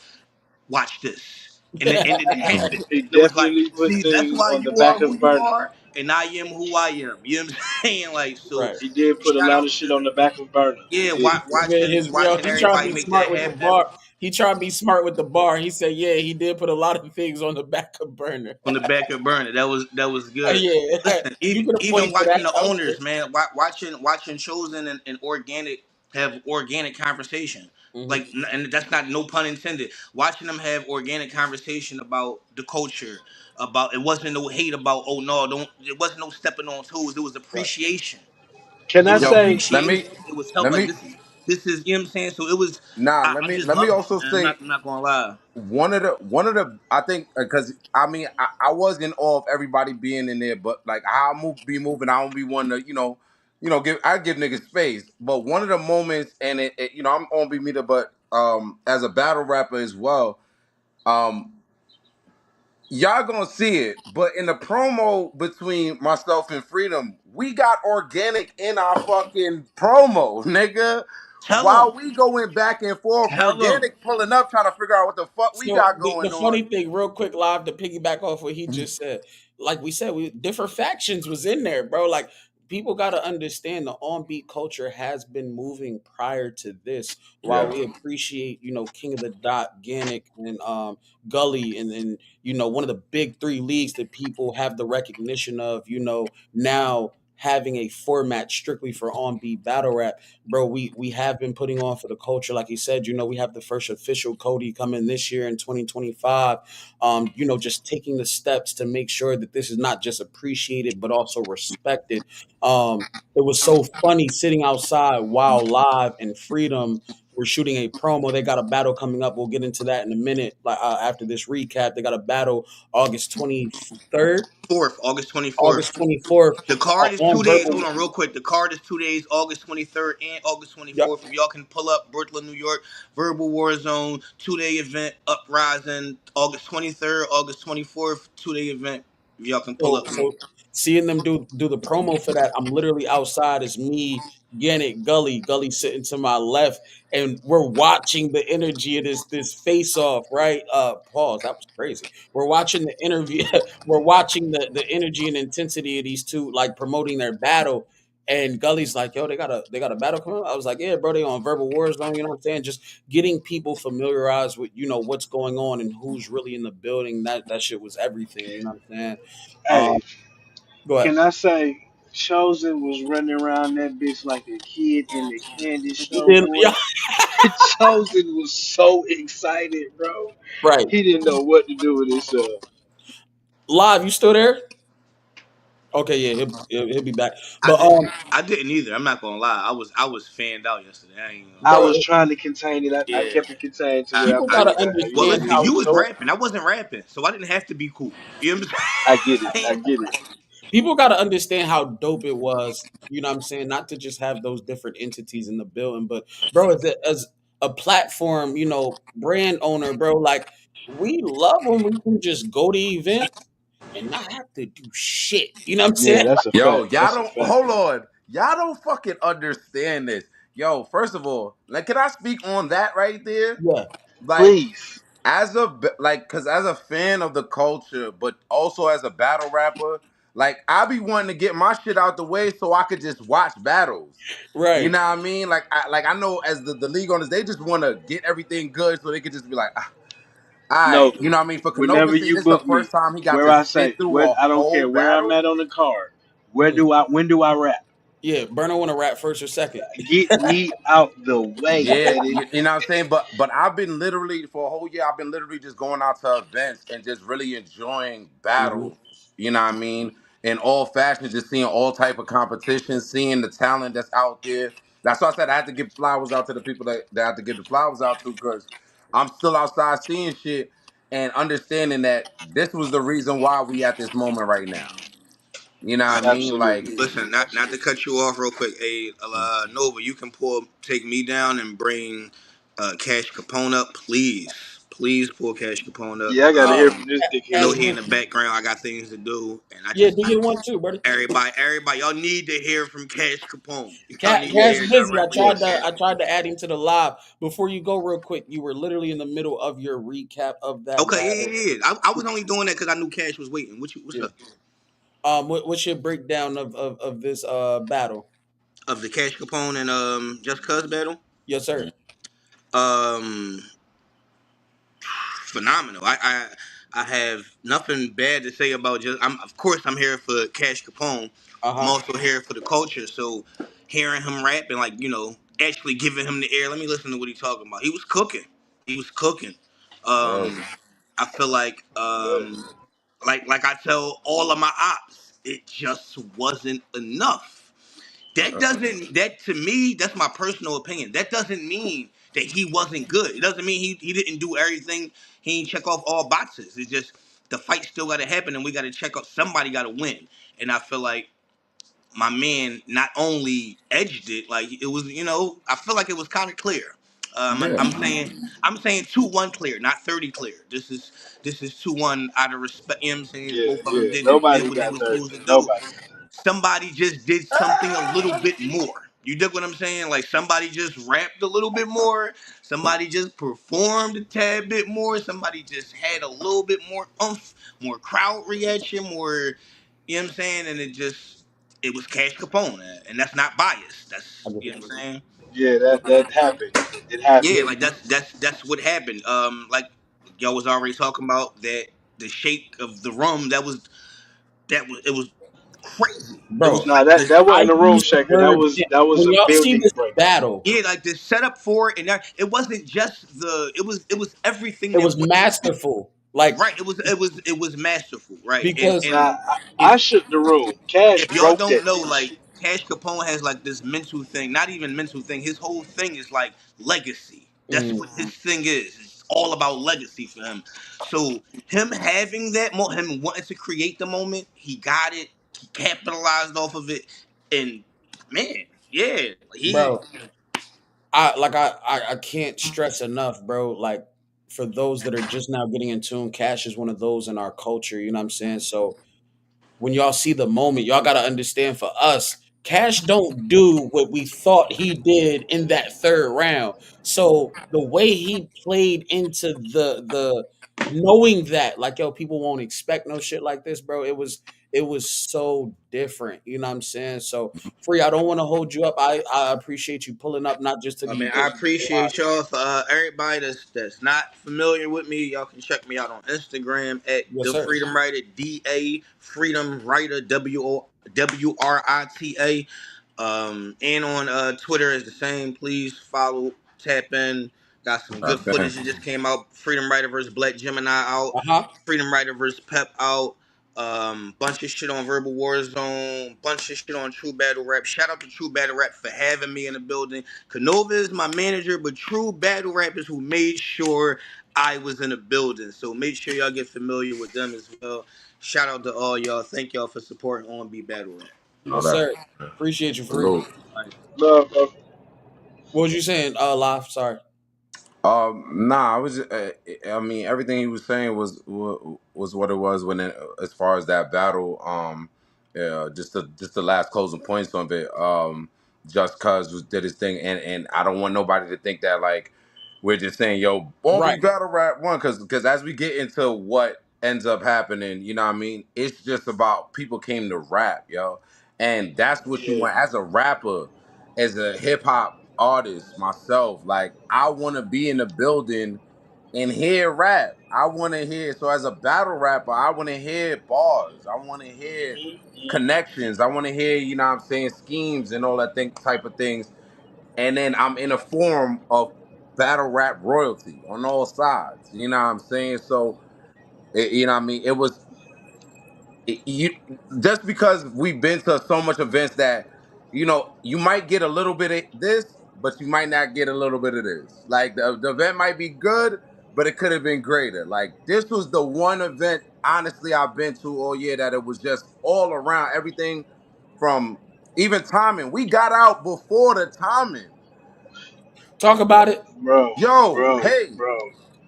watch this. And it happened. He And it was like, definitely put see, that's things why on the you are back who of you burner. are, and I am who I am. You know what I'm saying? Like, so Right. He did put a shout lot of out shit to on the back of burner. He yeah, did. Man, watching he trying to everybody be make that smart with the happen bar. He trying to be smart with the bar. He said, "Yeah, he did put a lot of things on the back of burner." on the back of burner. That was good. Yeah, Listen, you even can even point to that. watching the I was owners, man, watching Chosen and Organic have organic conversation. Mhm. Like, and that's not no pun intended. Watching them have organic conversation about the culture, about it wasn't no hate about oh no, don't it wasn't no stepping on toes. It was Right. appreciation. Can It I was Yo, say? let appreciation. me, It was help. let Like me, this is you know what I'm saying. So it was. nah, I just let me loved it, also man. I'm say not gonna lie. one of the I think because I mean I was in awe of everybody being in there, but like how be moving, I don't be one to give niggas space. But one of the moments, and I'm on be meter, but as a battle rapper as well, um y'all gonna see it. But in the promo between myself and Freedom, we got Organic in our fucking promo, nigga. Tell While them. we going back and forth, Tell them. Organic pulling up trying to figure out what the fuck we So got the going on. funny thing, real quick, live to piggyback off what he just said, like we said, we different factions was in there, bro. Like people got to understand the on beat culture has been moving prior to this. While Yeah. we appreciate, King of the Dot, Gannick, and Gully, and one of the big three leagues that people have the recognition of, now having a format strictly for on beat battle rap, bro. We have been putting on for the culture, like you said. We have the first official Cody coming this year in 2025. Just taking the steps to make sure that this is not just appreciated but also respected. It was so funny sitting outside while Live and Freedom were shooting a promo. They got a battle coming up. We'll get into that in a minute. Like after this recap, they got a battle August 23rd, August 24th. August 24th The card is on 2 days. Hold Verbal. on, real quick. The card is 2 days, August 23rd and August Yep. 24th. If y'all can pull up Brooklyn, New York, Verbal War Zone, 2 day event, Uprising, August 23rd, August 24th, 2 day event. If y'all can pull So up. so seeing them do the promo for that, I'm literally outside. It's me, Yannick, Gully sitting to my left, and we're watching the energy of this face off. Right? Pause. That was crazy. We're watching the interview. We're watching the energy and intensity of these two, like promoting their battle. And Gully's like, yo, they got a battle coming up. I was like, yeah, bro, they on Verbal War Zone. You know what I'm saying? Just getting people familiarized with what's going on and who's really in the building. That shit was everything. You know what I'm saying? Um, Hey, Go ahead. can I say, Chosen was running around that bitch like a kid in the candy He store, did, boy. yeah, Chosen was so excited, bro. right. He didn't know what to do with himself. Live, you still there? Okay, yeah, he'll be back. I But did. I didn't either. I'm not gonna lie. I was fanned out yesterday. I ain't gonna I lie. was bro, trying to contain it. I Yeah. kept it contained to where I I, people I felt gotta bad. well, understand listen. Yeah, how You was dope. rapping. I wasn't rapping, so I didn't have to be cool. You know what I get it. I'm I saying? get it. People gotta understand how dope it was. You know what I'm saying? Not to just have those different entities in the building, but bro, as a platform, brand owner, bro, like we love when we can just go to events and not have to do shit. You know what I'm Yeah, saying? that's a Yo, fact. y'all That's a don't fact. hold on. Y'all don't fucking understand this. Yo, first of all, like, can I speak on that right there? Yeah, Like, Please. cause as a fan of the culture, but also as a battle rapper, like I be wanting to get my shit out the way so I could just watch battles. You right. know what I mean? Like I know as the league owners, they just want to get everything good so they could just be like, ah, all right. Nova. You know what I mean? For Whenever Canova Scene, you this is the book first me, time he got where to I say, sit through where a I don't whole care where I'm battle. at on the card. Where Mm. do I when do I rap? Yeah, Burner want to rap first or second. Get me out the way, Yeah, daddy. you know what I'm saying? But I've been literally for a whole year, I've been literally just going out to events and just really enjoying Mhm. battles. You know what I mean? In all fashions, just seeing all type of competition, seeing the talent that's out there. That's why I said I had to give flowers out to the people that I had to give the flowers out to, because I'm still outside seeing shit and understanding that this was the reason why we at this moment right now. You know what I mean? Like, Absolutely. Listen, not to Absolutely. cut you off real quick. Hey, Nova, you can take me down and bring Cash Capone up, please. Please pull Cash Capone up. Yeah, I gotta hear Um, from this I know dickhead. as he in we, the background. I got things to do, and I yeah, just do your one too, buddy. everybody, y'all need to hear from Cash Capone. Y'all Cat need to Cat's hear Yes. busy. I directly tried from to him. I tried to add him to the live. Before you go, real quick, you were literally in the middle of your recap of that Okay, battle. yeah, yeah, yeah. I was only doing that because I knew Cash was waiting. What's Yeah. up? What's your breakdown of this battle? Of the Cash Capone and Just Cuz battle? Yes, sir. Um, Phenomenal. I have nothing bad to say about just. Of course I'm here for Cash Capone. Uh I'm huh. also here for the culture. So hearing him rap and like actually giving him the air. Let me listen to what he's talking about. He was cooking. He was cooking. word. I feel like I tell all of my ops, it just wasn't enough. That to me, that's my personal opinion. That doesn't mean that he wasn't good. It doesn't mean he didn't do everything. He didn't check off all boxes. It's just the fight still got to happen, and we got to check up. Somebody got to win, and I feel like my man not only edged it, like it was, I feel like it was kind of clear. Yeah. I'm saying 2-1 clear, not 30 clear. This is 2-1 out of respect. You know what I'm saying? Yeah. Both of them Yeah. did Nobody what they got were 30. supposed to do. Nobody got 30. Somebody just did something a little bit more. You dig what I'm saying? Like somebody just rapped a little bit more. Somebody just performed a tad bit more. Somebody just had a little bit more oomph, more crowd reaction, more. You know what I'm saying? And it was Cash Capone, and that's not biased. I That's get you know it. what I'm saying. Yeah, that happened. It happened. Yeah, like that's what happened. Like y'all was already talking about that the shake of the rum that was it was crazy. It was bro. Nah, that I wasn't a room use the shaker. word That was when a y'all see building this breaker. battle. yeah, like the setup for it, and that, it wasn't just it was everything It that was went into it. masterful, like Right. It was masterful. Right. And because and Nah, I if shook the room. Cash if y'all broke don't that know, bitch. like Cash Capone has like this mental thing, not even mental thing. His whole thing is like legacy. That's mm, what his thing is. It's all about legacy for him. So him having that, him wanting to create the moment, he got it. He capitalized off of it, and man, yeah, he. bro, I can't stress enough, bro. Like for those that are just now getting in tune, Cash is one of those in our culture. You know what I'm saying? So when y'all see the moment, y'all got to understand for us, Cash don't do what we thought he did in that third round. So the way he played into the knowing that like yo people won't expect no shit like this, bro. It was so different. You know what I'm saying? So Free, I don't want to hold you up. I appreciate you pulling up not just to I be mean, I disrespectful. appreciate y'all. For everybody that's not familiar with me, y'all can check me out on Instagram at Yes, the sir. Freedom Writer, DA Freedom Writer, WRITA. And on Twitter is the same. Please follow, tap in. Got some good Okay. footage that just came out. Freedom Writer versus Black Gemini out. Uh-huh. Freedom Writer versus Pep out. Bunch of shit on Verbal Warzone. Bunch of shit on True Battle Rap. Shout out to True Battle Rap for having me in the building. Canova is my manager, but True Battle Rap is who made sure I was in the building. So make sure y'all get familiar with them as well. Shout out to all y'all. Thank y'all for supporting On Beat Battle Rap. All Yes, that. sir. Appreciate you, Free. Salute. Like, Love, bro. what was you saying, Live? Sorry. Nah, I was. I mean, everything he was saying was what it was when, as far as that battle. Yeah, just the last closing points of it. Just cause was did his thing, and I don't want nobody to think that like we're just saying, yo, Bombi Right. battle rap one, because as we get into what ends up happening, you know what I mean. It's just about people came to rap, yo, and that's what you Yeah. want as a rapper, as a hip hop artist myself, like I want to be in the building and hear rap. I want to hear. So as a battle rapper, I want to hear bars. I want to hear connections. I want to hear, you know what I'm saying, schemes and all that type of things. And then I'm in a form of battle rap royalty on all sides. You know what I'm saying? So you know what I mean? It was you just because we've been to so much events that you might get a little bit of this, but you might not get a little bit of this. Like the event might be good, but it could have been greater. Like this was the one event, honestly, I've been to all year that it was just all around everything from even timing. We got out before the timing. Talk about it. Bro, Yo, bro, hey, bro,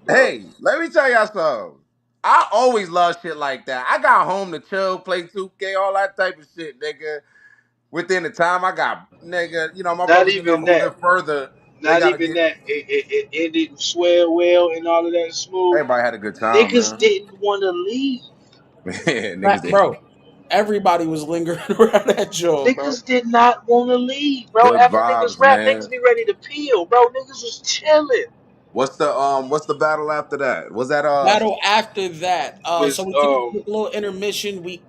bro. hey, let me tell y'all something. I always love shit like that. I got home to chill, play 2K, all that type of shit, nigga. Within the time I got, nigga, my Not brothers getting a even little that. bit further. They Not gotta even get. that. It ended swell well and all of that smooth. Everybody had a good time, Niggas man. didn't want to leave. Yeah, niggas did. Bro, everybody was lingering around that joint, bro. Niggas did not want to leave, bro. Good After niggas vibes, rap, niggas man. be ready to peel, bro. Niggas was chilling. What's the battle after that? Was that Battle after that. So Was we took a quick little intermission. We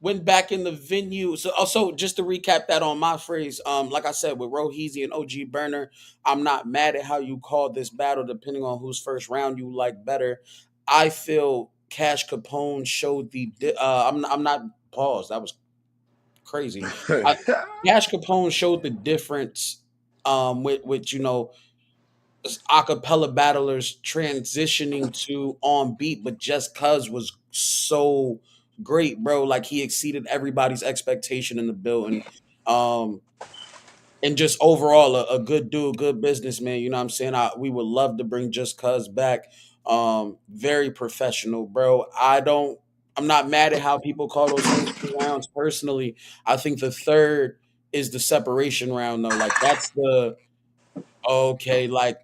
went back in the venue. So also just to recap that on my phrase, like I said, with Roheezy and OG Burner, I'm not mad at how you called this battle, depending on whose first round you like better. I feel Cash Capone showed I'm not pause. That was crazy. I, Cash Capone showed the difference with acapella battlers transitioning to on beat, but just cuz was so great, bro. Like he exceeded everybody's expectation in the building. Um, and just overall a good dude, good businessman. You know what I'm saying? We would love to bring Just Cuz back. Very professional, bro. I'm not mad at how people call those first two rounds. Personally, I think the third is the separation round though. Like that's the okay, like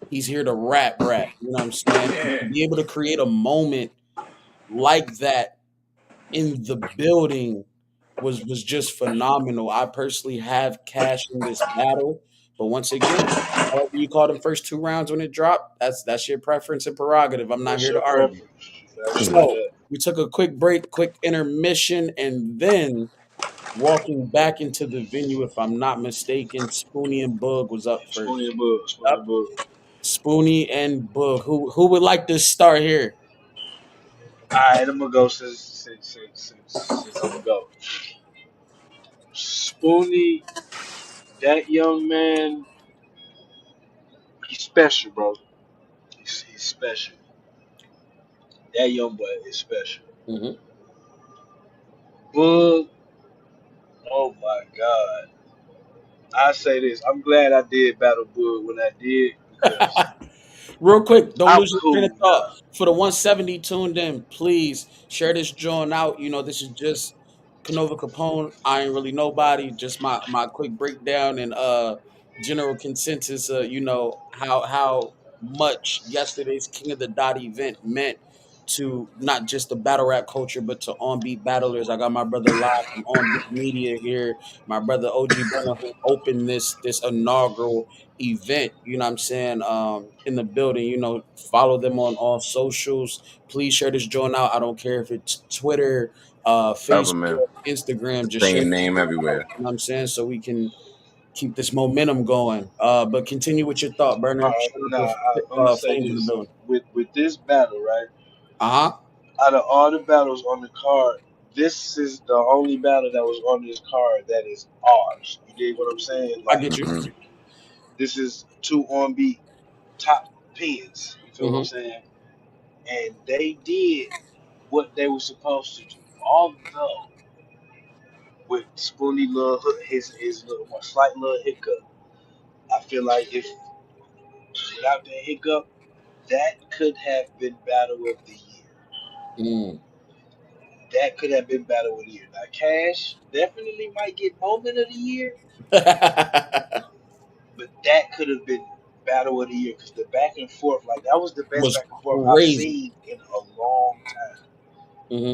he's here to rap. You know what I'm saying? And to be able to create a moment like that in the building was just phenomenal. I personally have Cash in this battle, but once again, however you call them first two rounds when it dropped, that's your preference and prerogative. I'm not That's here to your argue. preference. I respect So that. We took a quick break, quick intermission, and then walking back into the venue, if I'm not mistaken, Spoonie and Bug was up Spoony first. and Bug, Spoony and Yep. Bug. Spoonie and Bug. Who would like to start here? All right, I'm gonna go since I'm gonna go. Spoony, that young man, he's special, bro. He's special. That young boy is special. Hmm. Bug, oh my God. I say this. I'm glad I did battle Bug when I did because Real quick, don't I'm lose your train of cool thought. now. For the 170 tuned in, please share this joint out. This is just Canova Capone. I ain't really nobody. Just my quick breakdown and general consensus. How much yesterday's King of the Dot event meant to not just the battle rap culture, but to on beat battlers. I got my brother live from On Beat Media here. My brother OG Burner who opened this inaugural event, what I'm saying, in the building. Follow them on all socials. Please share this joint out. I don't care if it's Twitter, Ever, man. Facebook, Instagram, just share Same this name joint out, everywhere. what I'm saying, so we can keep this momentum going. But continue with your thought, All Burner. right, Shout out nah, to I'm gonna say Flames in the this building. with this battle, right? Uh-huh. Out of all the battles on the card, this is the only battle that was on this card that is ours. You dig what I'm saying? I Like get you. Hmm. this is two on beat top pins. You feel what I'm Hmm. saying? And they did what they were supposed to do. Although with Spoonie little his little one slight little hiccup, I feel like if without that hiccup, that could have been battle of the year. Mm. That could have been battle of the year. Now Cash definitely might get moment of the year, but that could have been battle of the year because the back and forth, like that was the best Was back and forth I've crazy. seen in a long time. Hmm.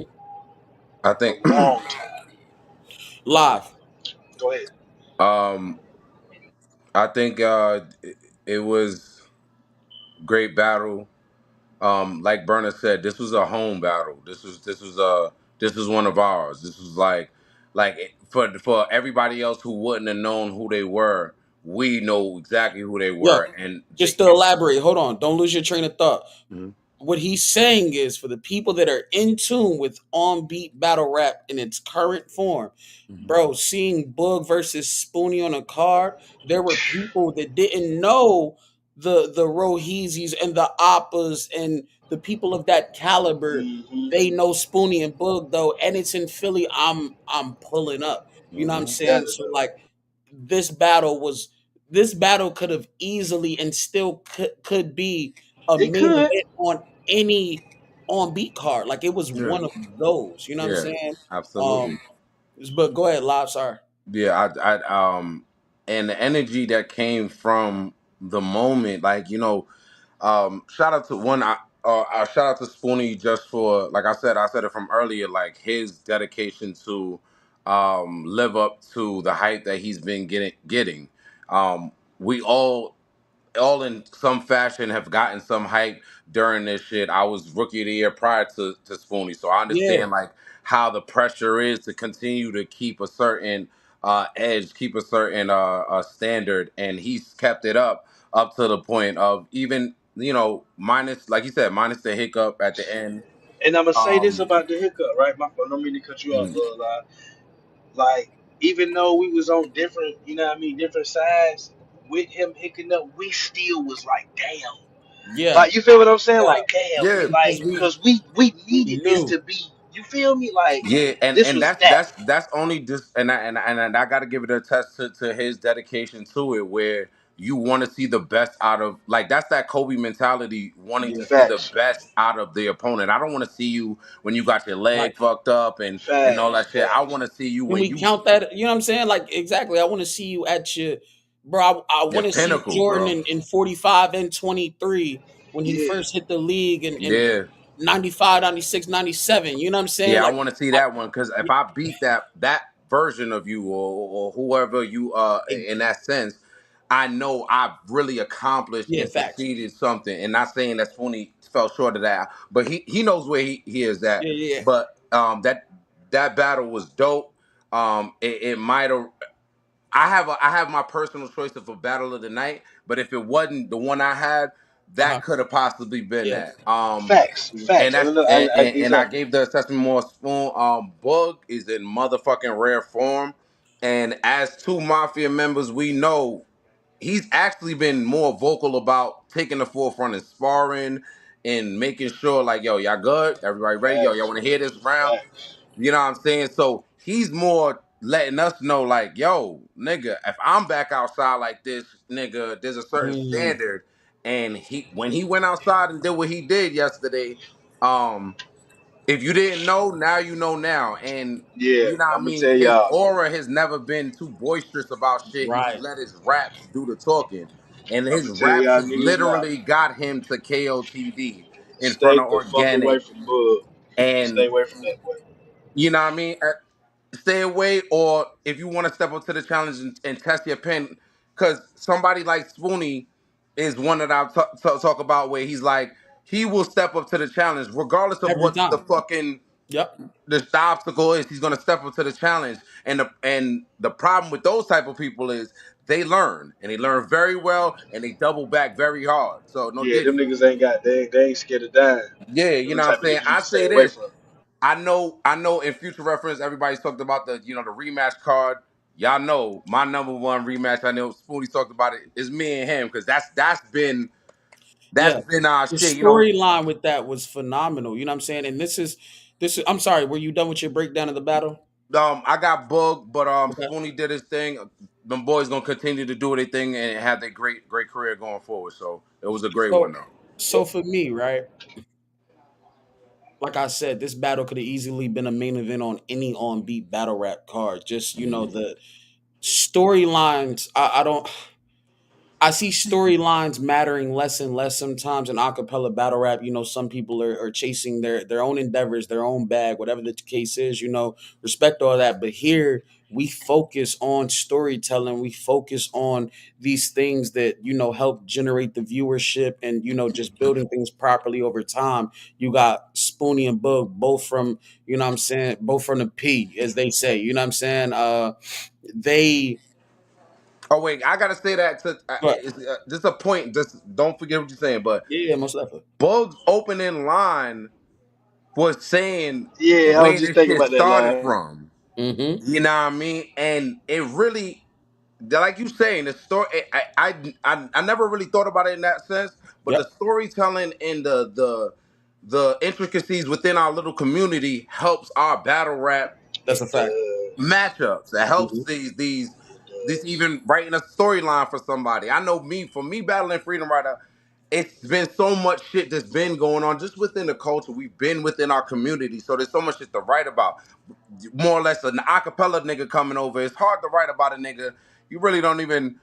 I A think long time. Live. Go ahead. um I think it was great battle. Like Berner said, this was a home battle. This was one of ours. This was for everybody else who wouldn't have known who they were, we know exactly who they Yeah. were, and Just to elaborate, hold on. Don't lose your train of thought. Mhm, What he's saying is for the people that are in tune with on beat battle rap in its current form, mhm, bro, seeing Boog versus Spoonie on a card, there were people that didn't know the Rohizis and the Appas and the people of that caliber. Mm-hmm. They know Spoonie and Boog though, and it's in Philly. I'm pulling up. You know what I'm mhm. You got saying? to So know. like this battle was this battle could have easily and still could be a It main could. event on any on beat card. Like it was Yeah, one of those. You know what I'm yeah, saying? Um, absolutely. but go ahead, Lob. Sorry. Yeah, and the energy that came from the moment, shout out to shout out to Spoonie just for, like I said it from earlier, like his dedication to live up to the hype that he's been getting. We all in some fashion have gotten some hype during this shit. I was rookie of the year prior to Spoonie, so I Yeah. understand like how the pressure is to continue to keep a certain edge, keep a certain standard, and he's kept it up to the point of even minus, like you said, minus the hiccup at the end. And I'm gonna say this Um, about the hiccup, right? My fault. I don't mean to cut you off, mm, Lil. Like, even though we was on different, you know what I mean, different sides, with him hicking up, we still was like, damn. Yeah. Like, you feel what I'm saying? Yeah. Like, damn, yeah, Because like, cause we we needed this knew. to be. You feel me? Like, yeah, and this and was that's that. that's that's only just and I got to give it a test to his dedication to it, where you want to see the best out of, like, that's that Kobe mentality, wanting Yeah. to see the Facts, best out of the opponent. I don't want to see you when you got your Like, leg fucked up and all facts, that shit. I facts. want to see you can when we you count that? You know what I'm saying? Like, exactly. I want to see you at your, bro. I your want to see pinnacle, Jordan bro. in 45 and 23 when he Yeah. first hit the league in Yeah. 95, 96, 97. You know what I'm saying? Yeah, I Like, want to see I, that one, because if I beat that version of you, or whoever you it, in that sense, I know I've really accomplished Yeah, and facts. succeeded something, and not saying that Spoonie fell short of that, but he knows where he is at. Yeah, yeah, yeah. But that battle was dope. It might have. I have my personal choice of a battle of the night, but if it wasn't the one I had, Uh-huh. that could have possibly been Yeah. that. Facts, And facts. that's and I Exactly. gave the assessment more spoon. Bug is in motherfucking rare form, and as two mafia members, we know he's actually been more vocal about taking the forefront and sparring and making sure, like, yo, y'all good, everybody ready, yo, y'all Facts, want to hear this round. facts. You know what I'm saying? So he's more letting us know, like, yo, nigga, if I'm back outside like this, nigga, there's a certain Mm, standard. And when he went outside and did what he did yesterday, um, if you didn't know, now you know now. And Yeah, you know what I'm I gonna mean? tell His y'all. aura has never been too boisterous about shit. He just right. let his raps do the talking. And I'm his gonna tell raps y'all has niggas now. literally got him to KOTD in front Stay of the fuck away Organic. from Bud. Stay And away from that boy. you know what I mean? Stay away, or if you want to step up to the challenge and test your pen, because somebody like Spoonie is one that I'll talk about where he's like, he will step up to the challenge regardless of Every what the time. fucking Yep. the obstacle is. He's gonna step up to the challenge, and the problem with those type of people is they learn and they learn very well and they double back very hard. So no Yeah, them diddy. niggas ain't got they ain't scared of dying. Yeah, you Them the know what type I'm of saying. niggas you I can stay say away this. from. I know in future reference, everybody's talked about the the rematch card. Y'all know my number one rematch. I know Spoonie talked about it. Is me and him because Yeah. that's been our The shit. storyline with that was phenomenal. You know what I'm saying? And this is I'm sorry, were you done with your breakdown of the battle? I got bugged, but Okay. Spoonie did his thing. Them boys gonna continue to do their thing and have their great career going forward. So it was a great one So though. so for me, right? Like I said, this battle could have easily been a main event on any on beat battle rap card. Just, the storylines, I don't I see storylines mattering less and less sometimes in acapella battle rap. Some people are chasing their own endeavors, their own bag, whatever the case is, respect all that. But here we focus on storytelling. We focus on these things that, help generate the viewership and, just building things properly over time. You got Spoonie and Bug, both from, what I'm saying, both from the P, as they say, you know what I'm saying? They, Oh wait, I gotta say that to but just a point. Just don't forget what you're saying. But yeah, most definitely. Bug's opening line was saying Yeah, I was where just this thinking shit about that started line. from. Mm-hmm. You know what I mean? And it really, like you saying, the story. I never really thought about it in that sense, but the Yep. storytelling and the intricacies within our little community helps our battle rap That's a It fact. does. matchups. It helps Hmm. these It this does. even writing a storyline for somebody. I know me for me battling Freedom Rider, it's been so much shit that's been going on just within the culture. We've been within our community, so there's so much shit to write about. More or less an acapella nigga coming over. It's hard to write about a nigga. You really don't even,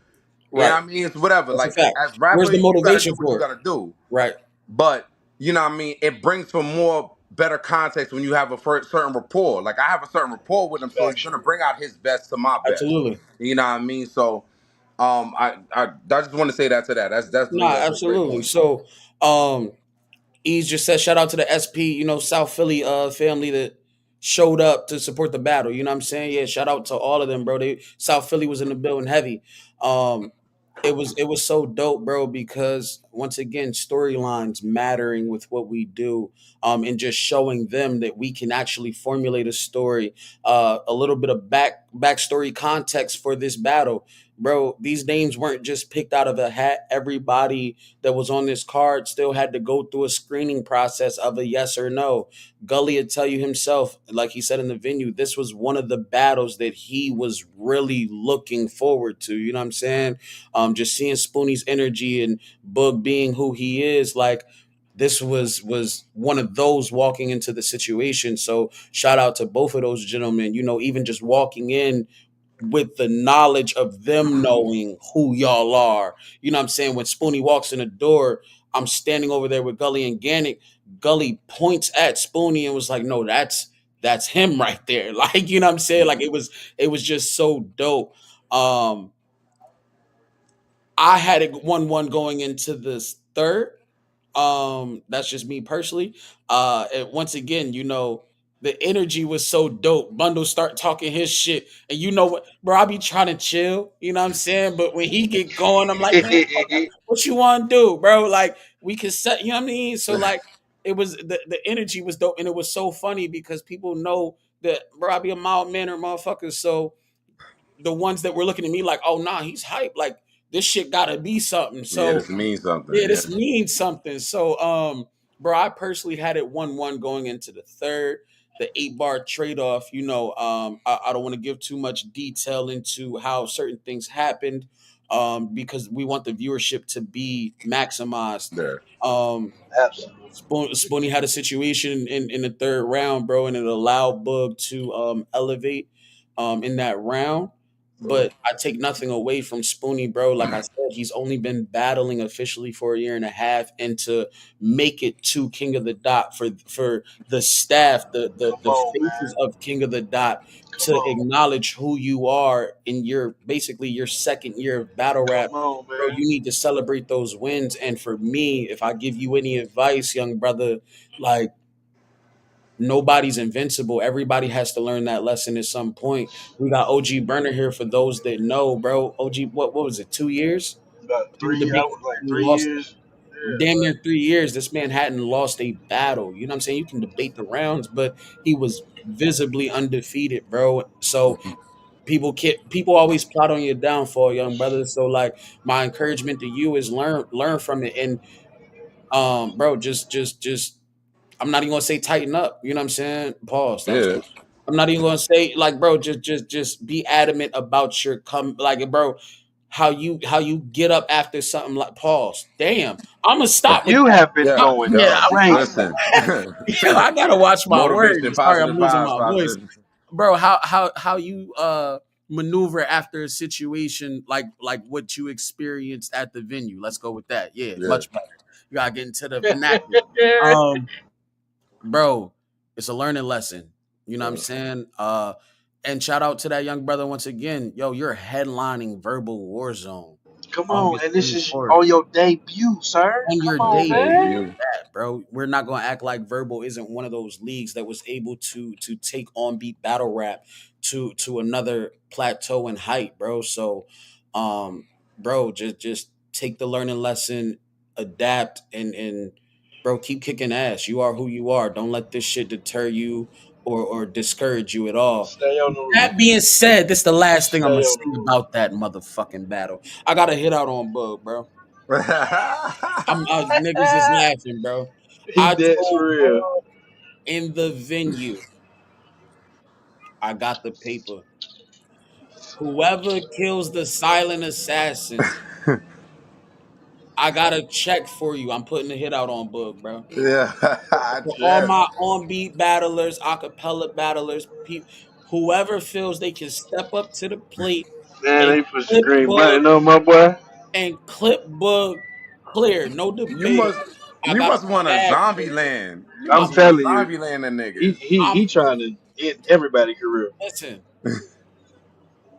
you know Right. what I mean? It's whatever. That's a Like fact. as Where's rapper, the you gotta do motivation what you for it? gotta do. Right. But you know what I mean? It brings for more better context when you have a certain rapport. Like I have a certain rapport with him, so he's gonna Factual. bring out his best to my best. Absolutely. You know what I mean? So I just want to say that to that. Nah, That's a great absolutely. point. So, Ease just said shout out to the SP, South Philly family that showed up to support the battle. You know what I'm saying? Yeah, shout out to all of them, bro. South Philly was in the building heavy. Um, it was so dope, bro, because once again, storylines mattering with what we do, and just showing them that we can actually formulate a story, a little bit of backstory context for this battle. Bro, these names weren't just picked out of a hat. Everybody that was on this card still had to go through a screening process of a yes or no. Gully would tell you himself, like he said in the venue, this was one of the battles that he was really looking forward to. You know what I'm saying? Just seeing Spoonie's energy and Boog being who he is, like this was one of those walking into the situation. So shout out to both of those gentlemen. Even just walking in with the knowledge of them knowing who y'all are. You know what I'm saying? When Spoonie walks in the door, I'm standing over there with Gully and Gannick. Gully points at Spoonie and was like, no, that's him right there. Like, you know what I'm saying? Like it was just so dope. Um, I had it 1-1 going into this third. That's just me personally. And once again, the energy was so dope. Bundle start talking his shit, and you know what, bro? I be trying to chill, you know what I'm saying? But when he get going, I'm like, man, what you want to do, bro? Like we can set, you know what I mean? So like, it was the energy was dope, and it was so funny because people know that, bro, I be a mild mannered motherfucker. So the ones that were looking at me like, oh nah, he's hype. Like this shit gotta be something. Yeah, So this means something. yeah, Yeah, this means something. So bro, I personally had it 1-1 going into the third. The 8 bar trade-off, I don't want to give too much detail into how certain things happened, because we want the viewership to be maximized. there. Um Absolutely. Spoony had a situation in the third round, bro, and it allowed Bug to elevate in that round. So But I take nothing away from Spoony, bro. Like I said, he's only been battling officially for a year and a half, and to make it to King of the Dot for the staff, Come the on, faces man. of King of the Dot Come to on. acknowledge who you are in your basically your second year of battle rap, Come on, bro, man. you need to celebrate those wins. And for me, if I give you any advice, young brother, like nobody's invincible. Everybody has to learn that lesson at some point. We got OG Burner here for those that know, bro. OG, what was it? 2 years? About He was 3, I debating. was like He 3 lost years. Yeah, damn like, near 3 years. This man hadn't lost a battle. You know what I'm saying? You can debate the rounds, but he was visibly undefeated, bro. So people always plot on your downfall, young brother. So like my encouragement to you is learn from it. And bro, just I'm not even gonna say tighten up. You know what I'm saying? Pause. That was yeah, too. I'm not even gonna say like, bro, just be adamant about your like, bro, how you get up after something like pause. Damn, I'm gonna stop with you that. have been yeah, going Yeah, yo, crazy. listen. I gotta watch my Motivation, words. Sorry, I'm positive losing vibes, my voice, positive. bro. How you maneuver after a situation like what you experienced at the venue? Let's go with that. Yeah, Yeah. much better. You gotta get into the vernacular. Um, bro, it's a learning lesson. You know what I'm So, saying? And shout out to that young brother once again. Yo, you're headlining Verbal Warzone Come on, August and this is 24th on your debut, sir. on Come your on, man. debut, debut. bro. We're not gonna act like Verbal isn't one of those leagues that was able to take on beat battle rap to another plateau and height, bro. So, bro, just take the learning lesson, adapt, and bro, keep kicking ass. You are who you are. Don't let this shit deter you or discourage you at all. Stay on the That roof. being said, this the last thing I'm Stay gonna on the say roof. about that motherfucking battle. I got to hit out on Bug, bro. Niggas is laughing, bro. He I dead for told real. Bug in the venue, I got the paper. Whoever kills the silent assassin, I got a check for you. I'm putting a hit out on Bug, bro. Yeah, For all Jeff. my on beat battlers, acapella battlers, whoever feels they can step up to the plate Man, and they put some clip green Bug button on my boy. clear, no You debate. must I you got must a want a bag for zombie you. land. You I'm must want to telling you, zombie land a he nigga. he I'm he trying to end everybody's career. listen.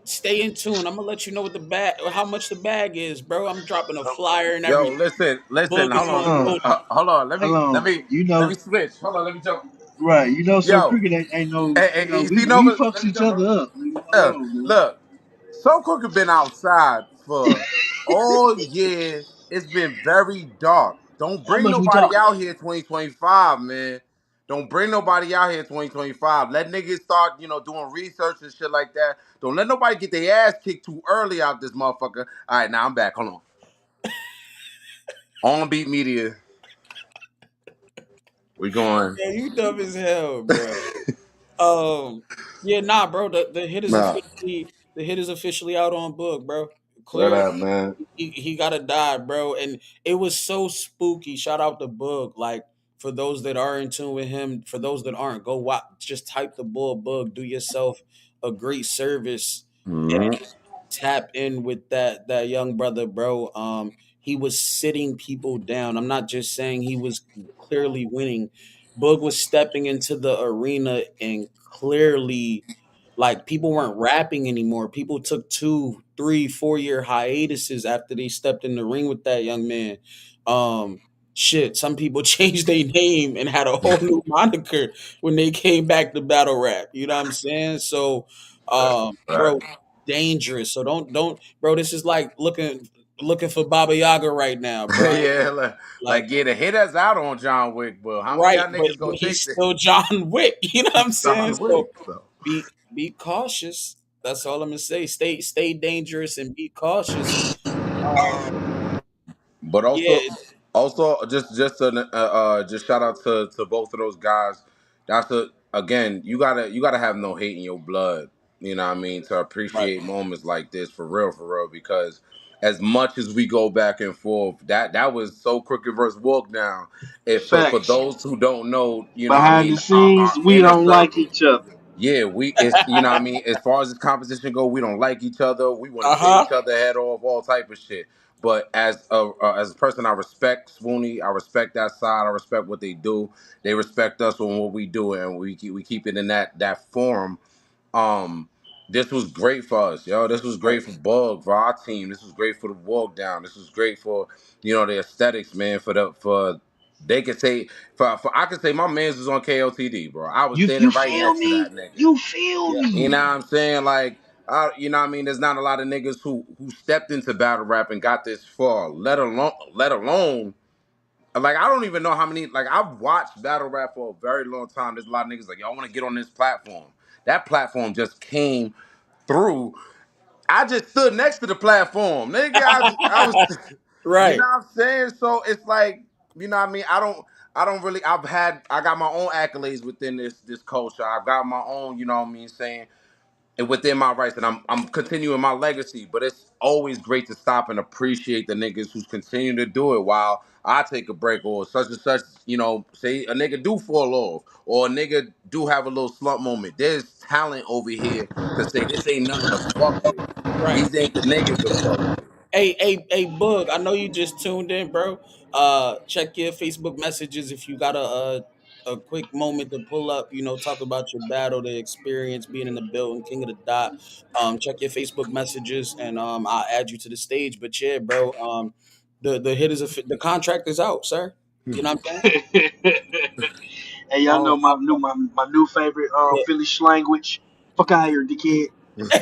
Stay in tune. I'm gonna let you know what the bag, how much the bag is, bro. I'm dropping a Um, flyer and Yo, everything. listen, Bug is hold hold on on, on, notice. hold on. hold on. Let me switch. Hold on, let me jump. Right? You know, so Yo, cricket ain't no. you see We Nova? fucks Let me each jump. other up. Nigga, hold Yeah, on, man. look, So Cook have been outside for all year. It's been very dark. Don't How bring much we nobody talking? out here 2025, man. Don't bring nobody out here 2025. Let niggas start, doing research and shit like that. Don't let nobody get their ass kicked too early out this motherfucker. All right, now I'm back. Hold on. On Beat Media. We going. Yeah, you dumb as hell, bro. Yeah, nah, bro. The hit is Nah, officially out on book, bro. let Clear. up, man. He gotta die, bro. And it was so spooky. Shout out the Boog. Like for those that are in tune with him, for those that aren't, go watch. Just type the bull Boog. Do yourself a great service. Mhm. Tap in with that young brother, bro. He was sitting people down. I'm not just saying he was clearly winning. Boog was stepping into the arena and clearly like people weren't rapping anymore. People took 2, 3, 4 year hiatuses after they stepped in the ring with that young man. Um, shit, some people changed their name and had a whole new moniker when they came back to battle rap. You know what I'm saying? So, Right. bro, dangerous. So don't, bro. This is like looking for Baba Yaga right now, bro. Yeah, Like yeah, the hit us out on John Wick, but how many right, y'all but niggas gonna he's chase it? still John Wick. You know what I'm saying? John So Wick, so. be cautious. That's all I'm gonna say. Stay dangerous and be cautious. Um, But yeah, also just shout out to both of those guys. That's a again, you gotta have no hate in your blood. You know what I mean, to right. appreciate moments like this for real. Because as much as we go back and forth, that was so crooked versus walk down. If for Facts. those who don't know, you know what I Behind the mean, our scenes, we inner don't like circle. each other. Yeah, we it's you know what I mean. As far as this competition go, we don't like each other. We want Uh to tear huh. each other head off, all type of shit. But as a person, I respect Spoonie. I respect that side. I respect what they do. They respect us on what we do, and we keep it in that form. Um, this was great for us, yo. This was Right. great for Bug, for our team. This was great for the walk down. This was great for the aesthetics, man. For they could say for I could say my man's was on KOTD, bro. I was You standing right feel next to me? that nigga. You feel Yeah. You know me? what I'm saying? Like, you know what I mean? There's not a lot of niggas who stepped into battle rap and got this far, let alone like I don't even know how many like I've watched battle rap for a very long time. There's a lot of niggas like, yo, I want to get on this platform. That platform just came through. I just stood next to the platform. Nigga, I was you know Right. what I'm saying? So it's like, you know what I mean? I don't really I got my own accolades within this culture. I've got my own, you know what I mean, saying and within my rights, and I'm continuing my legacy. But it's always great to stop and appreciate the niggas who's continuing to do it while I take a break or such and such. Say a nigga do fall off or a nigga do have a little slump moment. There's talent over here to say this ain't nothing to fuck with. Right. These ain't the niggas to fuck with. Hey, Bug. I know you just tuned in, bro. Check your Facebook messages if you got a quick moment to pull up. Talk about your battle, the experience being in the building, King of the Dot. Check your Facebook messages, and I'll add you to the stage. But yeah, bro. The hit is the contract is out, sir. You know what Hey, y'all know my new favorite I'm Philly language. Fuck out here, dickhead. saying?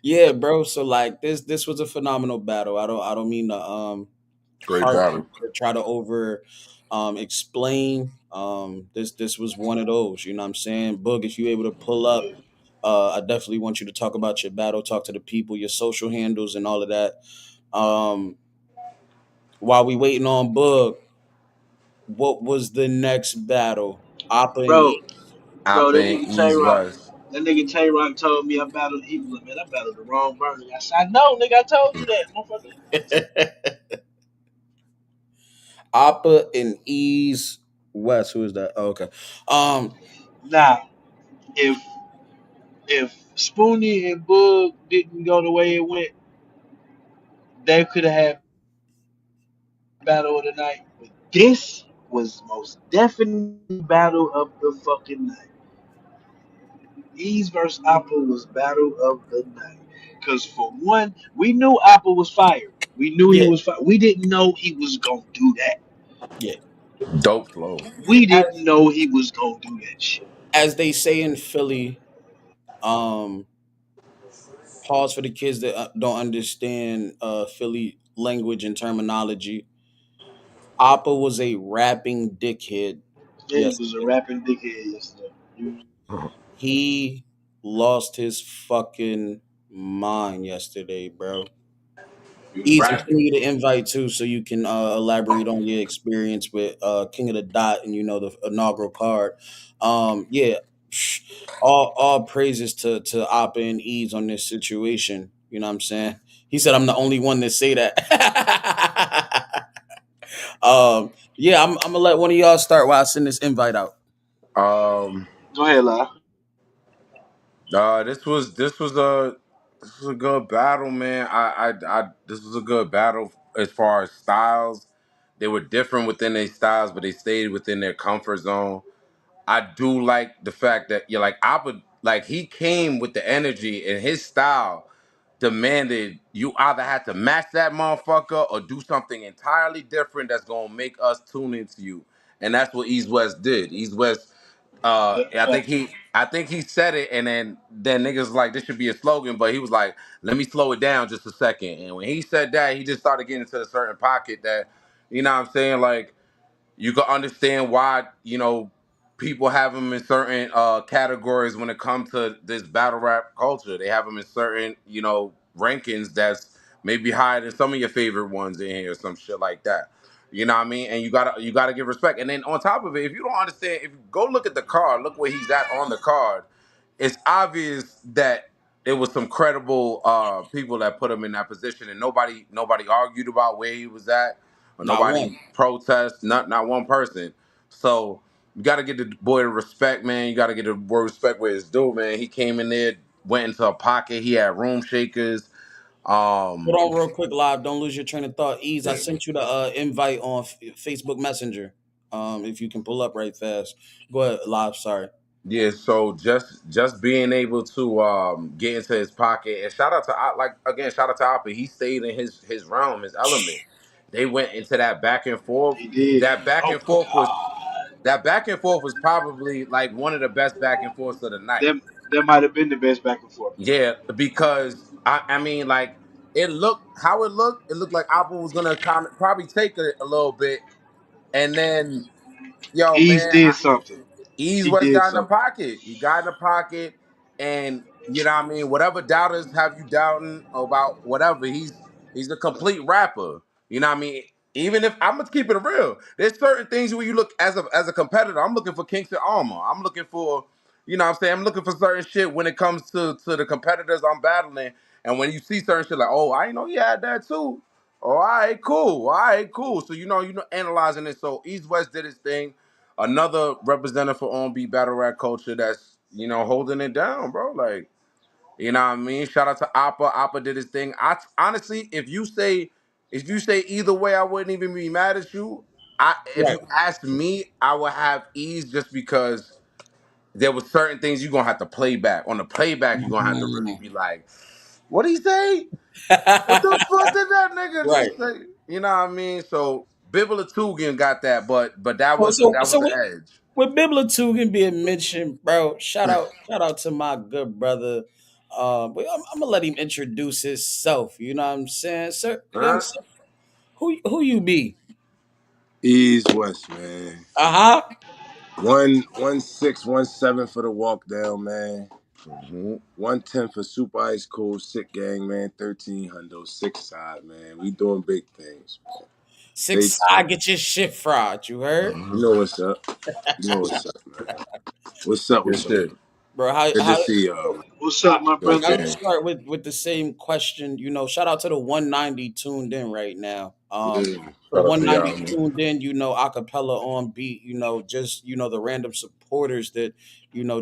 Yeah, bro. So like this was a phenomenal battle. I don't mean to Great harp battle. or try to over explain. This was one of those, you know what I'm saying? Boog, if you able to pull up, I definitely want you to talk about your battle, talk to the people, your social handles and all of that. Um while we waiting on Boog, what was the next battle? Appa and Bro, E. bro, Op that in nigga Tay East Rock. West. That nigga Tay Rock told me I battled. He was like, man, I battled the wrong burner. I said, I know, nigga. I told you that, motherfucker. Appa and Ease West. Who is that? Oh, okay. Um Now, if Spoonie and Boog didn't go the way it went, they could have had battle of the night. But this was most definitely battle of the fucking night. Ease versus Apple was battle of the night. Cause for one, we knew Apple was fired. We knew he yeah, was fired. We didn't know he was gonna do that. yeah. Dope flow. We As didn't know he was gonna do that shit. as they say in Philly, um pause for the kids that don't understand Philly language and terminology. Appa was a rapping dickhead Yeah, he was a yesterday. rapping dickhead yesterday. He lost his fucking mind yesterday, bro. He was Ease, I'm rapping. sending you the invite too, so you can elaborate on your experience with King of the Dot and the inaugural card. Yeah, psh, all praises to Appa and Ease on this situation. You know what I'm saying? He said I'm the only one that say that. Yeah, I'm gonna let one of y'all start while I send this invite out. Um, Go ahead, La. this was a good battle, man. This was a good battle as far as styles. They were different within their styles, but they stayed within their comfort zone. I do like the fact that you're like Appa, like he came with the energy and his style demanded you either had to match that motherfucker or do something entirely different that's gonna make us tune into you. And that's what East West did. East West, Yeah, facts. I think he said it, and then niggas like this should be a slogan, but he was like, let me slow it down just a second. And when he said that, he just started getting into a certain pocket that, you know what I'm saying, like you can understand why people have them in certain categories when it comes to this battle rap culture. They have them in certain rankings that's maybe higher than some of your favorite ones in here, or some shit like that. You know what I mean? And you gotta give respect. And then on top of it, if you don't understand, if you go look at the card, look where he's at on the card, it's obvious that it was some credible people that put him in that position, and nobody argued about where he was at, or Not nobody one. protest, not one person. So you got to get the boy the respect, man. You got to get the boy respect where it's due, man. He came in there, went into a pocket. He had room shakers. Hold Um, on, real quick, live. Don't lose your train of thought. Ease, I sent you the invite on Facebook Messenger. If you can pull up right fast. Go ahead, live. Sorry. yeah, so just being able to get into his pocket, and shout out to shout out to Oppa. He stayed in his realm, his element. They went into that back and forth. He did. That back Oh and my forth was god. that back and forth was probably like one of the best back and forths of the night. That might have been the best back and forth, man. Yeah, because I mean, like it looked how it looked. It looked like Apple was gonna kind of probably take it a little bit, and then yo, Ease man, did something. Ease He West did got in the something. pocket. He got in the pocket, and you know what I mean. Whatever doubters have you doubting about whatever, he's a complete rapper. You know what I mean. Even if I'm gonna keep it real, there's certain things where you look as a competitor. I'm looking for kinks and armor. I'm looking for, what I'm saying, I'm looking for certain shit when it comes to the competitors I'm battling. And when you see certain shit like, oh, I didn't know he had that too. Oh, all right, cool. All right, cool. So analyzing it. So East West did his thing, another representative for on-beat battle rap culture that's holding it down, bro. Like, you know what I mean? Shout out to Appa. Appa did his thing. I honestly, if you say either way, I wouldn't even be mad at you. If Right. you asked me, I would have Ease just because there was certain things you're gonna have to play back. On the playback, you're gonna have to really Mhm. be like, what he say? What the fuck did that nigga Right. just say? You know what I mean? So Bibble Tugan got that, but that So, was so, that was so the with, edge. with Bibla Tugan being mentioned, bro, shout out to my good brother. But I'm gonna let him introduce himself. You know what I'm saying, sir? You know what I'm Huh? saying? Who you be? Ease West, man. Uh huh. 1 1 6 1 7 for the walk down, man. Mhm. 110 for Super Ice Cold, Sick Gang, man. 13 hundo, six side, man. We doing big things. Stay Six side, tuned. get your shit fried. You heard, You know what's up. You know what's up, man. What's up Good with y'all? shit. bro? How Good to how see y'all, man. What's up, my Good brother? I'll thing. start with the same question. Shout out to the 190 tuned in right now. Yeah. For the Shout out to 190 y'all, man. tuned in, acapella on beat, just the random supporters that,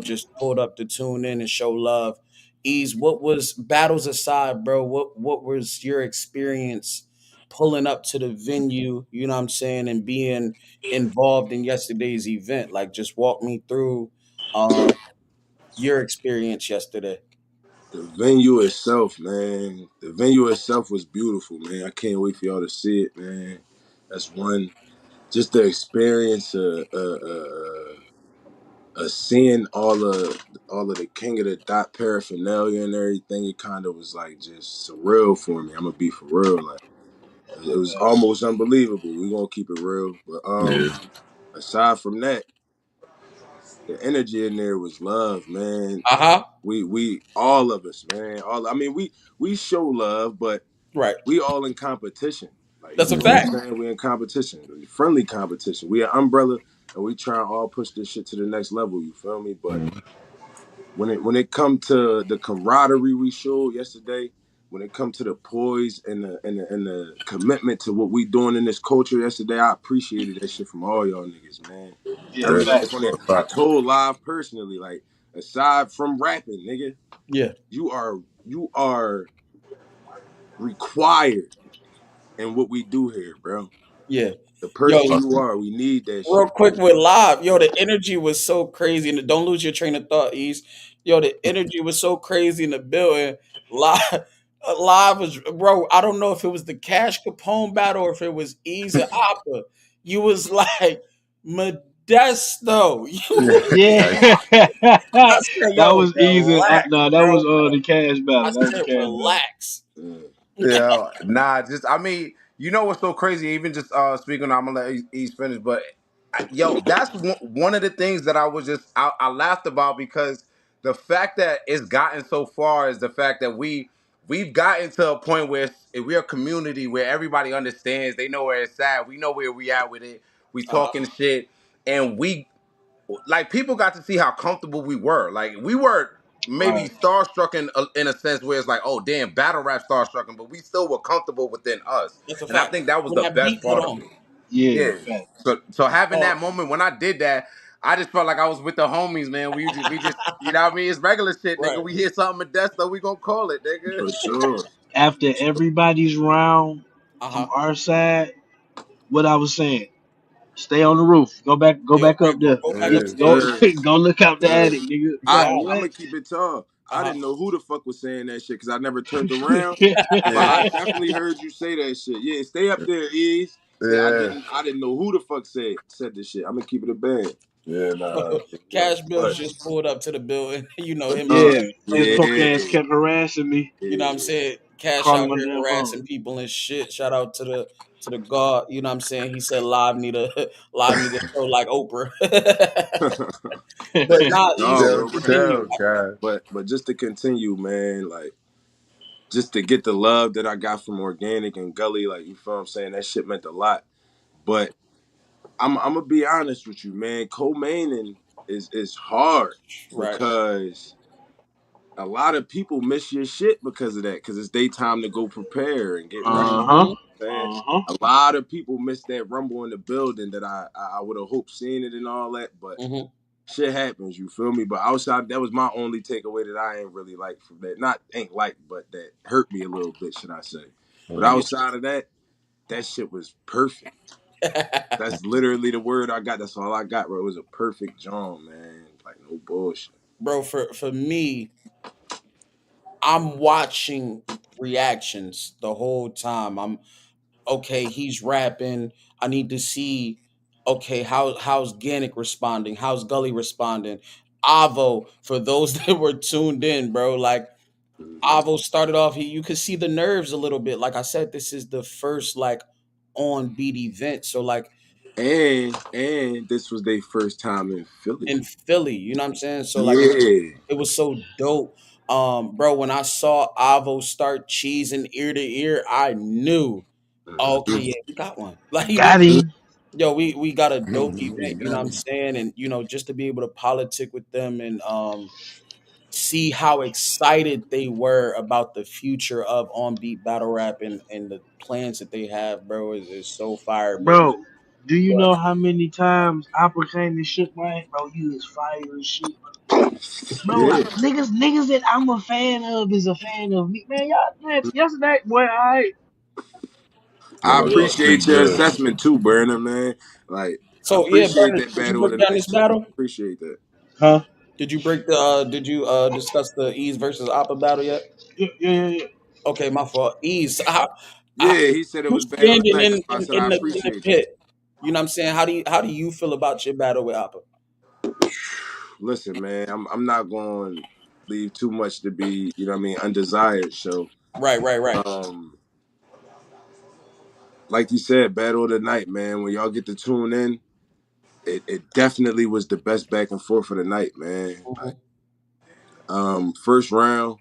just pulled up to tune in and show love. Ease, what was battles aside, bro? What was your experience pulling up to the venue, you know what I'm saying, and being involved in yesterday's event? Like just walk me through um your experience yesterday. The venue itself, man. The venue itself was beautiful, man. I can't wait for y'all to see it, man. That's one. Just the experience seeing all of the King of the Dot paraphernalia and everything, it kind of was like just surreal for me. I'm gonna be for real, like it was Facts. almost unbelievable. We gonna keep it real, but Yeah. aside from that, the energy in there was love, man. Uh huh. We all of us, man. All I mean, we show love, but Right. we all in competition. Like That's you a know what fact. I'm saying? We in competition, friendly competition. We an umbrella, and we try and all push this shit to the next level. You feel me? But when it come to the camaraderie we showed yesterday, when it come to the poise and the commitment to what we doing in this culture yesterday, I appreciated that shit from all y'all niggas, man. Yeah, Every Good. last facts. one. I told Live personally, like aside from rapping, nigga, Yeah. you are required in what we do here, bro. Yeah. The Yo, person you are, we need that real shit, quick bro. with live, yo, the energy was so crazy, and don't lose your train of thought, East. Yo, the energy was so crazy in the building. Live, live was, bro. I don't know if it was the Cash Capone battle or if it was Ease and Oppa. You was like Modesto. You, Yeah. Like, I said, That yo, was easy. relax, No, that bro. was the cash I battle. That was the said, cash battle. relax. Yeah, nah, just I mean, you know what's so crazy? Even just speaking, I'm gonna let East finish, but yo, that's one of the things that I was just I laughed about because the fact that it's gotten so far is the fact that we've gotten to a point where we're a community where everybody understands, they know where it's at, we know where we at with it, we Uh-huh. talking shit, and we like people got to see how comfortable we were. Like we were maybe Right. starstruck in a sense where it's like, oh damn, battle rap starstruck, but we still were comfortable within us. That's a And I fact. think that was When the that best beat hit part of on, it. Yeah. Yeah. Fact. So having oh, that moment when I did that, I just felt like I was with the homies, man. We just you know what I mean? It's regular shit, right. nigga. We hear something at death, so we gonna call it, nigga. for sure. After everybody's round Uh from huh. our side, what I was saying, stay on the roof. Go Yeah, back right. up there. Go back Look, up Yes, go, there. sir. go look out the Sir. attic, nigga. I Like Right. I'm what? gonna keep it tall. Uh I huh. didn't know who the fuck was saying that shit because I never turned around. But I Yeah. definitely heard you say that shit. Yeah, stay up there, Ease. Say Yeah. I didn't know who the fuck said this shit. I'm gonna keep it a band. Yeah, nah. Cash Bills But just pulled up to the building. You know him. Yeah, his punk Yeah, ass kept harassing me, You know what I'm yeah. saying? Cash calling out my here damn phone. harassing people and shit. Shout out to the God. You know what I'm saying? He said live need a live need a show like Oprah. But nah, East, No, still bro. continue. chill, Cash. But just to continue, man, like just to get the love that I got from Organic and Gully, like you feel what I'm saying, that shit meant a lot. But I'm gonna be honest with you, man. Co-maining is hard Right. because a lot of people miss your shit because of that. Because it's daytime to go prepare and get ready. Uh huh. Mm-hmm. Man, Uh huh. a lot of people miss that rumble in the building that I would have hoped seeing it and all that, but Mm-hmm. shit happens. You feel me? But outside, that was my only takeaway that I ain't really like from that. Not ain't like, but that hurt me a little bit, should I say? But I get outside of that, that shit was perfect. you. That's literally the word I got. That's all I got, bro. It was a perfect John, man. Like no bullshit. Bro, for me, I'm watching reactions the whole time. I'm okay, he's rapping. I need to see okay, how's Gannick responding? How's Gully responding? Avo, for those that were tuned in, bro, like Mhm. Avo started off, you could see the nerves a little bit. Like I said, this is the first like on beat event. So like And this was their first time in Philly. in Philly, you know what I'm saying? So like Yeah. it was so dope. Bro, when I saw Avo start cheesing ear to ear, I knew, oh, okay, Mhm. yeah, we got one. Like Got him. yo, we got a dope Yeah, event, you know got what I'm him. saying? And you know, just to be able to politic with them and see how excited they were about the future of on beat battle rap and the plans that they have, bro, is so fire. Bro, do you But know how many times Opera came and shook my hand? Bro, you is fire as shit. Bro, Yeah. niggas that I'm a fan of is a fan of me. Man, y'all, man, yesterday, boy, I I No, yeah. appreciate big your good. assessment too, Burner, man. Like, I So yeah, appreciate Bernard, that did you battle of break the down night this too. battle? Appreciate that. huh? Did you break the did you discuss the Ease versus Oppa battle yet? Yeah. Okay, my fault. Ease. Yeah, he said it You was battle of the standing night. That's why I said I in the appreciate that. pit. You know what I'm saying? How do you feel about your battle with Appa? Listen, man, I'm not going to leave too much to be, you know what I mean, undesired. So, Right. um, like you said, battle of the night, man. When y'all get to tune in, it definitely was the best back and forth of the night, man. Like, Mhm. first round,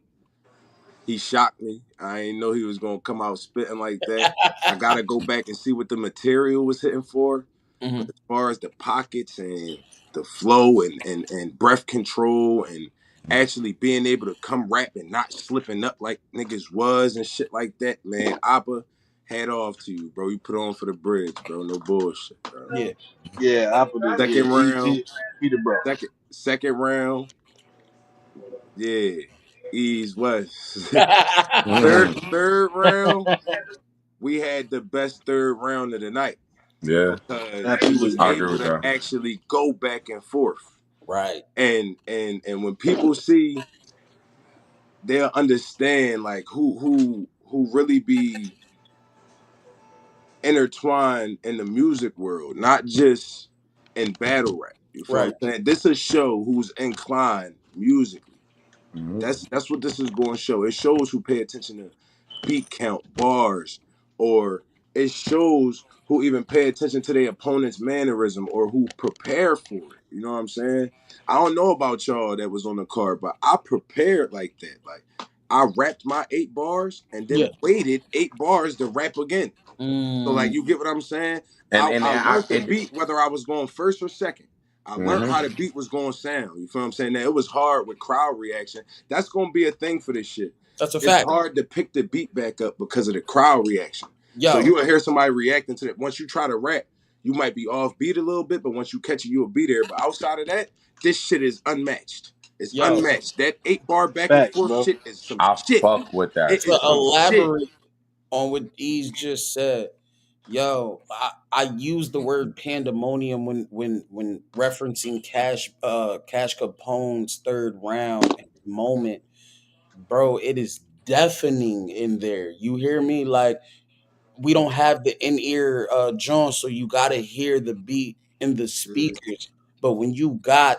he shocked me. I didn't know he was gonna come out spitting like that. I gotta go back and see what the material was hitting for. But Mhm. as far as the pockets and the flow and breath control and actually being able to come rap and not slipping up like niggas was and shit like that, man, Appa, hat off to you, bro. You put on for the bridge, bro. No bullshit, bro. Yeah. Yeah, Apple did. Yeah, Second round, he the bro. second round, yeah. Ease West. third round, we had the best third round of the night. Yeah, because he was Absolutely. I agree able with to that. actually go back and forth. Right. And when people see, they'll understand like who really be intertwined in the music world, not just in battle rap. You feel Right. what I'm saying? This is a show who's inclined musically. Mhm. That's what this is going to show. It shows who pay attention to beat count, bars, or it shows who even pay attention to their opponent's mannerism or who prepare for it. You know what I'm saying? I don't know about y'all that was on the card, but I prepared like that. Like I rapped my 8 bars and Yeah. then waited 8 bars to rap again. So like Mm, you get what I'm saying? And I I learned the it. beat whether I was going first or second. I learned Mhm. how the beat was going to sound. You feel what I'm saying? Now it was hard with crowd reaction. That's going to be a thing for this shit. that's a It's fact. hard to pick the beat back up because of the crowd reaction. So Yo, you will hear somebody reacting to that. Once you try to rap, you might be off beat a little bit, but once you catch it, you'll be there. But outside of that, this shit is unmatched. It's yo, unmatched. That 8 bar back and Facts, forth bro. shit is some I shit. fuck with that It to is shit. some shit. elaborate on what Ease just said, yo, I use the word pandemonium when referencing Cash Capone's third round and moment, bro. It is deafening in there. You hear me? Like we don't have the in ear John, so you gotta hear the beat in the Mhm. speakers. But when you got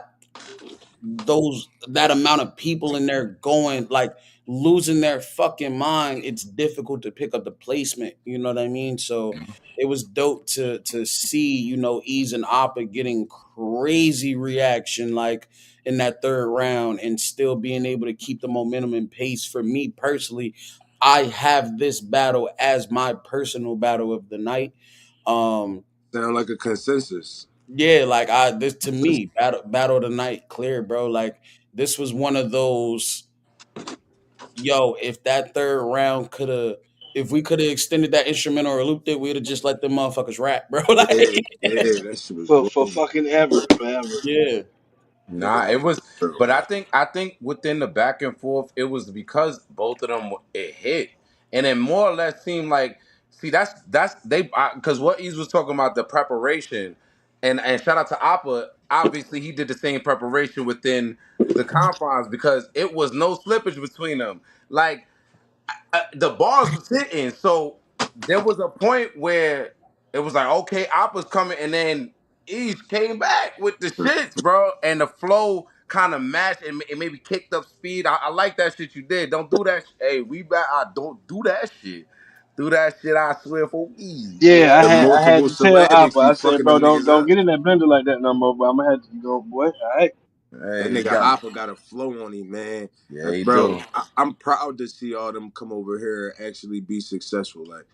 that amount of people in there going like losing their fucking mind, it's difficult to pick up the placement, you know what I mean? So it was dope to see, Ease and Oppa getting crazy reaction like in that third round and still being able to keep the momentum and pace. For me personally, I have this battle as my personal battle of the night. um Sound like a consensus. yeah, like this to me, battle of the night, clear, bro. Like this was one of those. Yo, if that third round could have, if we could have extended that instrumental or looped it, we'd have just let them motherfuckers rap, bro. Yeah, Like, yeah, that shit was For gold. fucking ever, forever. yeah, Yeah, Nah, it was, bro. but I think within the back and forth, it was because both of them it hit, and it more or less seemed like, see, that's they because what Ease was talking about the preparation, and shout out to Appa, obviously he did the same preparation within the confines because it was no slippage between them, like the bars was hitting. So there was a point where it was like, okay, Oppa's coming, and then East came back with the shits, bro, and the flow kind of matched and it maybe kicked up speed. I like that shit you did. Don't do that. Hey, we back. I don't do that shit. Do that shit. I swear for Ease. Yeah, The I had multiple to tell Appa. ceramics be I said, fucking bro, them don't niggas don't up. get in that blender like that no more. But I'm gonna have to go, boy. All right. That Hey, you nigga got. Appa got a flow on him, man. Yeah, he Bro, do. I'm proud to see all them come over here and actually be successful. Like,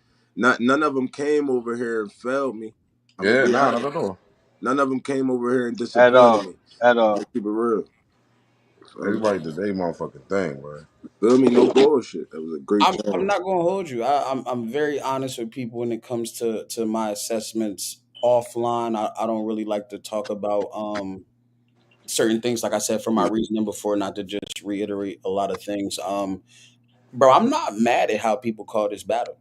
none of them came over here and failed me. I'm gonna Yeah, be nah, honest. not at all. None of them came over here and At disappointed all. me. At I'm all. gonna keep it real. Feel me? Everybody did their motherfucking thing, bro. Feel me? No bullshit. That was a great I'm challenge. not gonna hold you. I'm very honest with people when it comes to my assessments offline. I don't really like to talk about certain things, like I said, for my reasoning before, not to just reiterate a lot of things. Bro, I'm not mad at how people call this battle.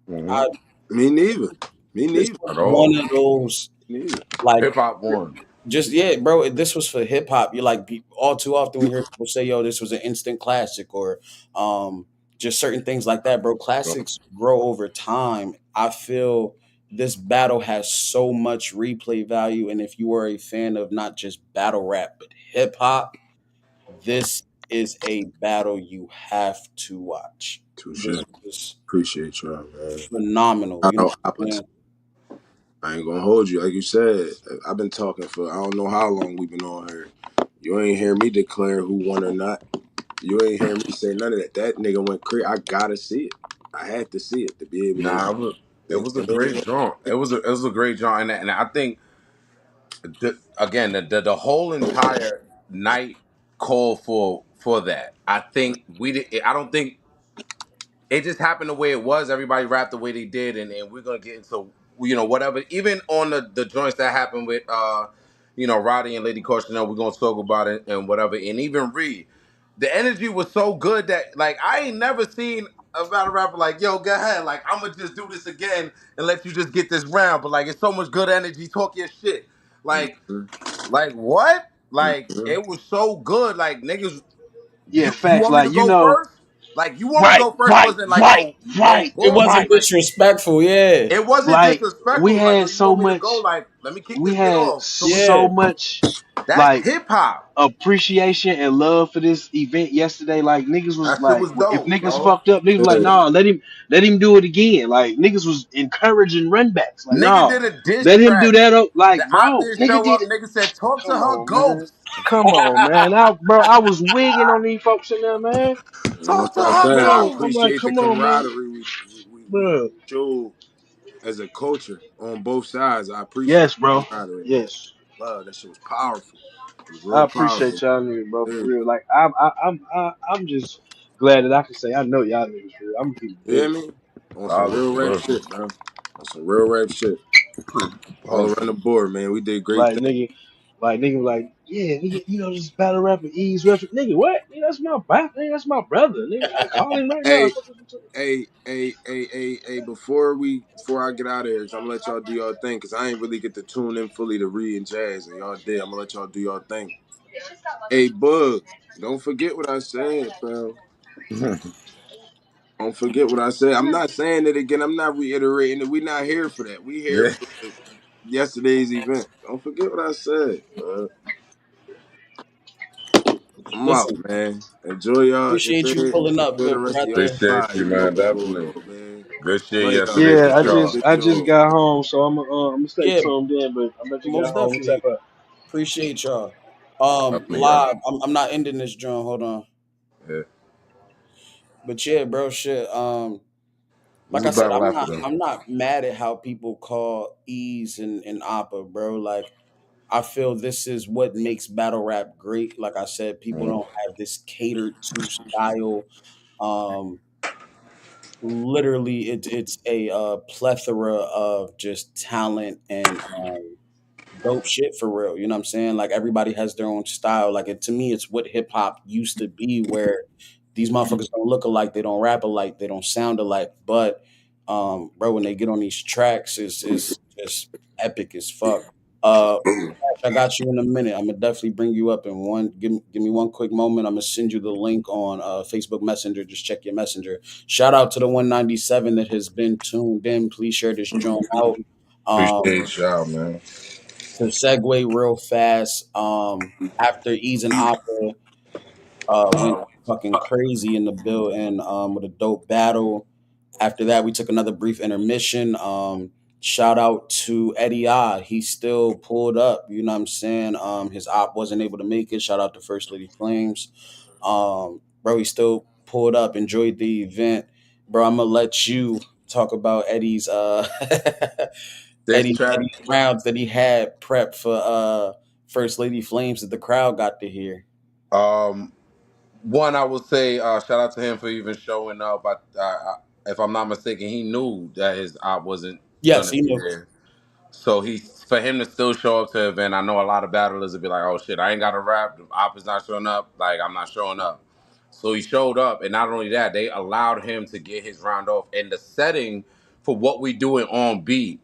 Mm-hmm. I Me neither. Me This neither. was At one all. of those Me neither. like Hip hop won. just yeah, bro. This was for hip hop. You like all too often we hear people say, "Yo, this was an instant classic," or just certain things like that, bro. Classics grow over time. I feel this battle has so much replay value, and if you are a fan of not just battle rap but hip hop, this is a battle you have to watch. Touche. This was Appreciate y'all, man. phenomenal. I You know know what I'm saying? I ain't gonna hold you. Like you said, I've been talking for I don't know how long we've been on here. You ain't hear me declare who won or not. You ain't hear me say none of that. That nigga went crazy. I gotta see it. I had to see it to be able Nah, it to. was a great jaunt. It was a great jaunt, and I think again the whole entire night called for that. I think we did. I don't think it just happened the way it was. Everybody rapped the way they did, and we're gonna get into whatever. Even on the joints that happened with Roddy and Lady Cautionel, we're gonna talk about it and whatever. And even Reed, the energy was so good that like I ain't never seen. a battle rapper like, yo, go ahead. Like, I'm gonna just do this again and let you just get this round. But like, it's so much good energy. Talk your shit. Mhm. Like what? Like Mhm. it was so good. Like niggas, Yeah, you facts. want me to Like, you go know, first? Like you want me to right, go first? It right, wasn't like right, no right, It wasn't bullshit. right. Like disrespectful, yeah. it wasn't Like, disrespectful. we It was like, yo, had you so want me to go? much, Like, let me kick we this shit had off. So we Yeah. so much, that's like, hip hop. appreciation and love for this event yesterday. Like, niggas was That shit like, was if dope, niggas bro. fucked up, niggas was like, Yeah. nah, let him do it again. Like, niggas was encouraging run backs. Like, Nigga nah, did a diss let him do track. that. The Like, op bro, didn't nigga show did up. it. Nigga said, talk to Come her on, man. ghost. Come on, man. I was wigging on these folks in there, man. And Talk that's to what I'm her saying. I Bro, ghost. I'm like, appreciate the come on, man. camaraderie we Bro. showed as a culture on both sides. I appreciate Yes, the bro. camaraderie, man. Yes. Love that shit was powerful. It was I real appreciate powerful. y'all niggas, bro, for Yeah. real. Like, I'm just glad that I can say I know y'all niggas for real. I'm gonna keep it You hear real. me? On some Solid, real rap bro. shit, bro. On some real rap shit. All On around the some board, man. We did great Like, things. nigga, like, yeah, nigga, this battle rapper Ease reference, nigga, what? Nigga, that's my nigga, that's my brother, nigga. I call him right now. Hey, before I get out of here, 'cause I'm gonna let y'all do y'all thing, cause I ain't really get to tune in fully to Reed and Jazz, and y'all did. I'm gonna let y'all do y'all thing. Hey, Bug, don't forget what I said, bro. Don't forget what I said. I'm not saying it again. I'm not reiterating it. We not here for that. We here yeah. for yesterday's event. Don't forget what I said, bro. I'm out, Listen, man. Enjoy y'all. appreciate you pulling up, Enjoy the good rest of y'all brother. Appreciate fly. you, You man. fucking pulled Definitely. up, man. Good shit Love y'all, yesterday man. Yeah, for I Real sure. just big I just dog. got home, so I'm gonna stay Yeah, tuned in, but I'm let you get most home and tap definitely. out. Appreciate y'all. Definitely, y'all. Live. I'm not ending this joint. Hold on. Yeah. But yeah, bro, shit. It was Like a I said, battle after them. I'm not mad at how people call Ease and Oppa, bro. Like I feel this is what makes battle rap great. Like I said, people Mm. don't have this catered to style. Um, Literally, it's a plethora of just talent and dope shit for real. You know what I'm saying? Like everybody has their own style. Like to me, it's what hip hop used to be, where these motherfuckers don't look alike, they don't rap alike, they don't sound alike. But bro, when they get on these tracks, it's just epic as fuck. Uh, I got you in a minute. I'm gonna definitely bring you up in one. Give me one quick moment. I'm gonna send you the link on Facebook Messenger. Just check your messenger. Shout out to the 197 that has been tuned in. Please share this joint out. Um, Appreciate y'all, man. to segue real fast, after Ease and Opera went fucking crazy in the building with a dope battle. After that, we took another brief intermission. Shout out to Eddie I. He still pulled up. You know what I'm saying? His op wasn't able to make it. Shout out to First Lady Flames. Bro, he still pulled up. Enjoyed the event. Bro, I'm gonna let you talk about Eddie's This track. Eddie's rounds that he had prepped for First Lady Flames that the crowd got to hear. Um, One, I will say, shout out to him for even showing up. If I'm not mistaken, he knew that his op wasn't Yes, gonna he be knew. there. So for him to still show up to the event, I know a lot of battlers would be like, "Oh shit, I ain't got a rap. The op is not showing up. Like I'm not showing up." So he showed up, and not only that, they allowed him to get his round off. And the setting for what we doing on beat,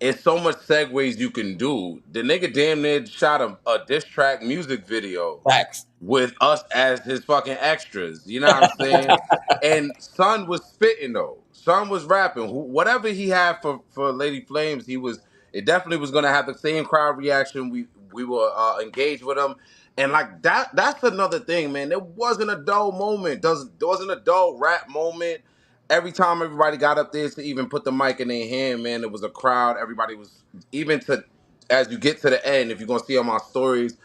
it's so much segues you can do. The nigga damn near shot a diss track music video Facts. with us as his fucking extras. You know what I'm saying? And Son was spitting though. Son was rapping. Whatever he had for Lady Flames, he was. It definitely was gonna have the same crowd reaction. We were engaged with him, and like that. That's another thing, man. There wasn't a dull moment. There wasn't a dull rap moment. Every time everybody got up there to even put the mic in their hand, man, it was a crowd. Everybody was even to as you get to the end. If you're gonna see on my stories,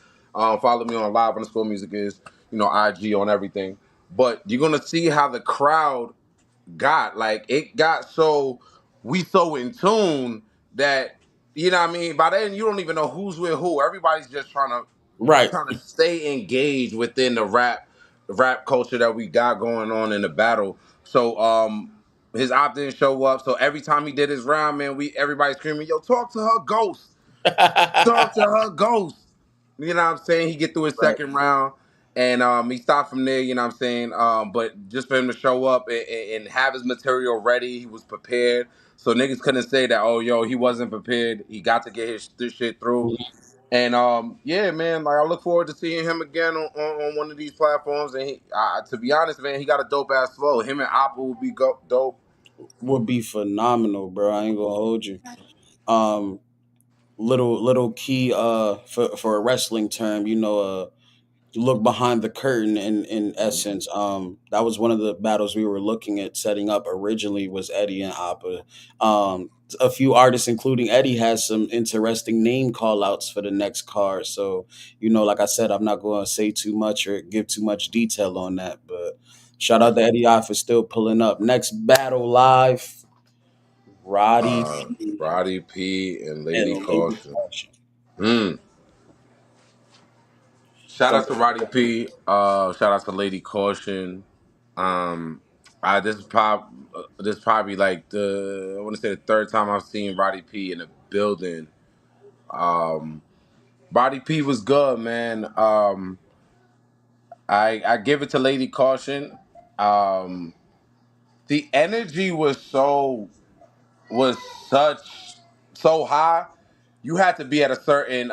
follow me on live underscore music is, IG on everything. But you're gonna see how the crowd got. Like it got so we so in tune that what I mean. By then you don't even know who's with who. Everybody's just Right. trying to stay engaged within the rap culture that we got going on in the battle. So his op didn't show up. So every time he did his round, man, everybody screaming, yo, talk to her ghost. Talk to her ghost. You know what I'm saying? He get through his Right. second round. And he stopped from there, you know what I'm saying? But just for him to show up and have his material ready, he was prepared. So niggas couldn't say that, oh, yo, he wasn't prepared. He got to get this shit through. And yeah, man, like I look forward to seeing him again on one of these platforms. And to be honest, man, he got a dope ass flow. Him and Apple will be dope. Would be phenomenal, bro. I ain't gonna hold you. Um, little key for a wrestling term, look behind the curtain in essence. That was one of the battles we were looking at setting up originally was Eddie and Appa. A few artists including Eddie has some interesting name call outs for the next card. So, like I said, I'm not going to say too much or give too much detail on that, but shout out to Eddie I for still pulling up. Next battle live, Roddy P Roddy P and Lady and Lady Caution. Caution. Mm. Shout Go out to Roddy P. Shout out to Lady Caution. Um, this is probably like I want to say the third time I've seen Roddy P in the building. Um, Roddy P was good, man. I give it to Lady Caution. Um, the energy was such so high. You had to be at a certain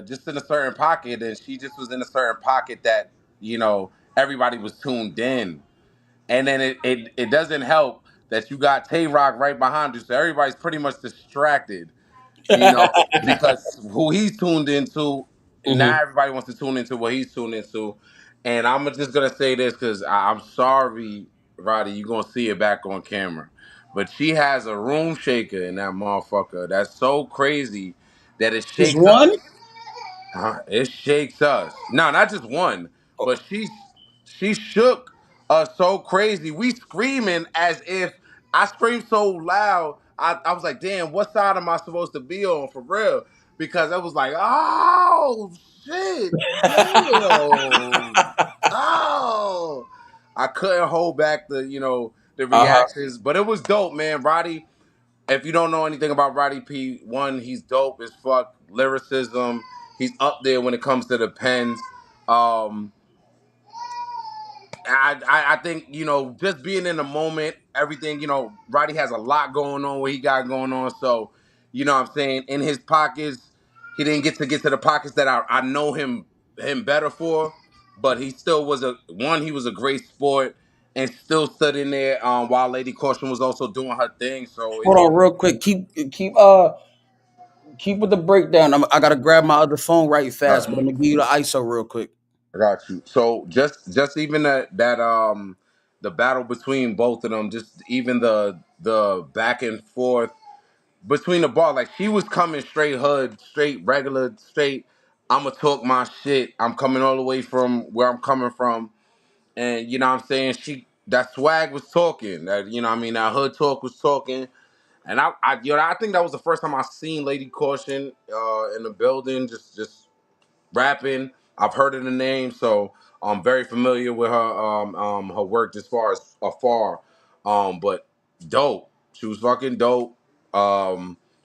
just in a certain pocket, and she just was in a certain pocket that everybody was tuned in. And then it doesn't help that you got Tay Rock right behind you, so everybody's pretty much distracted, because who he's tuned into, hmm not everybody wants to tune into what he's tuned into. And I'm just gonna say this because I'm sorry, Roddy, you're gonna see it back on camera. But she has a room shaker in that motherfucker. That's so crazy that it Just shakes one? us. Huh? It shakes us. No, not just one, Oh, but she shook us so crazy. We screaming as if I screamed so loud. I was like, damn, what side am I supposed to be on for real? Because I was like, oh shit, damn, oh. I couldn't hold back the uh-huh. reactions, but it was dope, man. Roddy, if you don't know anything about Roddy P, one, he's dope as fuck. Lyricism, he's up there when it comes to the pens. Um, I think just being in the moment, everything. Roddy has a lot going on. What he got going on, so what I'm saying, in his pockets, he didn't get to the pockets that I know him better for, but he still was he was a great sport and still stood in there while Lady Caution was also doing her thing. So Hold on real quick. Keep with the breakdown. I gotta grab my other phone right fast, but I'm gonna give you the ISO real quick. I got you. So just even that the battle between both of them, just even the back and forth between the bar, like she was coming straight hood, straight regular, straight. I'ma talk my shit. I'm coming all the way from where I'm coming from, and what I'm saying, that swag was talking. That what I mean, that hood talk was talking. And I think that was the first time I seen Lady Caution in the building, just rapping. I've heard of the name, so I'm very familiar with her work as far as afar. But dope. She was fucking dope.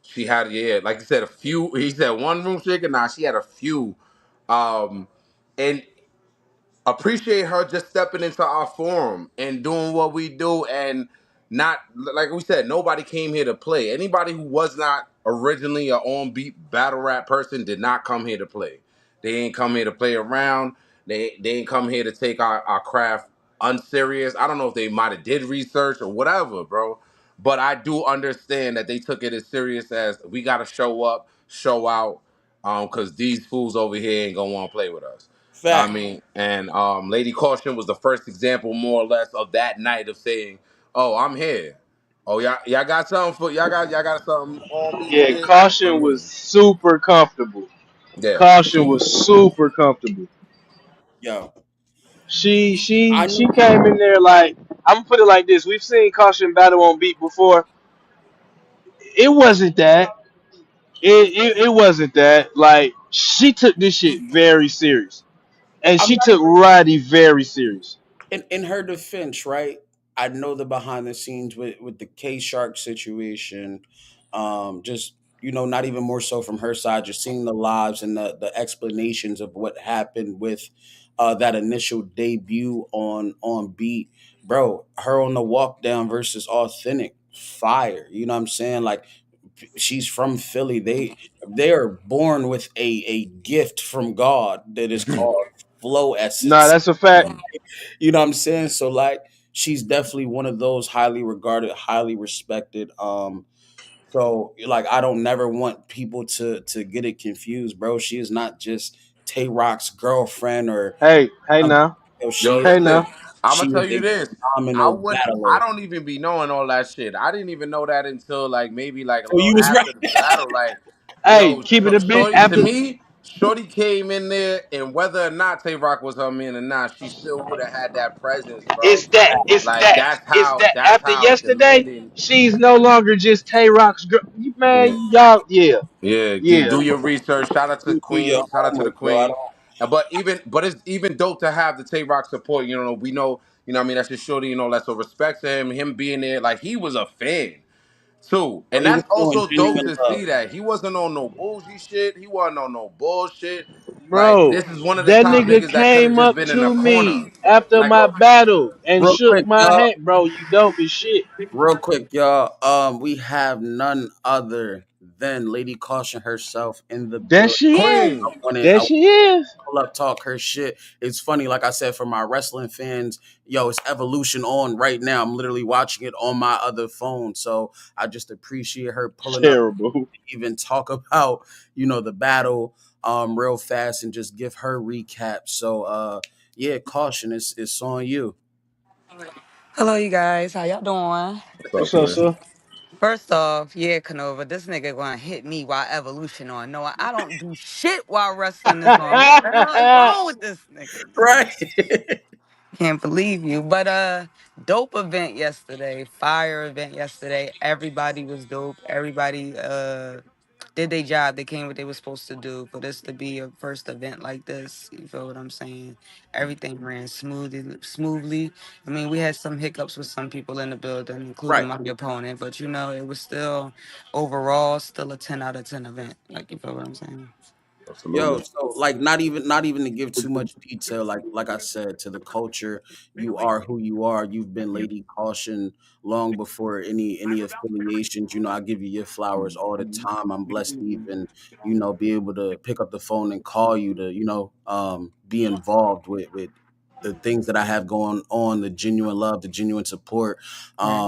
She had, yeah, like you said, a few. He said one room shaker. Nah, she had a few. Um, and appreciate her just stepping into our forum and doing what we do, and not, like we said, nobody came here to play. Anybody who was not originally a on beat battle rap person did not come here to play. They ain't come here to play around. They ain't come here to take our craft unserious. I don't know if they might have did research or whatever, bro, but I do understand that they took it as serious as we got to show up, show out, because these fools over here ain't gonna want to play with us. I Fact. mean, and Lady Caution was the first example, more or less, of that night of saying, "Oh, I'm here. Oh, y'all got something for y'all got something on me Yeah, today. I'm Caution was here." super comfortable. Yeah, Caution was super comfortable. Yo. She I she knew came in there like, I'm gonna put it like this. We've seen Caution battle on beat before. It wasn't that. It wasn't that. Like, she took this shit very serious, and I'm she not took even Roddy very serious. in her defense, right? I know the behind the scenes with the K Shark situation. Just not even more so from her side, just seeing the lives and the explanations of what happened with that initial debut on beat, bro. Her on the walk down versus authentic fire. You know what I'm saying? Like she's from Philly. They are born with a gift from God that is called flow Nah, essence. that's a fact. You know what I'm saying? So like she's definitely one of those highly regarded, highly respected. So like I don't never want people to get it confused, bro. She is not just Tay Rock's girlfriend or Hey, hey um, now, Yo, she is hey listen, now. I'm gonna she tell is you a this. I phenomenal wouldn't. I battler. don't even be knowing all that shit. I didn't even know that until like maybe like a So little you was right. after the battle. Like, Hey, yo, keep it a bit Shorty to after. me, Shorty came in there, and whether or not Tay Rock was her man or not, she still would have had that presence, bro. It's that. It's Like that. It's that. that's After how yesterday, demanding. she's no longer just Tay Rock's girl. Man, Yeah, y'all, yeah, yeah. yeah. Do your research. Shout out to the Do your queen. Shout out to the homework, bro. I queen. don't. But it's even dope to have the Tay Rock support. You know, we know. You know, what I mean, that's just Shorty. You know, that's a respect to him. Him being there, like he was a fan too, Bro, and he was that's showing also dope genuine to love. see that he wasn't on no bougie shit. He wasn't on no bullshit. Like Bro, this is one of the that top nigga niggas that could have came just up been in the to corner. me after Like, my battle and Real shook quick, my y'all. hand. Bro, you dope as shit. Real quick, y'all. We have none other than Lady Caution herself in the There building. she is. Queen. There I she is. pull up, talk her shit. It's funny, like I said, for my wrestling fans, yo, it's Evolution on right now. I'm literally watching it on my other phone. So I just appreciate her pulling up Terrible. to even talk about, the battle real fast and just give her recap. So yeah, Caution, it's on you. Hello, you guys. How y'all doing? What's What's up, up, Queen? sir? First off, yeah, Canova, this nigga gonna hit me while Evolution on. No, I don't do shit while wrestling is on. What the hell is wrong with this nigga, man? Right. Can't believe you. But dope event yesterday. Fire event yesterday. Everybody was dope. Everybody did their job. They came what they were supposed to do. For this to be a first event like this, you feel what I'm saying? Everything ran smoothly. I mean, we had some hiccups with some people in the building, including Right. my opponent, but it was still overall still a 10 out of 10 event. Like, you feel what I'm saying? Yo, Absolutely. so like not even to give too much detail, like I said, to the culture, you are who you are. You've been Lady Caution long before any affiliations. I give you your flowers all the time. I'm blessed to even, be able to pick up the phone and call you to, be involved with the things that I have going on, the genuine love, the genuine support. Right.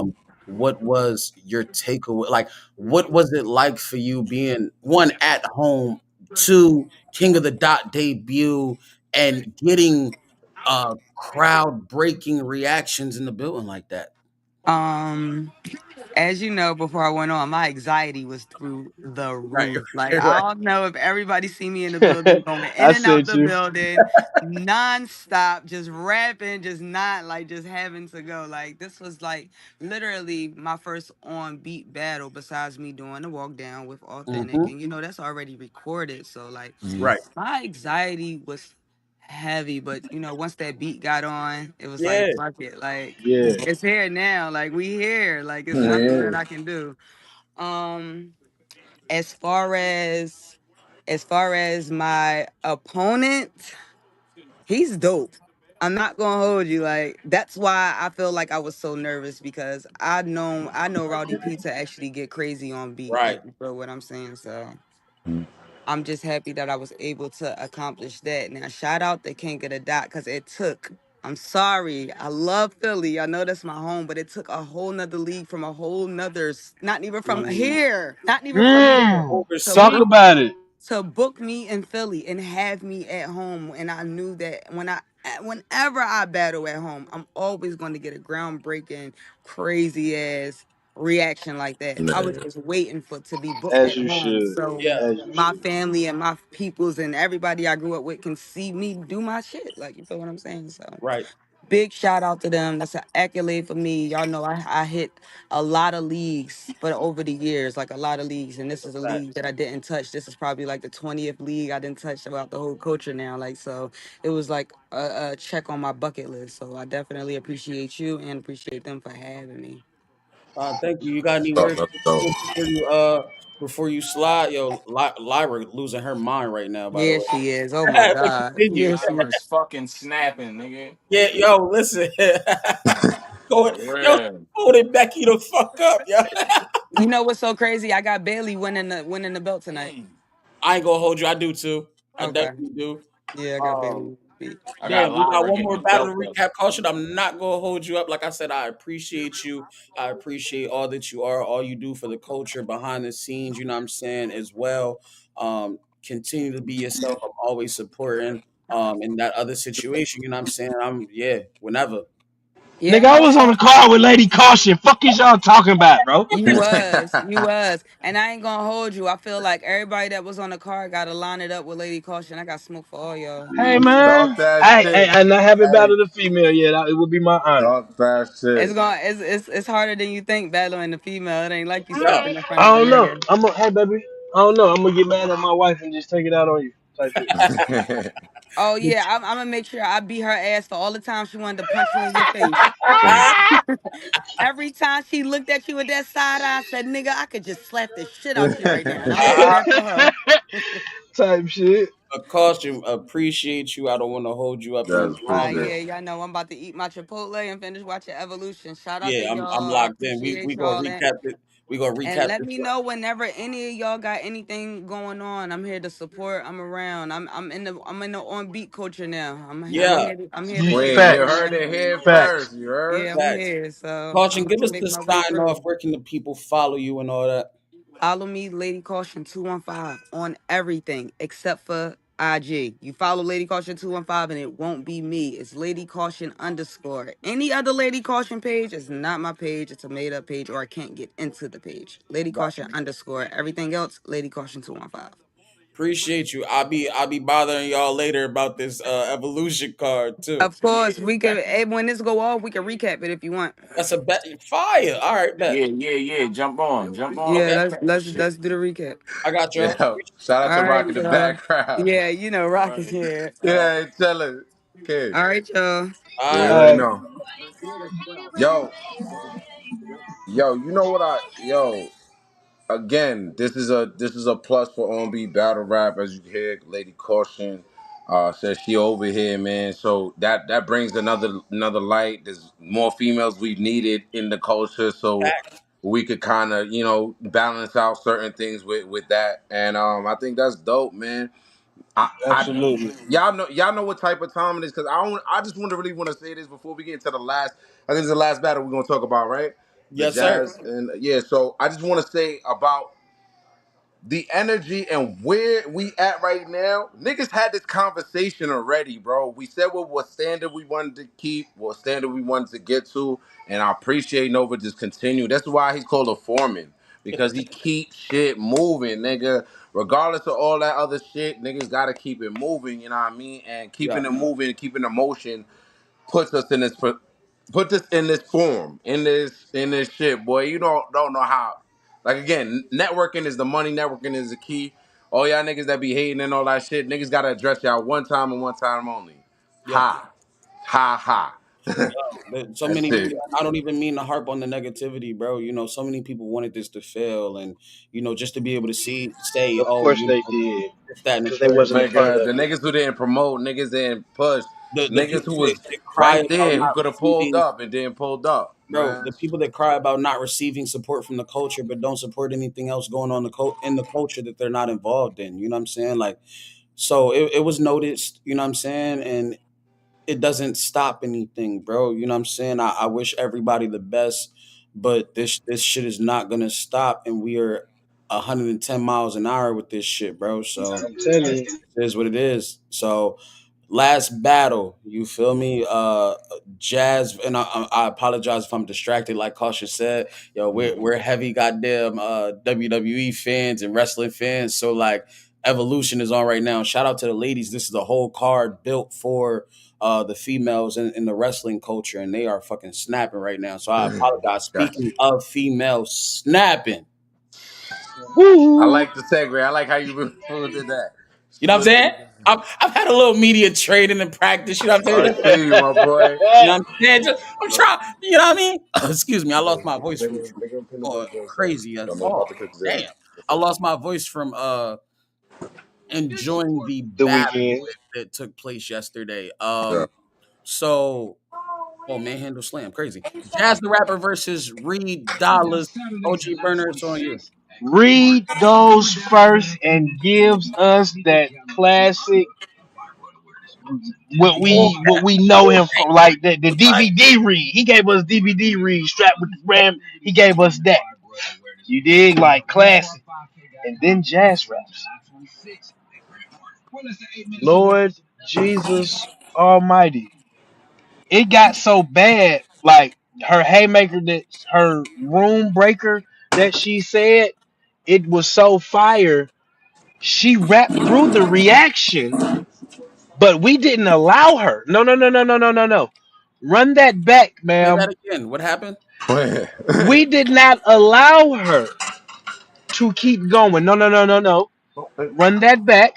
What was your takeaway? Like, what was it like for you being one at home, two King of the Dot debut, and getting crowd breaking reactions in the building like that? Um, as you know, before I went on, my anxiety was through the Right, roof. Like, right. I don't know if everybody see me in the building, going in I and out sent the you. building, nonstop, just rapping, just not like just having to go. Like, this was like literally my first on beat battle, besides me doing the walk down with Authentic, Hmm. and that's already recorded. So like, Right. my anxiety was heavy, but once that beat got on, it was like Yeah. fuck it, like Yeah. it's here now, like we here, like it's nothing Yeah. that I can do. Um, as far as my opponent, he's dope. I'm not gonna hold you. Like, that's why I feel like I was so nervous, because I know Rowdy P to actually get crazy on beat. Right. Like, you feel what I'm saying? So I'm just happy that I was able to accomplish that. Now, shout out to King of the Dot, because it took. I'm sorry. I love Philly. I know that's my home, but it took a whole nother league from a whole nother, not even from Mm. here, not even from here, to Talk Overseas. book about it. book me in Philly and have me at home. And I knew that whenever I battle at home, I'm always going to get a groundbreaking, crazy ass reaction like that. I was Man. just waiting for to be booked As at you home, should. so Yeah. As you my should. family and my peoples and everybody I grew up with can see me do my shit. Like, you feel what I'm saying? So Right. big shout out to them. That's an accolade for me. Y'all know I hit a lot of leagues for over the years, like a lot of leagues. And this is a Right. league that I didn't touch. This is probably like the 20th league I didn't touch about the whole culture now. Like, so it was like a check on my bucket list. So I definitely appreciate you and appreciate them for having me. Thank you. You got any So, words so, for you? Before you slide, yo, Lyra losing her mind right now. By the Yeah, way, she is. Oh my but God. continue. Yeah, she is. Lyra's fucking snapping, nigga. Yeah, yo, listen, go, For yo, real. holding Becky the fuck up, yo. You know what's so crazy? I got Bailey winning the belt tonight. Mm. I ain't gonna hold you. I do too. I Okay. definitely do. Yeah, I got Um, Bailey beat. I got Damn, we got Lyra one getting more the battle to belt though. recap. Caution, I'm not gonna hold you up. Like I said, I appreciate you. I appreciate all that you are, all you do for the culture behind the scenes. You know what I'm saying as well. Continue to be yourself. I'm always supporting. In that other situation, you know what I'm saying. Whenever. Nigga, Yeah, I was on the car with Lady Caution. Fuck is y'all talking about, bro? you was, and I ain't gonna hold you. I feel like everybody that was on the card got to line it up with Lady Caution. I got smoke for all y'all. Hey Talk man, that I shit. I not haven't Hey, battled a female yet. It would be my honor. talk that It's shit. going it's harder than you think battling the female. It ain't like you Yeah. stepping in front of I a don't know. nigga. Hey baby, I don't know. I'm gonna get mad at my wife and just take it out on you, type shit. Oh yeah, I'm gonna make sure I beat her ass for all the time she wanted to punch you in your face. Every time she looked at you with that side eye, said, "Nigga, I could just slap the shit out you right now," and I'm gonna do that for her. Type shit. A costume, appreciate you. I don't want to hold you up any That's longer. appreciated. Yeah, y'all know I'm about to eat my Chipotle and finish watching Evolution. Shout out to Yeah, I'm y'all. I locked in. We appreciate gonna y'all. recap it. We gonna And recap let this. me know whenever any of y'all got anything going on. I'm here to support. I'm around. I'm in the on beat culture now. Yeah, I'm here to Queen, you support, Facts. heard man. it here Facts. first. You heard? Yeah, I'm facts. here. So I'm Caution, about give to us make the my way sign off. through. Where can the people follow you and all that? Follow me, Lady Caution 215 on everything except for IG. You follow Lady Caution 215 and it won't be me. It's Lady Caution underscore. Any other Lady Caution page is not my page. It's a made up page or I can't get into the page. Lady Caution underscore. Everything else, Lady Caution 215. Appreciate you. I'll be bothering y'all later about this evolution card too. Of course, we can. When this go off, we can recap it if you want. That's a bet fire. All right, bet. Yeah, yeah, yeah. Jump on. Jump on. Yeah, Okay, Let's let's crack this let's shit. let's do the recap. I got y'all. Yeah. Shout All out to right, Rock in the y'all. background. Yeah, Rock is Right. here. Yeah, tell it. Okay. All right, y'all. Yeah, All you right. already All right. know. Yo, yo, you know what yo, again, this is a plus for R&B battle rap, as you hear Lady Caution says she over here, man. So that brings another light. There's more females we've needed in the culture, so we could kind of balance out certain things with that. And I think that's dope, man. I Absolutely. y'all know what type of time it is, because I just really want to say this before we get into the last. I think it's the last battle we're gonna talk about, right? The Yes, sir. Jazz, and yeah. So I just want to say about the energy and where we at right now. Niggas had this conversation already, bro. We said what standard we wanted to keep, what standard we wanted to get to, and I appreciate Nova just continue. That's why he's called a foreman, because he keeps shit moving, nigga. Regardless of all that other shit, niggas gotta keep it moving, you know what I mean? And Yeah. keeping it moving, keeping the motion puts us in this put this in this form, in this shit, boy. You don't know how. Like, again, networking is the money. Networking is the key. All y'all niggas that be hating and all that shit, niggas gotta address y'all one time and one time only. Yeah. Ha, ha, ha. So That's many it. people, I don't even mean to harp on the negativity, bro. So many people wanted this to fail, and just to be able to say, Of oh, course they did, this, that, and the because they third, wasn't a man. part Nigga, of the it. niggas who didn't promote, niggas didn't push, The niggas who people was that cry right about there who not could have pulled receiving, up and didn't pulled up, bro, man. the people that cry about not receiving support from the culture, but don't support anything else going on in the culture that they're not involved in. You know what I'm saying? Like, so it was noticed. You know what I'm saying? And it doesn't stop anything, bro. You know what I'm saying? I wish everybody the best, but this shit is not gonna stop, and we are 110 miles an hour with this shit, bro. So I'm telling you. it is what it is. So last battle, you feel me? Jazz, and I apologize if I'm distracted. Like Cautious said, yo, we're heavy goddamn WWE fans and wrestling fans. So like, Evolution is on right now. Shout out to the ladies. This is a whole card built for the females in the wrestling culture, and they are fucking snapping right now. So I apologize. Gotcha. Speaking of females snapping, I Woo! like the segue. I like how you did that. you know what I'm Smooth. saying? I've had a little media training and practice. You know what I'm I saying? see you, my boy. You know what I'm saying? I'm trying. You know what I mean? Excuse me, I lost my voice Big from one, big one, peanut butter going jelly sandwich. crazy. I'm Oh about to cook dinner. damn! I lost my voice from enjoying the The battle weekend. that took place yesterday. Yeah. So oh, Manhandle Slam, crazy. Jazz the Rapper versus Reed Dollars. OG Burner, it's on you. Reed goes first and gives us that classic Full what cap, we know full him from, like the right? DVD read. He gave us DVD read strapped with the ram. He gave us that. You dig, like classic, and then jazz raps. Lord Jesus Almighty, it got so bad. Like her haymaker, that her room breaker that she said, it was so fire. She rapped through the reaction, but we didn't allow her. No, no, no, no, no, no, no, no. Run that back, Play ma'am. that again. What happened? We did not allow her to keep going. No, no, no, no, no. Run that back.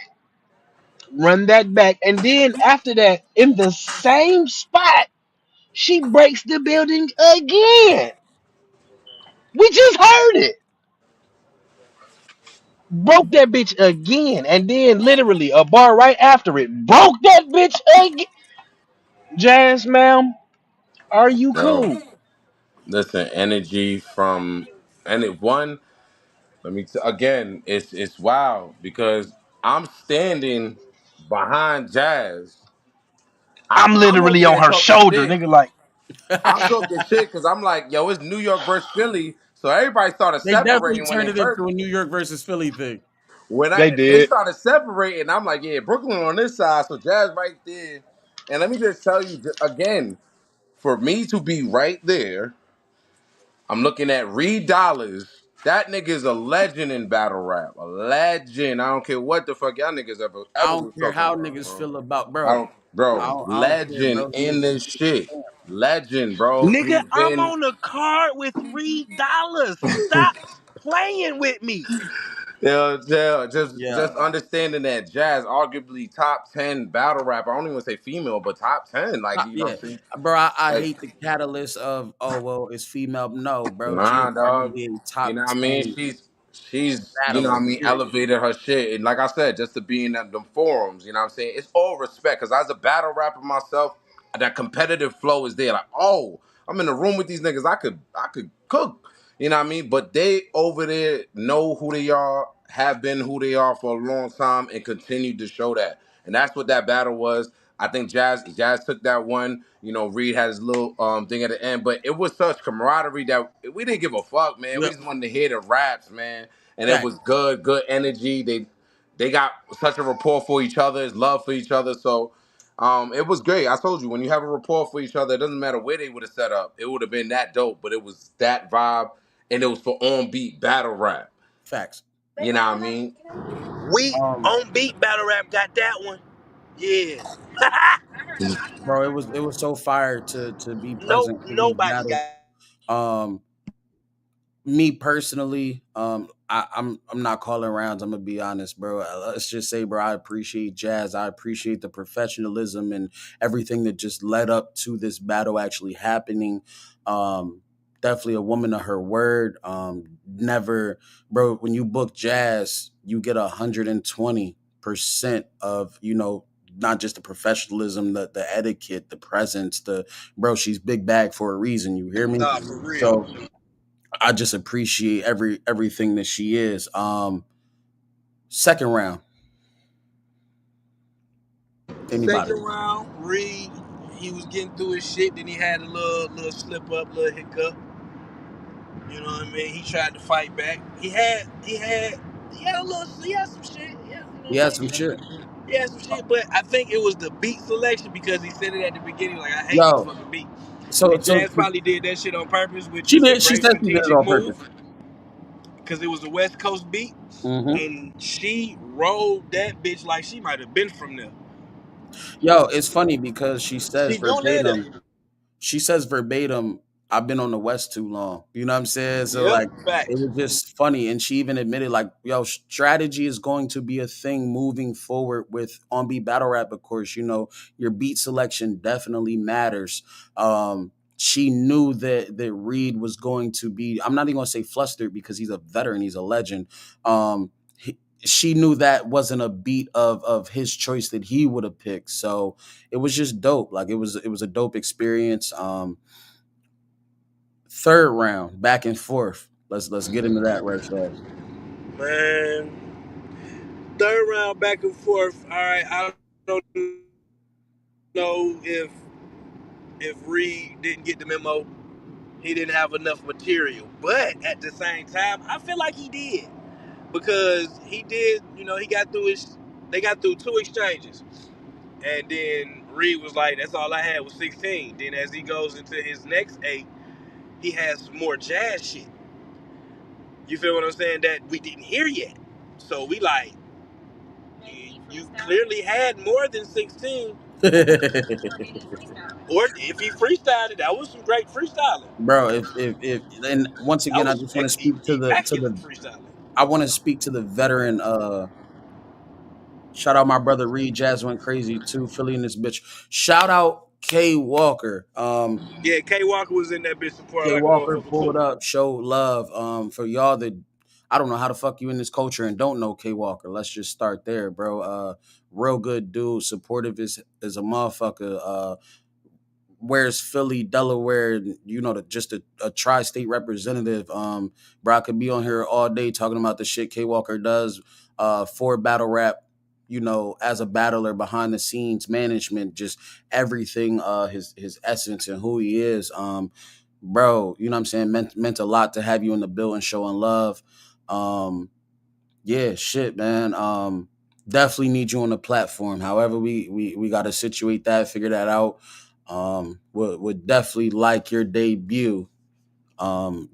Run that back. And then after that, in the same spot, she breaks the building again. We just heard it. Broke that bitch again. And then literally a bar right after it. Broke that bitch again. Jazz, ma'am, are you Yo, cool? listen, energy from and it one. Again, it's wild because I'm standing behind Jazz. I'm I'm over literally on there her talking shoulder, shit. nigga. Like, I'm talking shit because I'm like, yo, it's New York versus Philly. So everybody started They definitely separating when turned they it first into a New York versus Philly thing. they they did. started separating. I'm like, yeah, Brooklyn on this side, so Jazz right there. And let me just tell you again, for me to be right there, I'm looking at Reed Dollars. That nigga is a legend in battle rap. A legend. I don't care what the fuck y'all niggas I ever don't was care talking how about, niggas bro. feel about I bro. don't, bro. I don't care, Legend bro. in this He a shit. champ. Legend, bro. Nigga, He's I'm been on the card with $3. Stop playing with me. yeah, Yeah, just understanding that Jazz, arguably top 10 battle rapper. I don't even say female, but top 10. Like, you know Yeah, what I'm saying? bro. I Like, hate the catalyst of oh well, it's female. No, bro. She is nah, dog. arguably a You top know what I mean? 10 She's you know what battler. I mean, Period. elevated her shit. And like I said, just to be in them forums, you know what I'm saying? It's all respect. Cause as a battle rapper myself, that competitive flow is there. Like, oh, I'm in the room with these niggas. I could cook. You know what I mean? But they over there know who they are, have been who they are for a long time, and continue to show that. And that's what that battle was. I think Jazz took that one. You know, Reed had his little thing at the end, but it was such camaraderie that we didn't give a fuck, man. We Yep. just wanted to hear the raps, man, and it Fact. was good energy. They got such a rapport for each other, love for each other. So it was great. I told you when you have a rapport for each other, it doesn't matter where they would have set up. It would have been that dope, but it was that vibe, and it was for on beat battle rap. Facts. You know what I mean? We Um, on beat battle rap got that one. Yeah. bro, it was so fire to be No, present for these nobody battles. got. Um, me personally, I'm not calling rounds. I'm gonna be honest, bro. Let's just say, bro, I appreciate Jazz. I appreciate the professionalism and everything that just led up to this battle actually happening. Definitely a woman of her word. Never, bro. When you book Jazz, you get 120% of not just the professionalism, the etiquette, the presence, the bro. She's big bag for a reason. You hear me? Nah, for real. So I just appreciate everything that she is. Second round, anybody? Second round, Reed, he was getting through his shit. Then he had a little slip up, little hiccup. You know what I mean? He tried to fight back. He had some shit. Yeah, you know He what I had mean? some shit. He had some shit, but I think it was the beat selection because he said it at the beginning. Like, I hate this Yo, fucking beat. so And so Jazz probably did that shit on purpose, which she is a did. She great said she did it strategic on move purpose. because it was a West Coast beat, Hmm. and she rolled that bitch like she might have been from there. Yo, it's funny because she says She don't know verbatim. that. She says verbatim, I've been on the West too long. You know what I'm saying? So Yep, like it facts. was just funny. And she even admitted, like, yo, strategy is going to be a thing moving forward with on beat battle rap, of course. Your beat selection definitely matters. she knew that Reed was going to be. I'm not even gonna say flustered because he's a veteran, he's a legend. She knew that wasn't a beat of his choice that he would have picked. So it was just dope. Like it was a dope experience. Third round, back and forth. Let's get into that right fast. Man, third round back and forth. All right, I don't know if Reed didn't get the memo. He didn't have enough material, but at the same time, I feel like he did because he did. You know, he got through his. They got through two exchanges, and then Reed was like, "That's all I had was 16." Then as he goes into his next eight, he has some more jazz shit. You feel what I'm saying? That we didn't hear yet. So we like, you clearly had more than 16. Or if he freestyled it, that was some great freestyling. Bro, if and once That again, I was just want to speak to immaculate the freestyling. I want to speak to the veteran. Shout out my brother Reed. Jazz went crazy too. Philly in this bitch. Shout out K Walker. Yeah, K Walker was in that bitch supporting K like a Walker motherfucker pulled too. up, showed love. For y'all that I don't know how the fuck you in this culture and don't know K Walker. Let's just start there, bro. Real good dude, supportive is a motherfucker. Where's Philly, Delaware, just a tri-state representative. Bro, I could be on here all day talking about the shit K Walker does for battle rap, as a battler behind the scenes, management, just everything, his essence and who he is. Bro, you know what I'm saying? Meant a lot to have you in the building showing love. Um, yeah, shit, man. Definitely need you on the platform. However, we got to situate that, figure that out. Would definitely like your debut.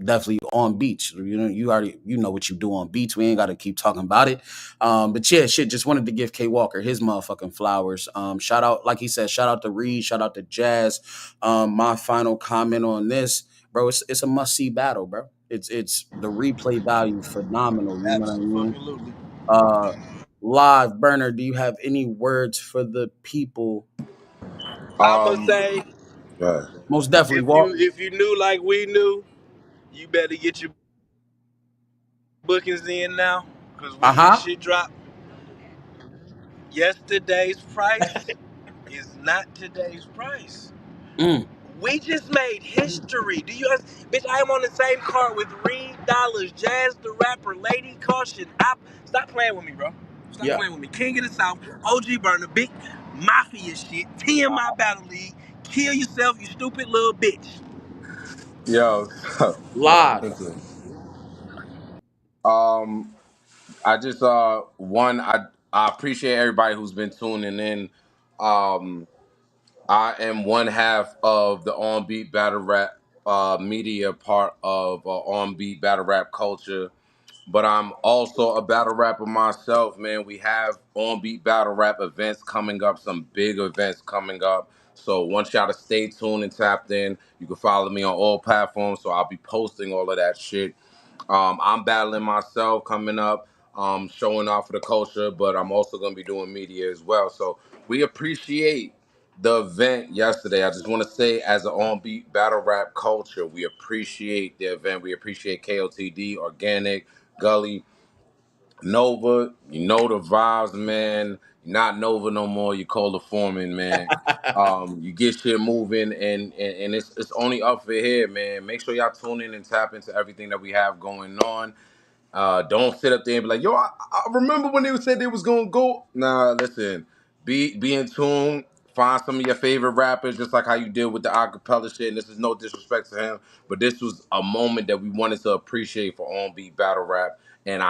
Definitely on beats. You already know what you do on beats. We ain't got to keep talking about it. But yeah, shit. Just wanted to give K Walker his motherfucking flowers. Shout out, like he said, shout out to Reed, shout out to Jazz. My final comment on this, bro. It's a must see battle, bro. It's the replay value phenomenal. You know what I mean? Absolutely. Uh, Live burner. Do you have any words for the people? I'ma Um, say yeah. Most definitely, if Walt. you knew like we knew, you better get your bookings in now. Cause Uh when this huh. shit drop, yesterday's price is not today's price. Mm, We just made history. Do you bitch, I am on the same card with Reed Dollars, Jazz the Rapper, Lady Caution. Stop playing with me, bro. Stop yeah. playing with me. King of the South, OG Burner, big mafia shit, TMI Battle League. Kill yourself, you stupid little bitch. Yo, Live. thank you. Um, I just I appreciate everybody who's been tuning in. Um, I am one half of the On Beat Battle Rap media part of On Beat Battle Rap culture, but I'm also a battle rapper myself, man. We have On Beat Battle Rap events coming up, some big events coming up. So want y'all to stay tuned and tapped in. You can follow me on all platforms, so I'll be posting all of that shit. I'm battling myself coming up, showing off for the culture, but I'm also going to be doing media as well. So we appreciate the event yesterday. I just want to say, as an on-beat battle rap culture, we appreciate the event. We appreciate KOTD, Organic, Gully, Nova. You know the vibes, man. You're not Nova no more. You call the foreman, man. You get shit moving, and it's only up for here, man. Make sure y'all tune in and tap into everything that we have going on. Don't sit up there and be like, yo, I remember when they said they was gonna go. Nah, listen, be in tune. Find some of your favorite rappers, just like how you did with the acapella shit. And this is no disrespect to him, but this was a moment that we wanted to appreciate for on beat battle rap, and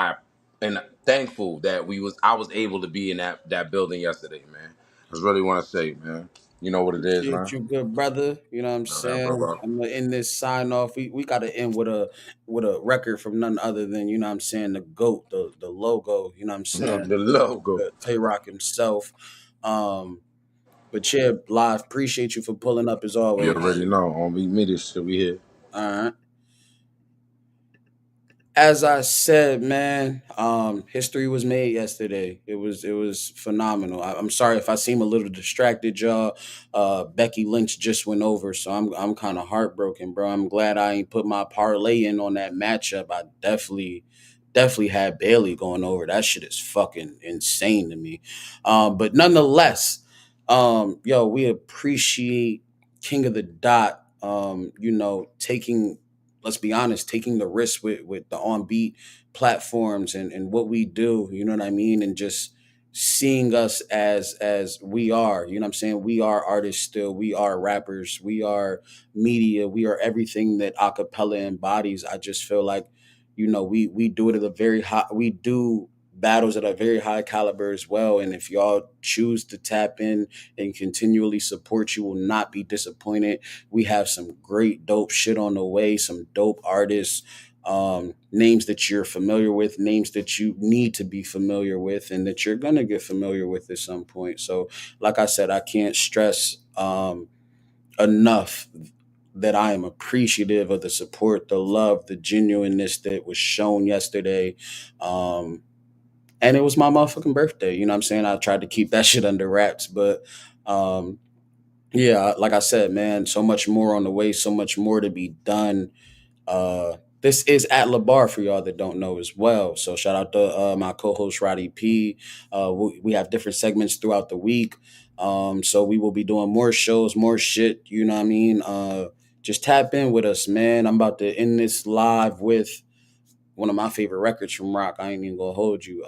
and thankful that I was able to be in that building yesterday, man. I just really want to say, man, you know what it is, Appreciate man. you, good brother. You know what I'm Yeah, saying? bro. I'm gonna end this sign off. We gotta end with a record from none other than, you know what I'm saying, the GOAT, the logo, you know what I'm saying? The logo. Tay Rock himself. Um, but yeah, live, appreciate you for pulling up as You always. already know. On beat me this shit we here. All right. as I said, man, history was made yesterday. It was phenomenal. I'm sorry if I seem a little distracted, y'all. Becky Lynch just went over, so I'm kind of heartbroken, bro. I'm glad I ain't put my parlay in on that matchup. I definitely had Bailey going over. That shit is fucking insane to me. But nonetheless, yo, we appreciate King of the Dot. Taking, let's be honest, taking the risk with the on beat platforms and what we do, you know what I mean? And just seeing us as we are, you know what I'm saying? We are artists still, we are rappers, we are media, we are everything that acapella embodies. I just feel like, we do it at a very high, we do battles at a very high caliber as well. And if y'all choose to tap in and continually support, you will not be disappointed. We have some great dope shit on the way, some dope artists, names that you're familiar with, names that you need to be familiar with, and that you're gonna get familiar with at some point. So like I said, I can't stress enough that I am appreciative of the support, the love, the genuineness that was shown yesterday. And it was my motherfucking birthday. You know what I'm saying? I tried to keep that shit under wraps, but um, yeah, like I said, man, so much more on the way, so much more to be done. This is at La Bar for y'all that don't know as well. So shout out to my co-host Roddy P. We have different segments throughout the week. So we will be doing more shows, more shit. You know what I mean? Just tap in with us, man. I'm about to end this live with one of my favorite records from rock. I ain't even gonna hold you.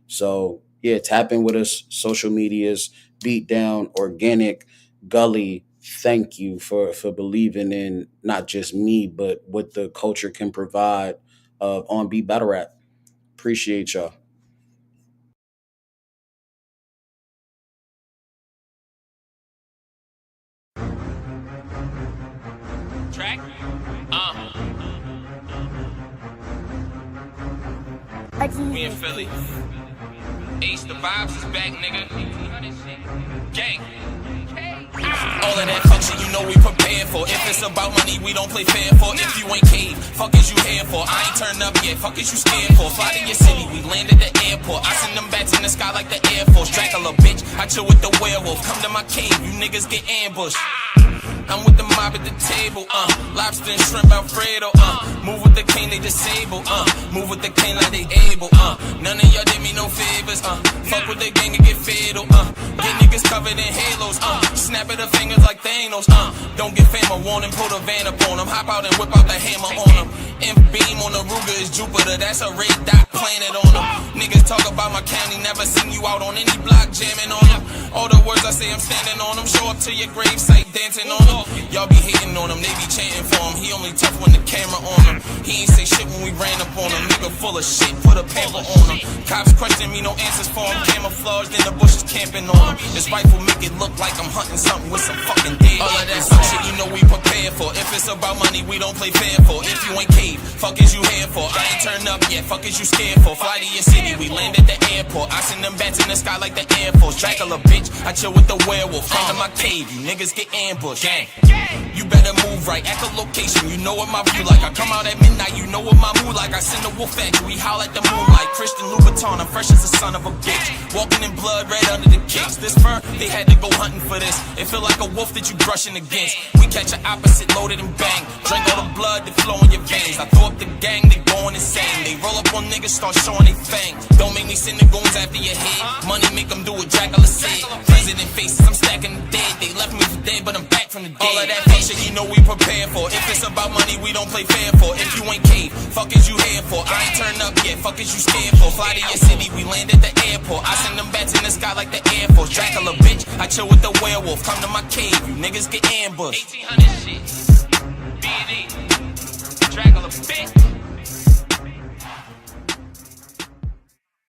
So yeah, tap in with us. Social medias, Beatdown, Organic, Gully. Thank you for believing in not just me, but what the culture can provide of on beat battle rap. Appreciate y'all. Track. We in Philly. Ace, the vibes is back, nigga. Gang. All of that function, you know we prepared for. If it's about money, we don't play fair for. If you ain't cave, fuck is you here for? I ain't turned up yet, fuck is you scared for? Fly to your city, we land at the airport. I send them bats in the sky like the Air Force. Dracula, bitch, I chill with the werewolf. Come to my cave, you niggas get ambushed. I'm with the mob at the table, lobster and shrimp Alfredo, move with the cane, they disable, move with the cane like they able, none of y'all did me no favors, fuck with the gang and get fatal, get niggas covered in halos, snap at the fingers like Thanos, don't get fame, I want him, put a van up on him, hop out and whip out the hammer on him, beam on the Ruger is Jupiter, that's a red dot planet on him, niggas talk about my county, never seen you out on any block jamming on him, all the words I say I'm standing on them, show up to your grave site dancing on them. Y'all be hating on him, they be chanting for him. He only tough when the camera on him. He ain't say shit when we ran up on him. Nigga full of shit, put a pamper on him. Cops question me, no answers for him. Camouflaged in the bushes camping on him. This rifle make it look like I'm hunting something with some fucking dead. All of that some shit you know we prepared for. If it's about money, we don't play fair for. If you ain't cave, fuck is you here for? I ain't turned up yet, fuck is you scared for? Fly to your city, we land at the airport. I send them bats in the sky like the Air Force. Dracula, bitch, I chill with the werewolf. Come to my cave, you niggas get ambushed. Gang. You better move right at the location, you know what my view like. I come out at midnight, you know what my mood like. I send a wolf at you, we howl at the moonlight. Christian Louboutin, I'm fresh as a son of a bitch. Walking in blood red under the kicks. This fur, they had to go hunting for this. It feel like a wolf that you brushing against. We catch an opposite, loaded and bang. Drink all the blood that flow in your veins. I throw up the gang, they going insane. They roll up on niggas, start showing they fang. Don't make me send the goons after your head. Money make them do what Dracula said. President faces, I'm stacking the dead. They left me for dead, but I'm back from the dead. All of that fake shit, you know we prepared for. If it's about money, we don't play fair for. If you ain't cave, fuck is you here for? I ain't turned up yet, fuck is you scared for? Fly to your city, we land at the airport. I send them bats in the sky like the Air Force. Dracula, bitch, I chill with the werewolf. Come to my cave, you niggas get ambushed. 1800 shit, BD, Dracula, bitch.